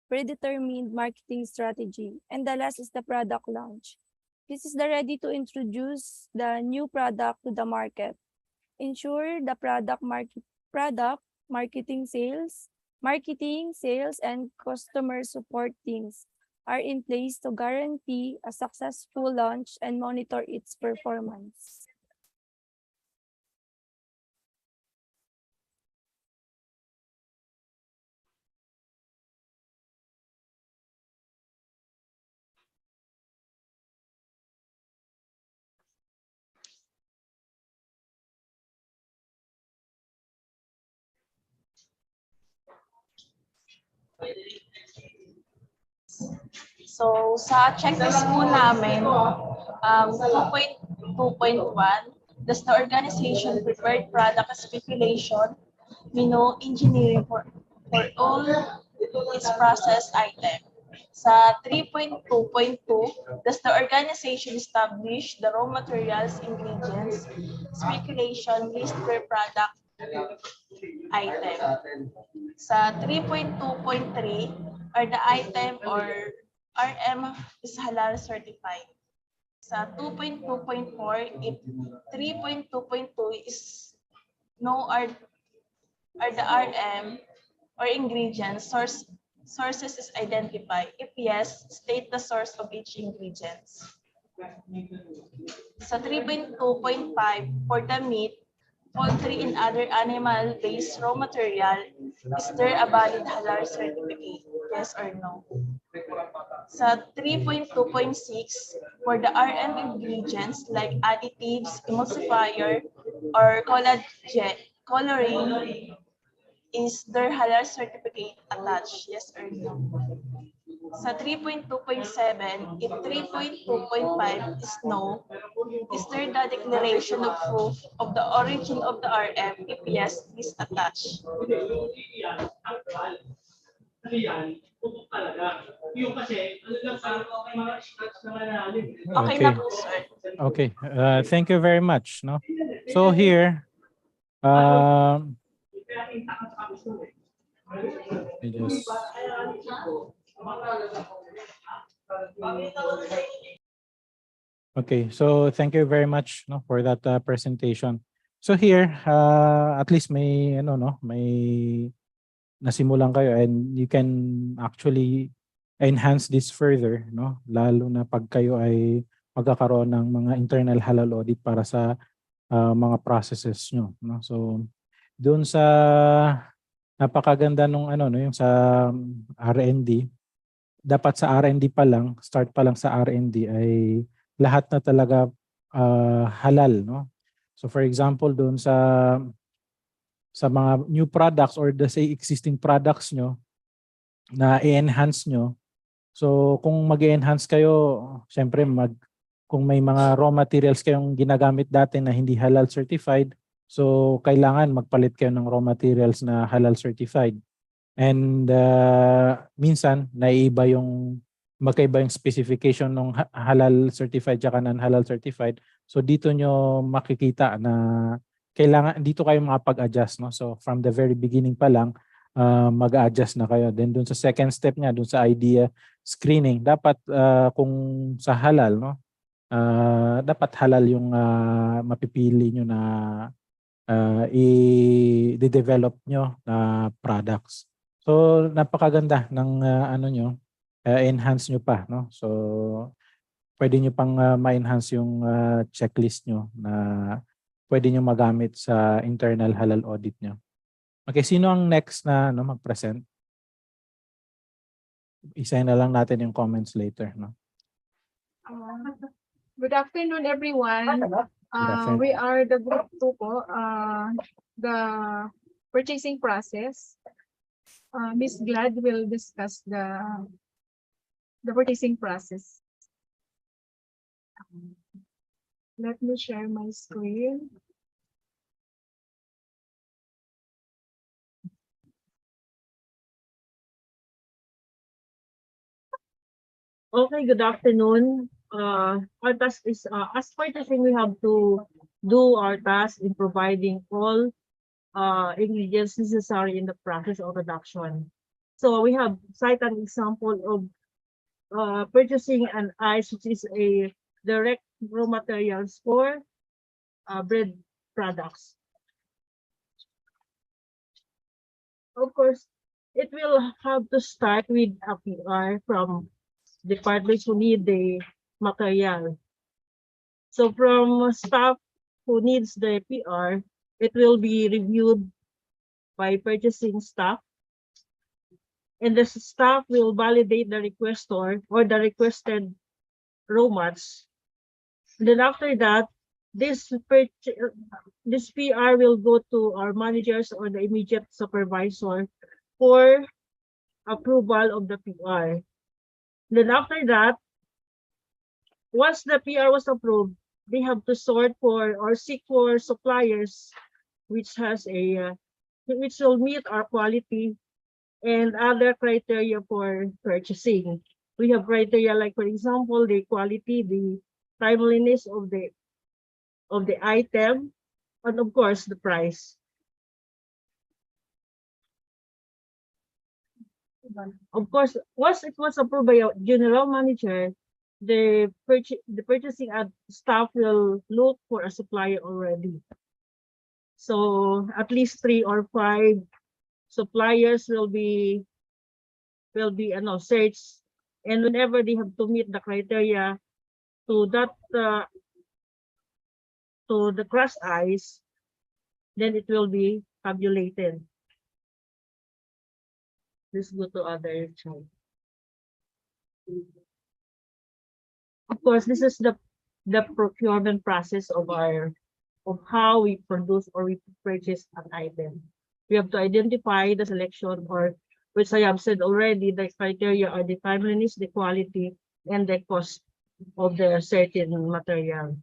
predetermined marketing strategy. And the last is the product launch. This is the ready to introduce the new product to the market. Ensure the marketing, sales, and customer support teams are in place to guarantee a successful launch and monitor its performance. So, sa checklist po namin, 2.2.1, does the organization prepared product speculation, engineering for all its process item? Sa 3.2.2, does the organization establish the raw materials, ingredients, speculation, list per product item? Sa 3.2.3, are the item or RM is halal certified? Sa 2.2.4, if 3.2.2 is no are the RM or ingredients sources is identified. If yes, state the source of each ingredients. Sa 3.2.5, for the meat, poultry, and other animal-based raw material, is there a valid halal certificate? Yes or no? Sa 3.2.6, for the RM ingredients like additives, emulsifier, or coloring, is there halal certificate attached? Yes or no? Sa 3.2.7, if 3.2.5 is no, is there the declaration of proof of the origin of the RM? If yes, please attach. Okay na po, sir. Okay. Thank you very much. No. So here, I just. Okay, so thank you very much, no, for that presentation. So here, at least may may nasimulan kayo, and you can actually enhance this further, no, lalo na pag kayo ay magkakaroon ng mga internal halal audit para sa mga processes nyo, no? So doon sa napakaganda nung ano, no, yung sa R&D, dapat sa R&D pa lang, start pa lang sa R&D ay lahat na talaga halal, no? So for example, doon sa mga new products or the say existing products nyo na i-enhance nyo. So kung mag-enhance kayo, syempre kung may mga raw materials kayong ginagamit dati na hindi halal certified, so kailangan magpalit kayo ng raw materials na halal certified. And minsan magkaiba yung specification ng halal certified at non-halal certified. So dito nyo makikita na kailangan dito kayo makapag-adjust, no? So from the very beginning pa lang mag-adjust na kayo. Then dun sa second step niya, dun sa idea screening, dapat kung sa halal, no? Dapat halal yung mapipili nyo na i-develop nyo na products. So napakaganda ng ano nyo, enhance nyo pa, no? So pwede nyo pang ma-enhance yung checklist nyo na pwede nyo magamit sa internal halal audit nyo. Okay, sino ang next na mag-present? Isahin na lang natin yung comments later, no? Good afternoon, everyone. afternoon. We are the group 2 po, the purchasing process. Ms. Glad will discuss the purchasing process. Let me share my screen. Okay, good afternoon. Our task is, as purchasing, we have to do our task in providing all ingredients necessary in the process of production. So we have cite an example of purchasing an ice, which is a direct raw materials for bread products. Of course, it will have to start with a PR from departments who need the material. So from staff who needs the PR, it will be reviewed by purchasing staff. And the staff will validate the requestor or the requested raw mats. Then after that, this PR will go to our managers or the immediate supervisor for approval of the PR. Then after that, once the PR was approved, they have to sort for or seek for suppliers which will meet our quality and other criteria for purchasing. We have criteria like, for example, the quality, the timeliness of the item, and of course the price. Of course, once it was approved by a general manager, the purchasing staff will look for a supplier already. So at least 3 or 5 suppliers will be searched, and whenever they have to meet the criteria to that to the crushed ice, then it will be tabulated. Let's go to other chart. Of course, this is the procurement process of how we produce or we purchase an item. We have to identify the selection, or which I have said already, the criteria are the timeliness, the quality, and the cost of the certain material.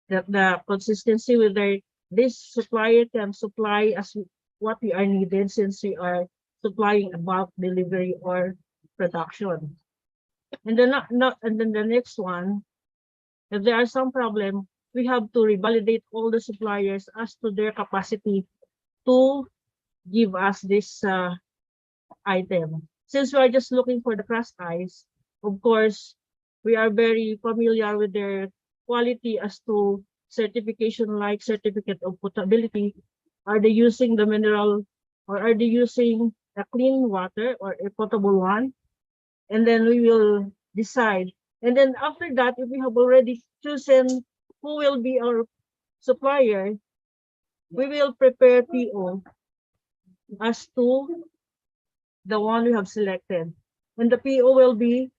The consistency whether this supplier can supply us what we are needed, since we are supplying a bulk delivery or production. And then the next one, if there are some problem, we have to revalidate all the suppliers as to their capacity to give us this item. Since we are just looking for the crushed ice, of course, we are very familiar with their quality as to certification, like certificate of potability. Are they using the mineral, or are they using a clean water or a potable one? And then we will decide And then after that, if we have already chosen who will be our supplier, we will prepare PO as to the one we have selected. And the PO will be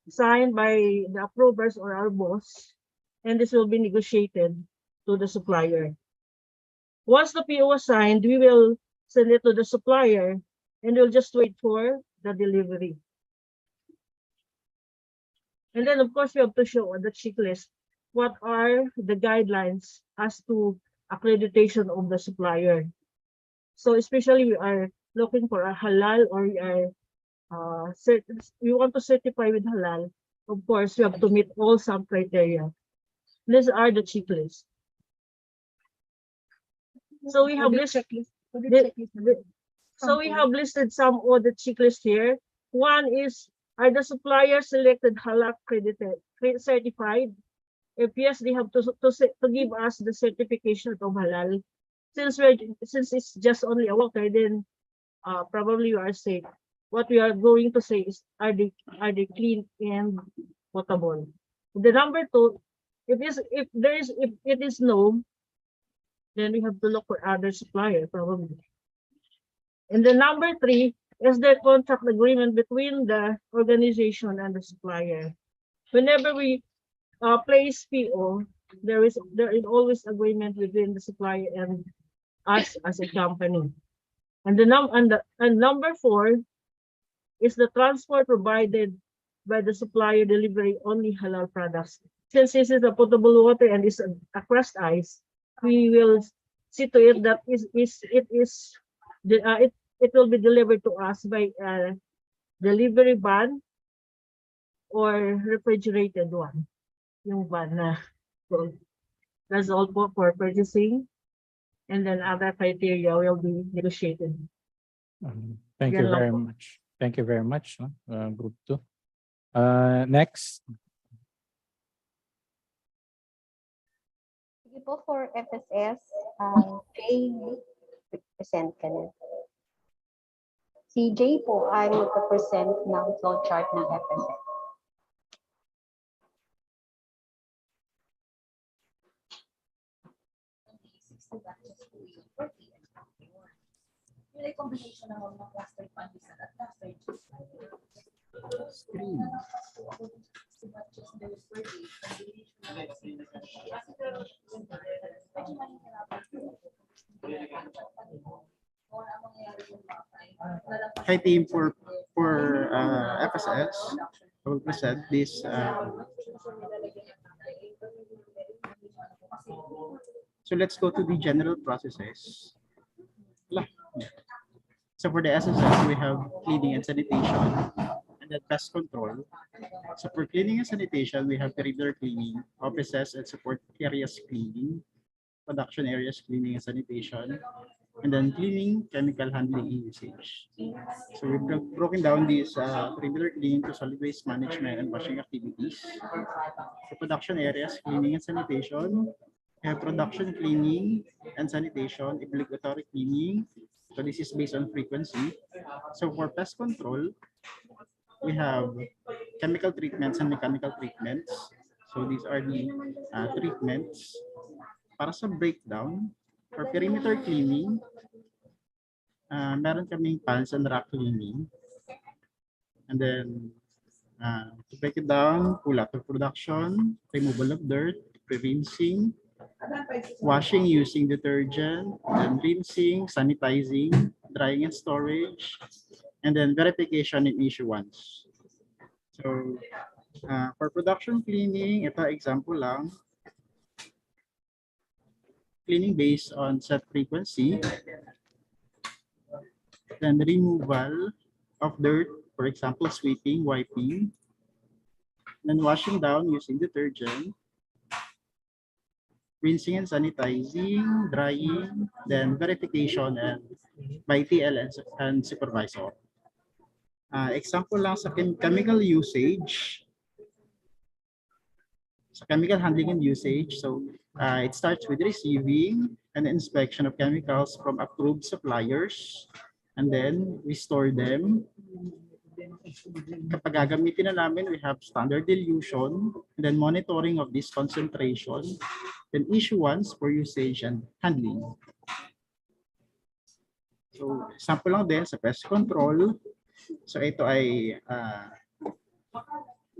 signed by the approvers or our boss, and this will be negotiated to the supplier. Once the PO was signed, we will send it to the supplier and we'll just wait for the delivery. And then, of course, we have to show on the checklist what are the guidelines as to accreditation of the supplier. So especially we are looking for a halal, or we are we want to certify with halal. Of course, we have to meet all some criteria. These are the checklists. So we have listed. So we have listed some audit checklists here. One is, are the suppliers selected halal accredited, certified? If yes, they have to give us the certification of halal. Since it's just only a water, then probably you are safe. What we are going to say is, are they clean and potable? The number two, if it is no, then we have to look for other supplier probably. And the number three is the contract agreement between the organization and the supplier. Whenever we place PO, there is always agreement between the supplier and us as a company. And number four is the transport provided by the supplier delivery only halal products. Since this is a potable water and is a crushed ice, we will see to it that it will be delivered to us by a delivery van or refrigerated one. Yung van na. So that's all for purchasing. And then other criteria will be negotiated. Thank you Yan lang very po. much. Thank you very much, Group 2. Next. Sige po, for FSS, Jay, present ka na. Si Jay po ay magpa-present ng flowchart ng FSS. Yung combination ng mga cluster funds at cluster Screen. Hi team, for FSS, I will present this. So let's go to the general processes. So for the SSS, we have cleaning and sanitation, and then pest control. So for cleaning and sanitation, we have perimeter cleaning, offices and support areas cleaning, production areas cleaning and sanitation, and then cleaning, chemical handling, and usage. So we've broken down these perimeter cleaning to solid waste management and washing activities. The production areas cleaning and sanitation, we have production cleaning and sanitation, obligatory cleaning. So this is based on frequency. So for pest control, we have chemical treatments and mechanical treatments. So these are the treatments. Para sa breakdown, for perimeter cleaning, meron kaming pans and rack cleaning. And then, to break it down, pull out of production, removal of dirt, rinsing, washing using detergent, then rinsing, sanitizing, drying and storage, and then verification and issuance. So, for production cleaning, ito example lang. Cleaning based on set frequency, then removal of dirt, for example, sweeping, wiping, then washing down using detergent, rinsing and sanitizing, drying, then verification and by TL and supervisor. Example lang sa chemical usage, sa chemical handling and usage, so it starts with receiving and inspection of chemicals from approved suppliers, and then we store them, Kapag gagamitin na namin, we have standard dilution, and then monitoring of this concentration, then issuance for usage and handling. So, sample lang din sa pest control. So, ito ay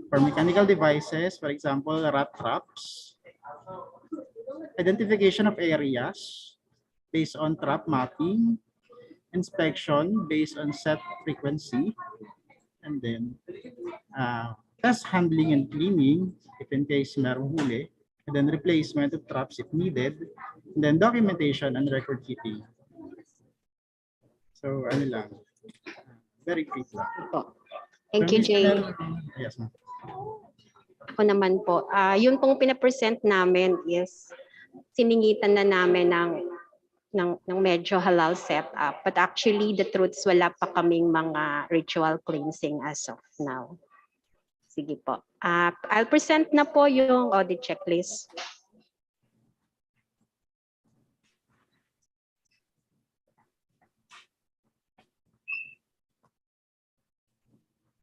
for mechanical devices, for example, rat traps, identification of areas based on trap mapping, inspection based on set frequency, and then test handling and cleaning if in case merong huli, and then replacement of traps if needed, and then documentation and record keeping. So, ano lang, very quick lang. Thank you, Jay. Yes, ma'am. Ako naman po, yun pong pinapresent namin is siningitan na namin ng medyo halal setup. But actually, the truths, wala pa kaming mga ritual cleansing as of now. Sige po. I'll present na po yung audit checklist.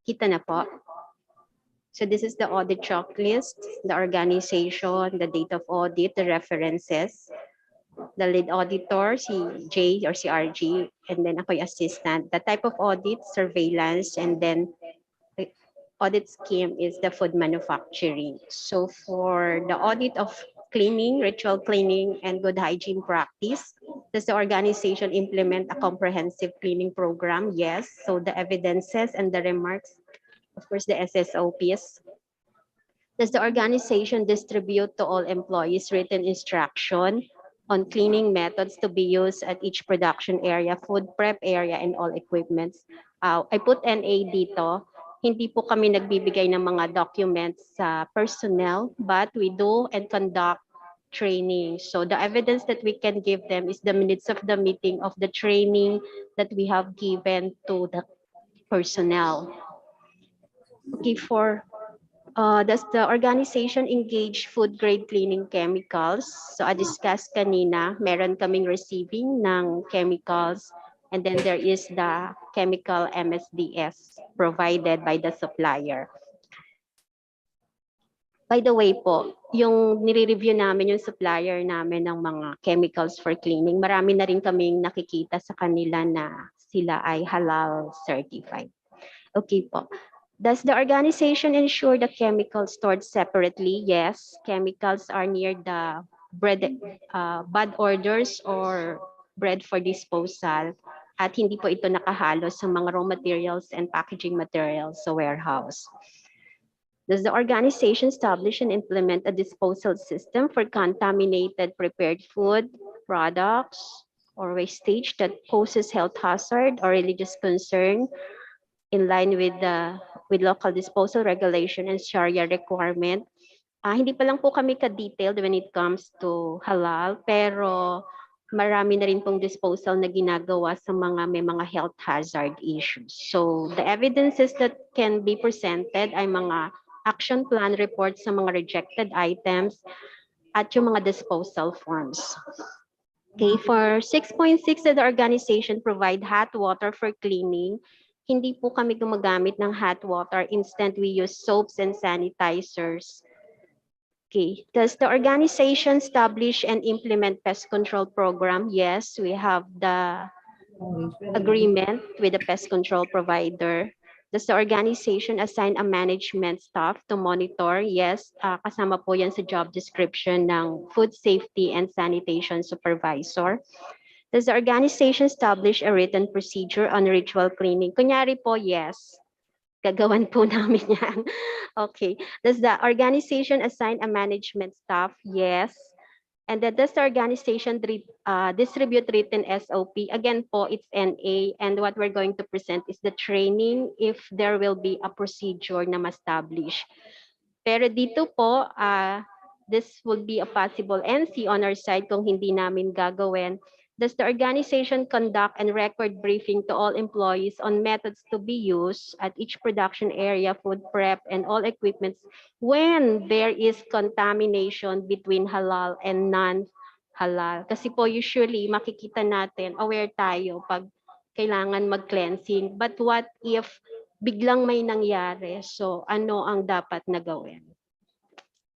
Kita na po. So this is the audit checklist, the organization, the date of audit, the references, the lead auditor, si J or si RG, and then ako yung assistant. The type of audit, surveillance, and then the audit scheme is the food manufacturing. So for the audit of cleaning, ritual cleaning, and good hygiene practice, does the organization implement a comprehensive cleaning program? Yes. So the evidences and the remarks, of course, the SSOPs. Does the organization distribute to all employees written instruction on cleaning methods to be used at each production area, food prep area, and all equipments? I put NA dito. Hindi po kami nagbibigay ng mga documents sa personnel, but we do and conduct training. So the evidence that we can give them is the minutes of the meeting of the training that we have given to the personnel. Okay, does the organization engage food grade cleaning chemicals? So I discussed kanina, meron kaming receiving ng chemicals, and then there is the chemical MSDS provided by the supplier. By the way po, yung nire-review namin yung supplier namin ng mga chemicals for cleaning, marami na rin kaming nakikita sa kanila na sila ay halal certified. Okay po. Does the organization ensure the chemicals stored separately? Yes. Chemicals are near the bad orders or bread for disposal. At hindi po ito nakahalo sa mga raw materials and packaging materials sa warehouse. Does the organization establish and implement a disposal system for contaminated prepared food, products, or wastage that poses health hazard or religious concern in line with local disposal regulation and Sharia requirement? Hindi pa lang po kami ka-detailed when it comes to halal, pero marami na rin pong disposal na ginagawa sa may mga health hazard issues. So the evidences that can be presented ay mga action plan reports sa mga rejected items at yung mga disposal forms. Okay, for 6.6, the organization provide hot water for cleaning. Hindi po kami gumagamit ng hot water. Instead, we use soaps and sanitizers. Okay, does the organization establish and implement pest control program? Yes, we have the agreement with the pest control provider. Does the organization assign a management staff to monitor? Yes, kasama po yan sa job description ng food safety and sanitation supervisor. Does the organization establish a written procedure on ritual cleaning? Kunyari po, yes. Gagawan po namin yan. Okay. Does the organization assign a management staff? Yes. And then does the organization distribute written SOP? Again po, it's NA. And what we're going to present is the training if there will be a procedure na ma-establish. Pero dito po, this would be a possible NC on our side kung hindi namin gagawin. Does the organization conduct and record briefing to all employees on methods to be used at each production area, food prep, and all equipments when there is contamination between halal and non-halal? Kasi po usually makikita natin, aware tayo pag kailangan mag-cleansing. But what if biglang may nangyari. So ano ang dapat na gawin?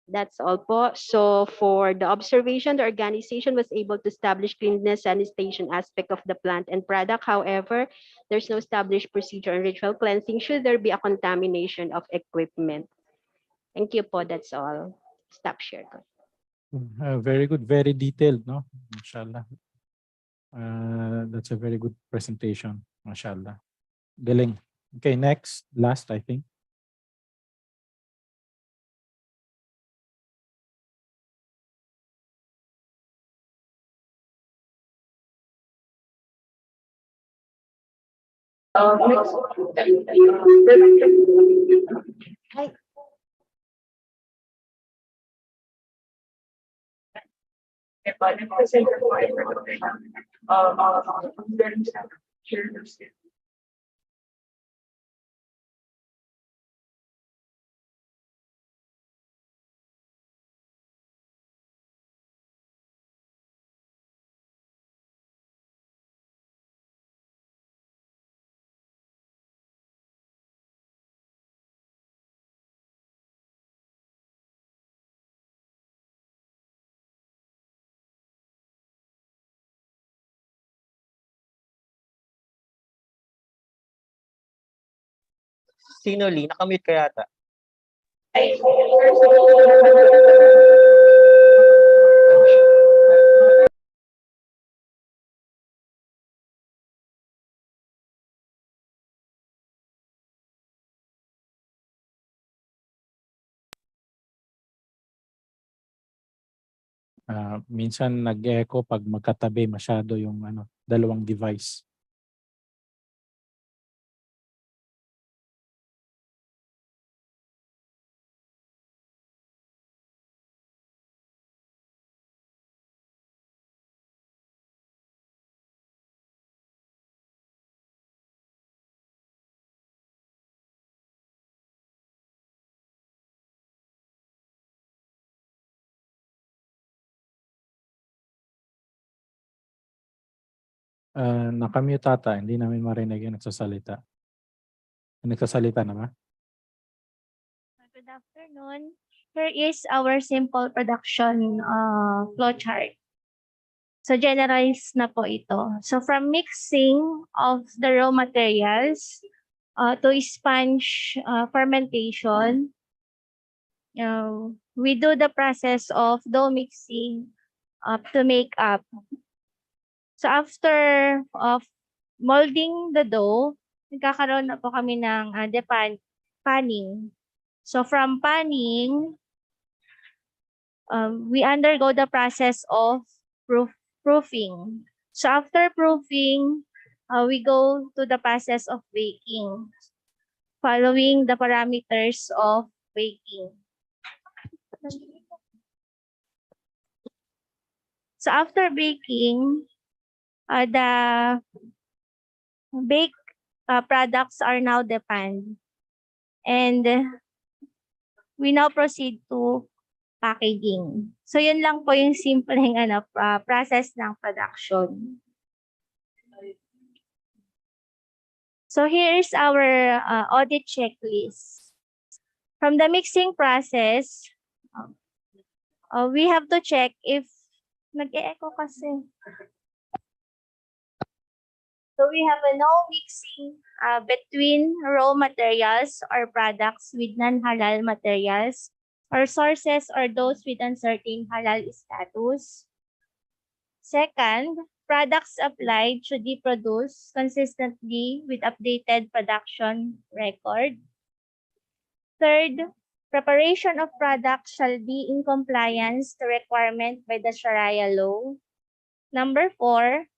That's all po. So for the observation, the organization was able to establish cleanliness sanitation aspect of the plant and product. However, there's no established procedure on ritual cleansing should there be a contamination of equipment. Thank you po. That's all. Stop share ko. Very good, very detailed, no? Mashallah. That's a very good presentation. Mashallah. Galing. Okay, next, last, I think. Sino, Lee? Nakamute ka yata. Minsan nag-echo pag magkatabi masyado yung dalawang device. Nakamute ata, hindi namin marinig yung nagsasalita. Nagsasalita na ba? Good afternoon. Here is our simple production flowchart. So generalize na po ito. So from mixing of the raw materials to sponge fermentation, we do the process of dough mixing to make up. So after of molding the dough, nagkakaroon na po kami ng panning. So from panning, we undergo the process of proofing. So after proofing, we go to the process of baking, following the parameters of baking. So after baking, the baked products are now depanned. And we now proceed to packaging. So yun lang po yung simpleng process ng production. So here's our audit checklist. From the mixing process, we have to check if nag-e-echo kasi. So we have a no mixing between raw materials or products with non-halal materials or sources or those with uncertain halal status. Second, products applied should be produced consistently with updated production record. Third, preparation of products shall be in compliance to requirement by the Sharia law. Number 4,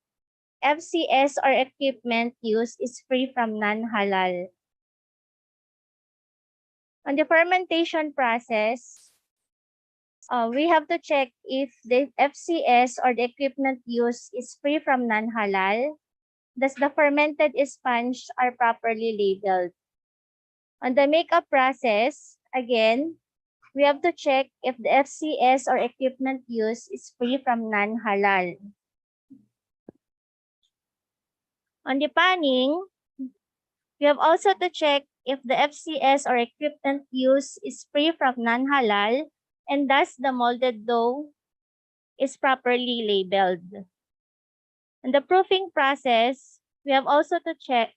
FCS or equipment use is free from non-halal. On the fermentation process, we have to check if the FCS or the equipment use is free from non-halal. Thus, the fermented sponge are properly labeled. On the makeup process, again, we have to check if the FCS or equipment use is free from non-halal. On the panning, we have also to check if the FCS or equipment used is free from non-halal and thus the molded dough is properly labeled. In the proofing process, we have also to check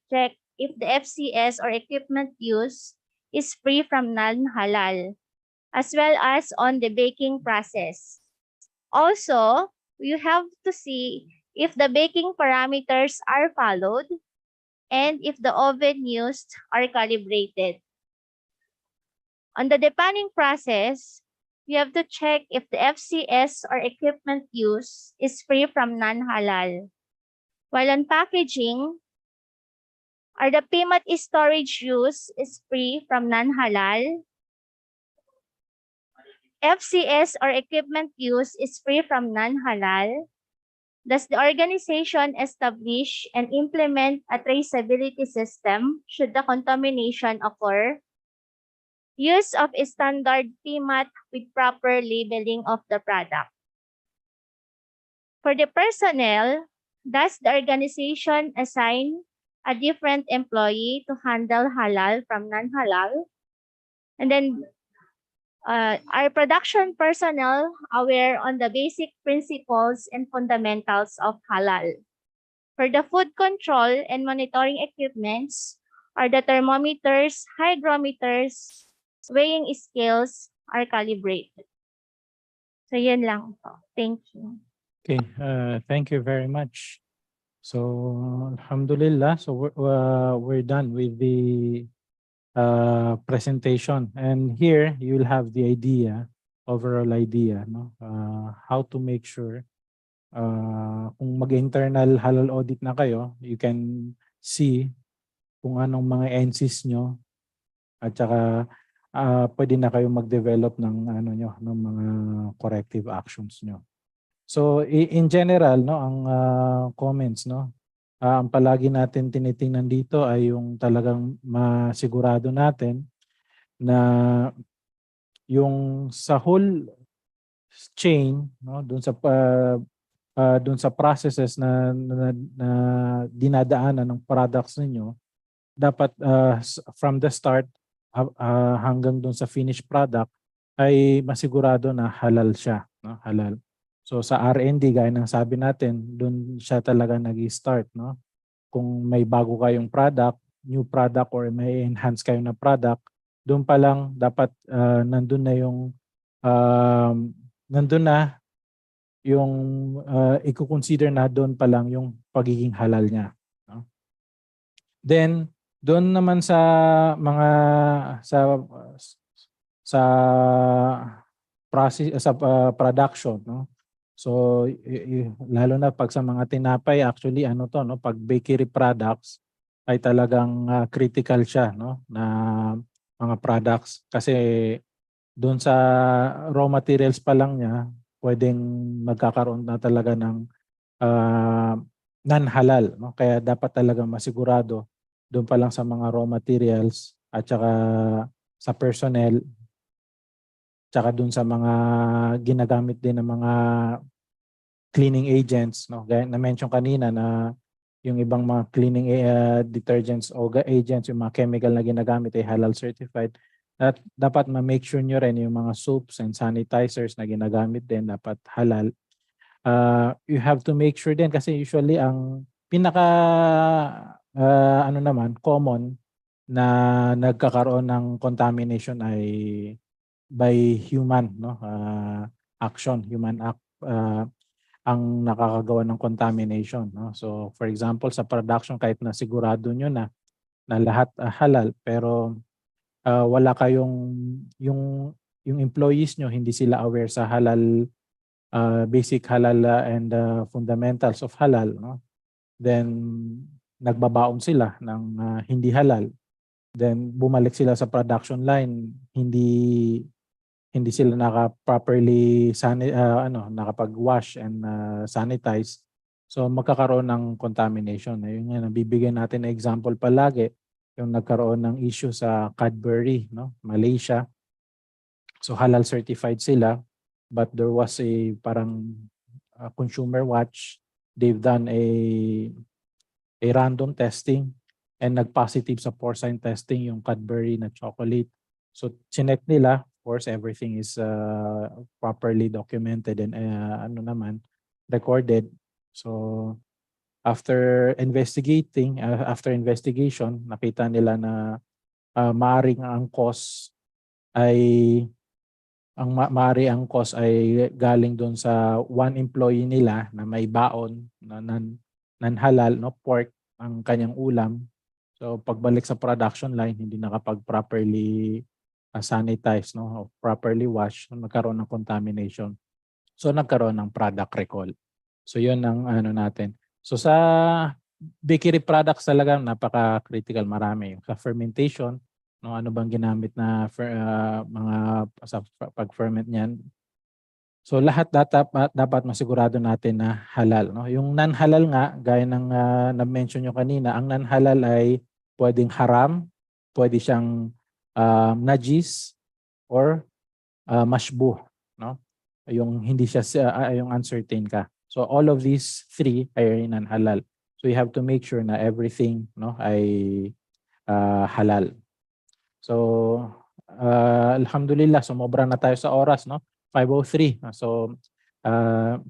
if the FCS or equipment used is free from non-halal, as well as on the baking process. Also, you have to see if the baking parameters are followed and if the oven used are calibrated. On the depanning process, you have to check if the FCS or equipment used is free from non-halal. While on packaging, are the PMAT storage used is free from non-halal. FCS or equipment used is free from non-halal. Does the organization establish and implement a traceability system should the contamination occur? Use of a standard PMAT with proper labeling of the product. For the personnel, does the organization assign a different employee to handle halal from non-halal? And then, are production personnel aware on the basic principles and fundamentals of halal? For the food control and monitoring equipments, are the thermometers, hygrometers, weighing scales are calibrated? So, yun lang po. Thank you. Okay, thank you very much. So, alhamdulillah. So, we're done with the presentation. And here, you will have the idea, overall idea, no? How to make sure kung mag-internal halal audit na kayo, you can see kung anong mga NCs nyo at saka pwede na kayo mag-develop ng ano nyo, ng mga corrective actions nyo. So in general, no, ang comments, no, ang palagi natin tinitingnan dito ay yung talagang masigurado natin na yung sa whole chain, no, doon sa processes na dinadaanan ng products ninyo, dapat from the start hanggang doon sa finished product ay masigurado na halal siya, no, halal. So sa R&D, gaya ng sabi natin, doon siya talaga nag-start, no? Kung may bago kayong product, new product, or may enhance kayo na product, doon pa lang dapat nandun na yung i-consider na doon pa lang yung pagiging halal niya, no? Then doon naman sa mga sa process, sa production, no? So lalo na pag sa mga tinapay, actually ano to, no, pag bakery products ay talagang critical siya, no, na mga products, kasi doon sa raw materials pa lang niya pwedeng magkakaroon na talaga ng non-halal, no? Kaya dapat talaga masigurado doon pa lang sa mga raw materials at saka sa personnel, tsaka doon sa mga ginagamit din ng mga cleaning agents, no? Gaya na-mention kanina na yung ibang mga cleaning detergents o agents, yung mga chemical na ginagamit ay halal certified. At dapat ma-make sure nyo rin yung mga soaps and sanitizers na ginagamit din dapat halal. You have to make sure din, kasi usually ang pinaka ano naman common na nagkakaroon ng contamination ay by human, no, action, human act ang nakakagawa ng contamination, no? So for example, sa production, kahit na sigurado nyo na lahat halal, pero wala kayong yung employees nyo hindi sila aware sa halal, basic halal and fundamentals of halal, no? Then nagbabaon sila ng hindi halal, then bumalik sila sa production line, hindi sila properly nakapag-wash and sanitize, so magkakaroon ng contamination. Ayun nga, nabibigyan natin na example palagi yung nagkaroon ng issue sa Cadbury, no, Malaysia. So halal certified sila, but there was a parang consumer watch, they've done a random testing, and nag-positive sa porcine testing yung Cadbury na chocolate. So chinek nila, of course, everything is properly documented and recorded. So after investigation, nakita nila na maaring ang cause ay galing doon sa one employee nila na may baon na non-halal, no, pork ang kanyang ulam. So pagbalik sa production line, hindi nakapag-properly sanitize, no, properly wash, nagkaroon ng contamination. So nagkaroon ng product recall. So yun ang natin. So sa bakery products talaga napaka-critical, marami. Sa fermentation, no, ano bang ginamit na mga sa pag-ferment niyan. So lahat dapat masigurado natin na halal, no? Yung non-halal nga, gaya ng na-mention nyo kanina, ang non-halal ay pwedeng haram, pwede siyang najis or mashbuh, no? Yung hindi siya yung uncertain ka. So all of these three ay non-halal. So you have to make sure na everything, no, ay halal. So alhamdulillah, sumobra na tayo sa oras, no? 5:03. So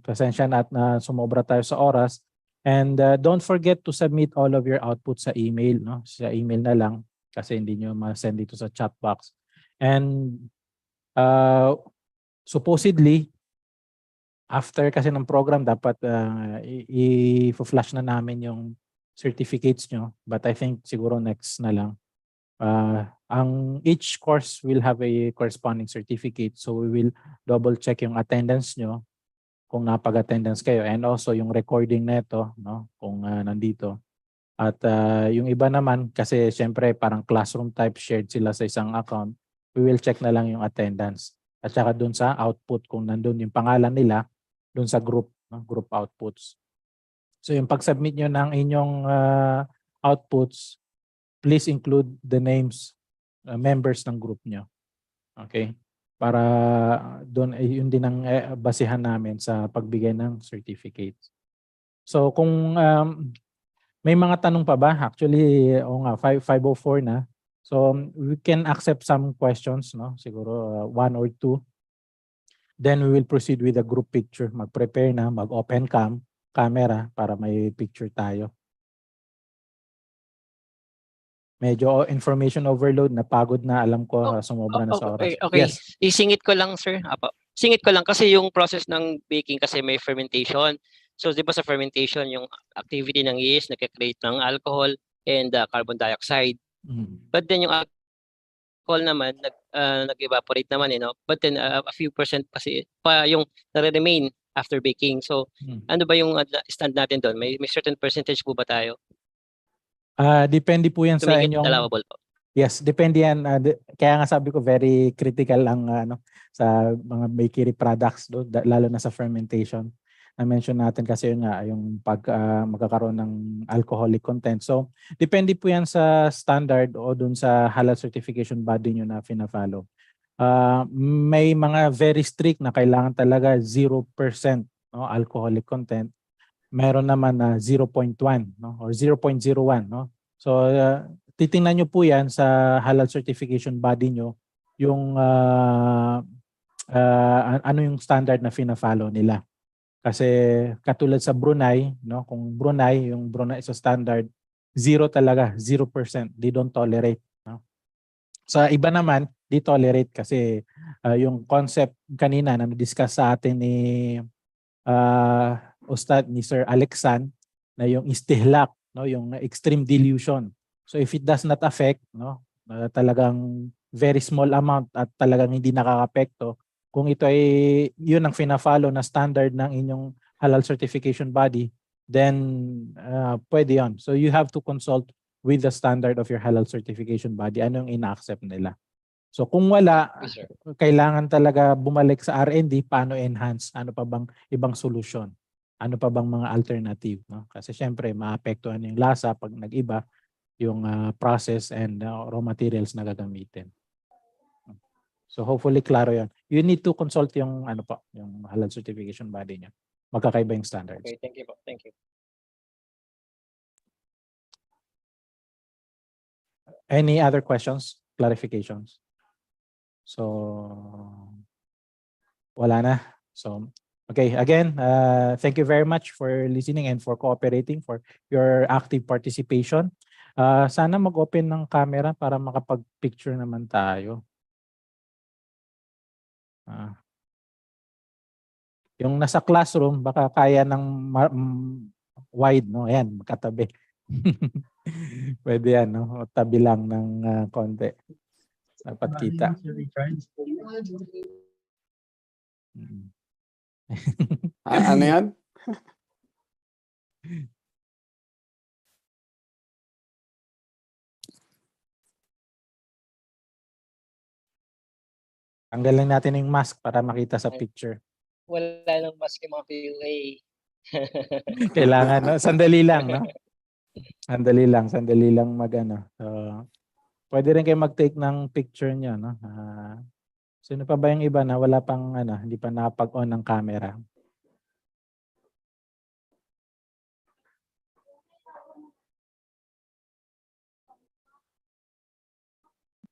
pasensya na at sumobra tayo sa oras. And don't forget to submit all of your outputs sa email, no? Sa email na lang kasi hindi nyo ma-send dito sa chat box. And supposedly, after kasi ng program, dapat i-flash na namin yung certificates nyo. But I think siguro next na lang. Each course will have a corresponding certificate. So we will double check yung attendance nyo kung napag-attendance kayo, and also yung recording neto, no, kung nandito. At yung iba naman, kasi syempre parang classroom type, shared sila sa isang account, we will check na lang yung attendance. At saka dun sa output, kung nandun yung pangalan nila, dun sa group, no, group outputs. So yung pag-submit nyo ng inyong outputs, please include the names, members ng group nyo. Okay? Para doon, yun din ang basihan namin sa pagbigay ng certificates. So kung may mga tanong pa ba? Actually, 5:04 na. So we can accept some questions, no? Siguro 1 or 2. Then we will proceed with the group picture. Mag-prepare na, mag-open camera para may picture tayo. Medyo information overload, napagod na, alam ko, sumobra na sa oras. Okay. Yes. Isingit ko lang, sir. Singit ko lang kasi yung process ng baking kasi may fermentation. So, di ba sa fermentation, yung activity ng yeast, nagka-create ng alcohol and carbon dioxide. But then yung alcohol naman, nag-evaporate naman, no? But then a few percent kasi pa yung nare-remain after baking. So, ano ba yung stand natin doon? May certain percentage po ba tayo? Depende po yan To sa make it inyong... allowable po. Yes, depende yan. Kaya nga sabi ko, very critical ang sa mga bakery products, lalo na sa fermentation. Na-mention natin kasi yun nga, yung pag magkakaroon ng alcoholic content. So, depende po yan sa standard o dun sa halal certification body nyo na fina-follow. May mga very strict na kailangan talaga 0% no, alcoholic content. Meron naman na 0.1 no, or 0.01. No? So, titingnan nyo po yan sa halal certification body nyo, yung ano yung standard na fina-follow nila. Kasi katulad sa Brunei, no, kung yung Brunei is a standard, 0 talaga, 0%. They don't tolerate. No? Sa iba naman, they tolerate kasi yung concept kanina na na-discuss sa atin ni Ustad, ni Sir Alexan, na yung istihlak, no, yung extreme dilution. So if it does not affect, no, talagang very small amount at talagang hindi nakakapekto, kung ito ay yun ang fina-follow na standard ng inyong halal certification body, then pwede yun. So you have to consult with the standard of your halal certification body. Ano yung ina-accept nila? So kung wala, kailangan talaga bumalik sa R&D, paano enhance? Ano pa bang ibang solusyon? Ano pa bang mga alternative? No? Kasi syempre, maapektuhan yung lasa pag nag-iba yung process and raw materials na gagamitin. So hopefully klaro yan. You need to consult yung yung halal certification body niya. Magkakaiba yung standards. Okay, thank you po. Thank you. Any other questions, clarifications? So, wala na. So, okay, again, thank you very much for listening and for cooperating, for your active participation. Sana mag-open ng camera para makapag-picture naman tayo. Yung nasa classroom, baka kaya ng wide, no? Ayan, magkatabi. Pwede yan, no? Tabi lang ng konti. Dapat kita. Ano yan? Tanggalin natin yung mask para makita sa picture. Wala nang mask yung mga PUA. Kailangan, no? Sandali lang, no? Sandali lang mag-ano. So, pwede rin kayo mag-take ng picture niyo, no? Sino pa ba yung iba na wala pang ano, hindi pa nakapag-on ng camera?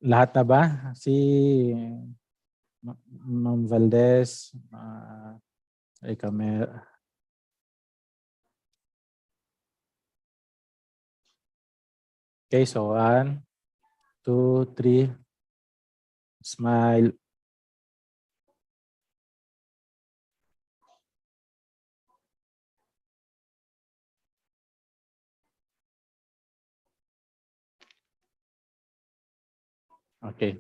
Lahat na ba? Si Ma'am Valdez, Okay, so 1, 2, 3. Smile. Okay.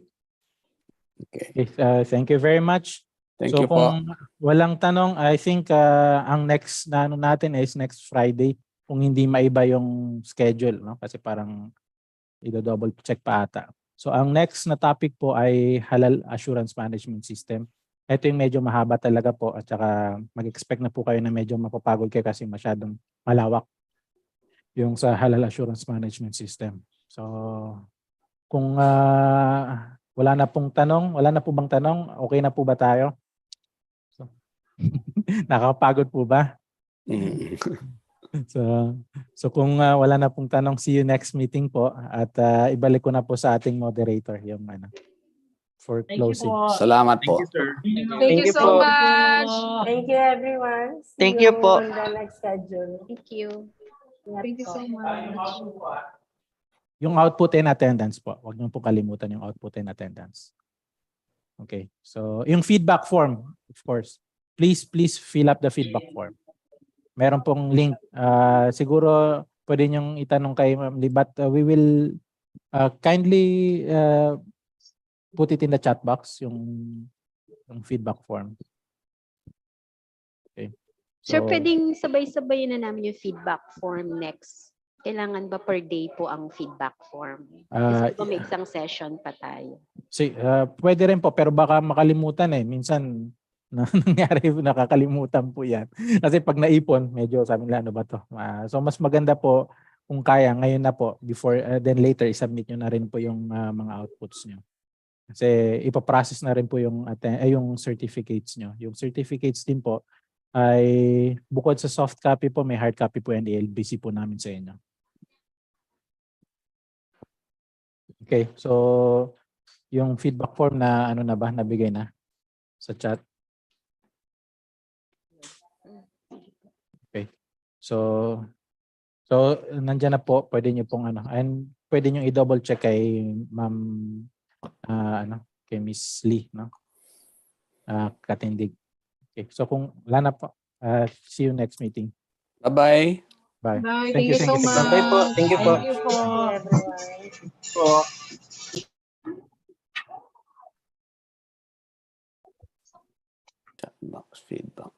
Thank you very much. Thank so you po. kung walang tanong, I think ang next na ano natin is next Friday kung hindi maiba yung schedule, no? Kasi parang i-double check pa ata. So ang next na topic po ay Halal Assurance Management System. Ito yung medyo mahaba talaga po at saka mag-expect na po kayo na medyo mapapagod kayo kasi masyadong malawak yung sa Halal Assurance Management System. So kung wala na pong tanong, wala na po bang tanong? Okay na po ba tayo? So, nakakapagod po ba? So kung wala na pong tanong, see you next meeting po at ibalik ko na po sa ating moderator yung ano for closing. Salamat po. Thank you so much. Thank you, everyone. See Thank you po. on the next schedule. Thank you. Thank you so much. Yung output and attendance po. Huwag niyo po kalimutan yung output and attendance. Okay. So yung feedback form, of course. Please fill up the feedback form. Meron pong link. Siguro pwede niyong itanong kay Ma'am Lee, but we will kindly put it in the chat box, yung feedback form. Okay. Sir, pwedeng sabay-sabay na namin yung feedback form next. Kailangan ba per day po ang feedback form? Kasi may isang session pa tayo. Pwede rin po, pero baka makalimutan eh. Minsan nangyari, nakakalimutan po yan. Kasi pag naipon, medyo sabi nila, ano ba to? So mas maganda po kung kaya, ngayon na po, before, then later, isubmit nyo na rin po yung mga outputs nyo. Kasi ipaprocess na rin po yung certificates nyo. Yung certificates din po ay bukod sa soft copy po, may hard copy po yan, i-LBC po namin sa inyo. Okay, so yung feedback form na ano na ba, nabigay na sa chat? Okay, so nandiyan na po, pwede nyo pong ano, and pwede nyo i-double check kay Ma'am kay Miss Lee, no? Katindig. Okay, so kung wala na po, see you next meeting. Bye-bye. Bye. Bye. Thank you so much. Bye po. Thank you po. Thank you po. Po. Chat box feedback.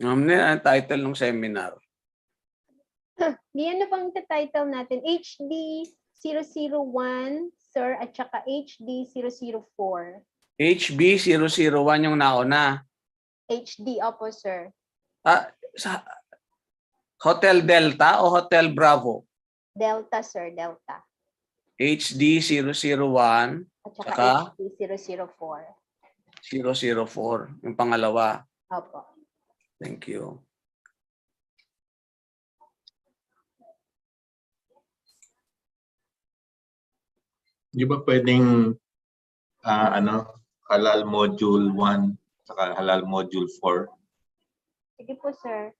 Ano ang title ng seminar? Di ano pang title natin? HD001, sir, at saka HD004. HB001 yung nauna. HD, opo, sir. Sa Hotel Delta o Hotel Bravo? Delta, sir, Delta. HD001 At saka saka HD004. 004, yung pangalawa. Opo. Thank you. Di ba pwedeng halal module 1 saka halal module 4? Sige po, sir.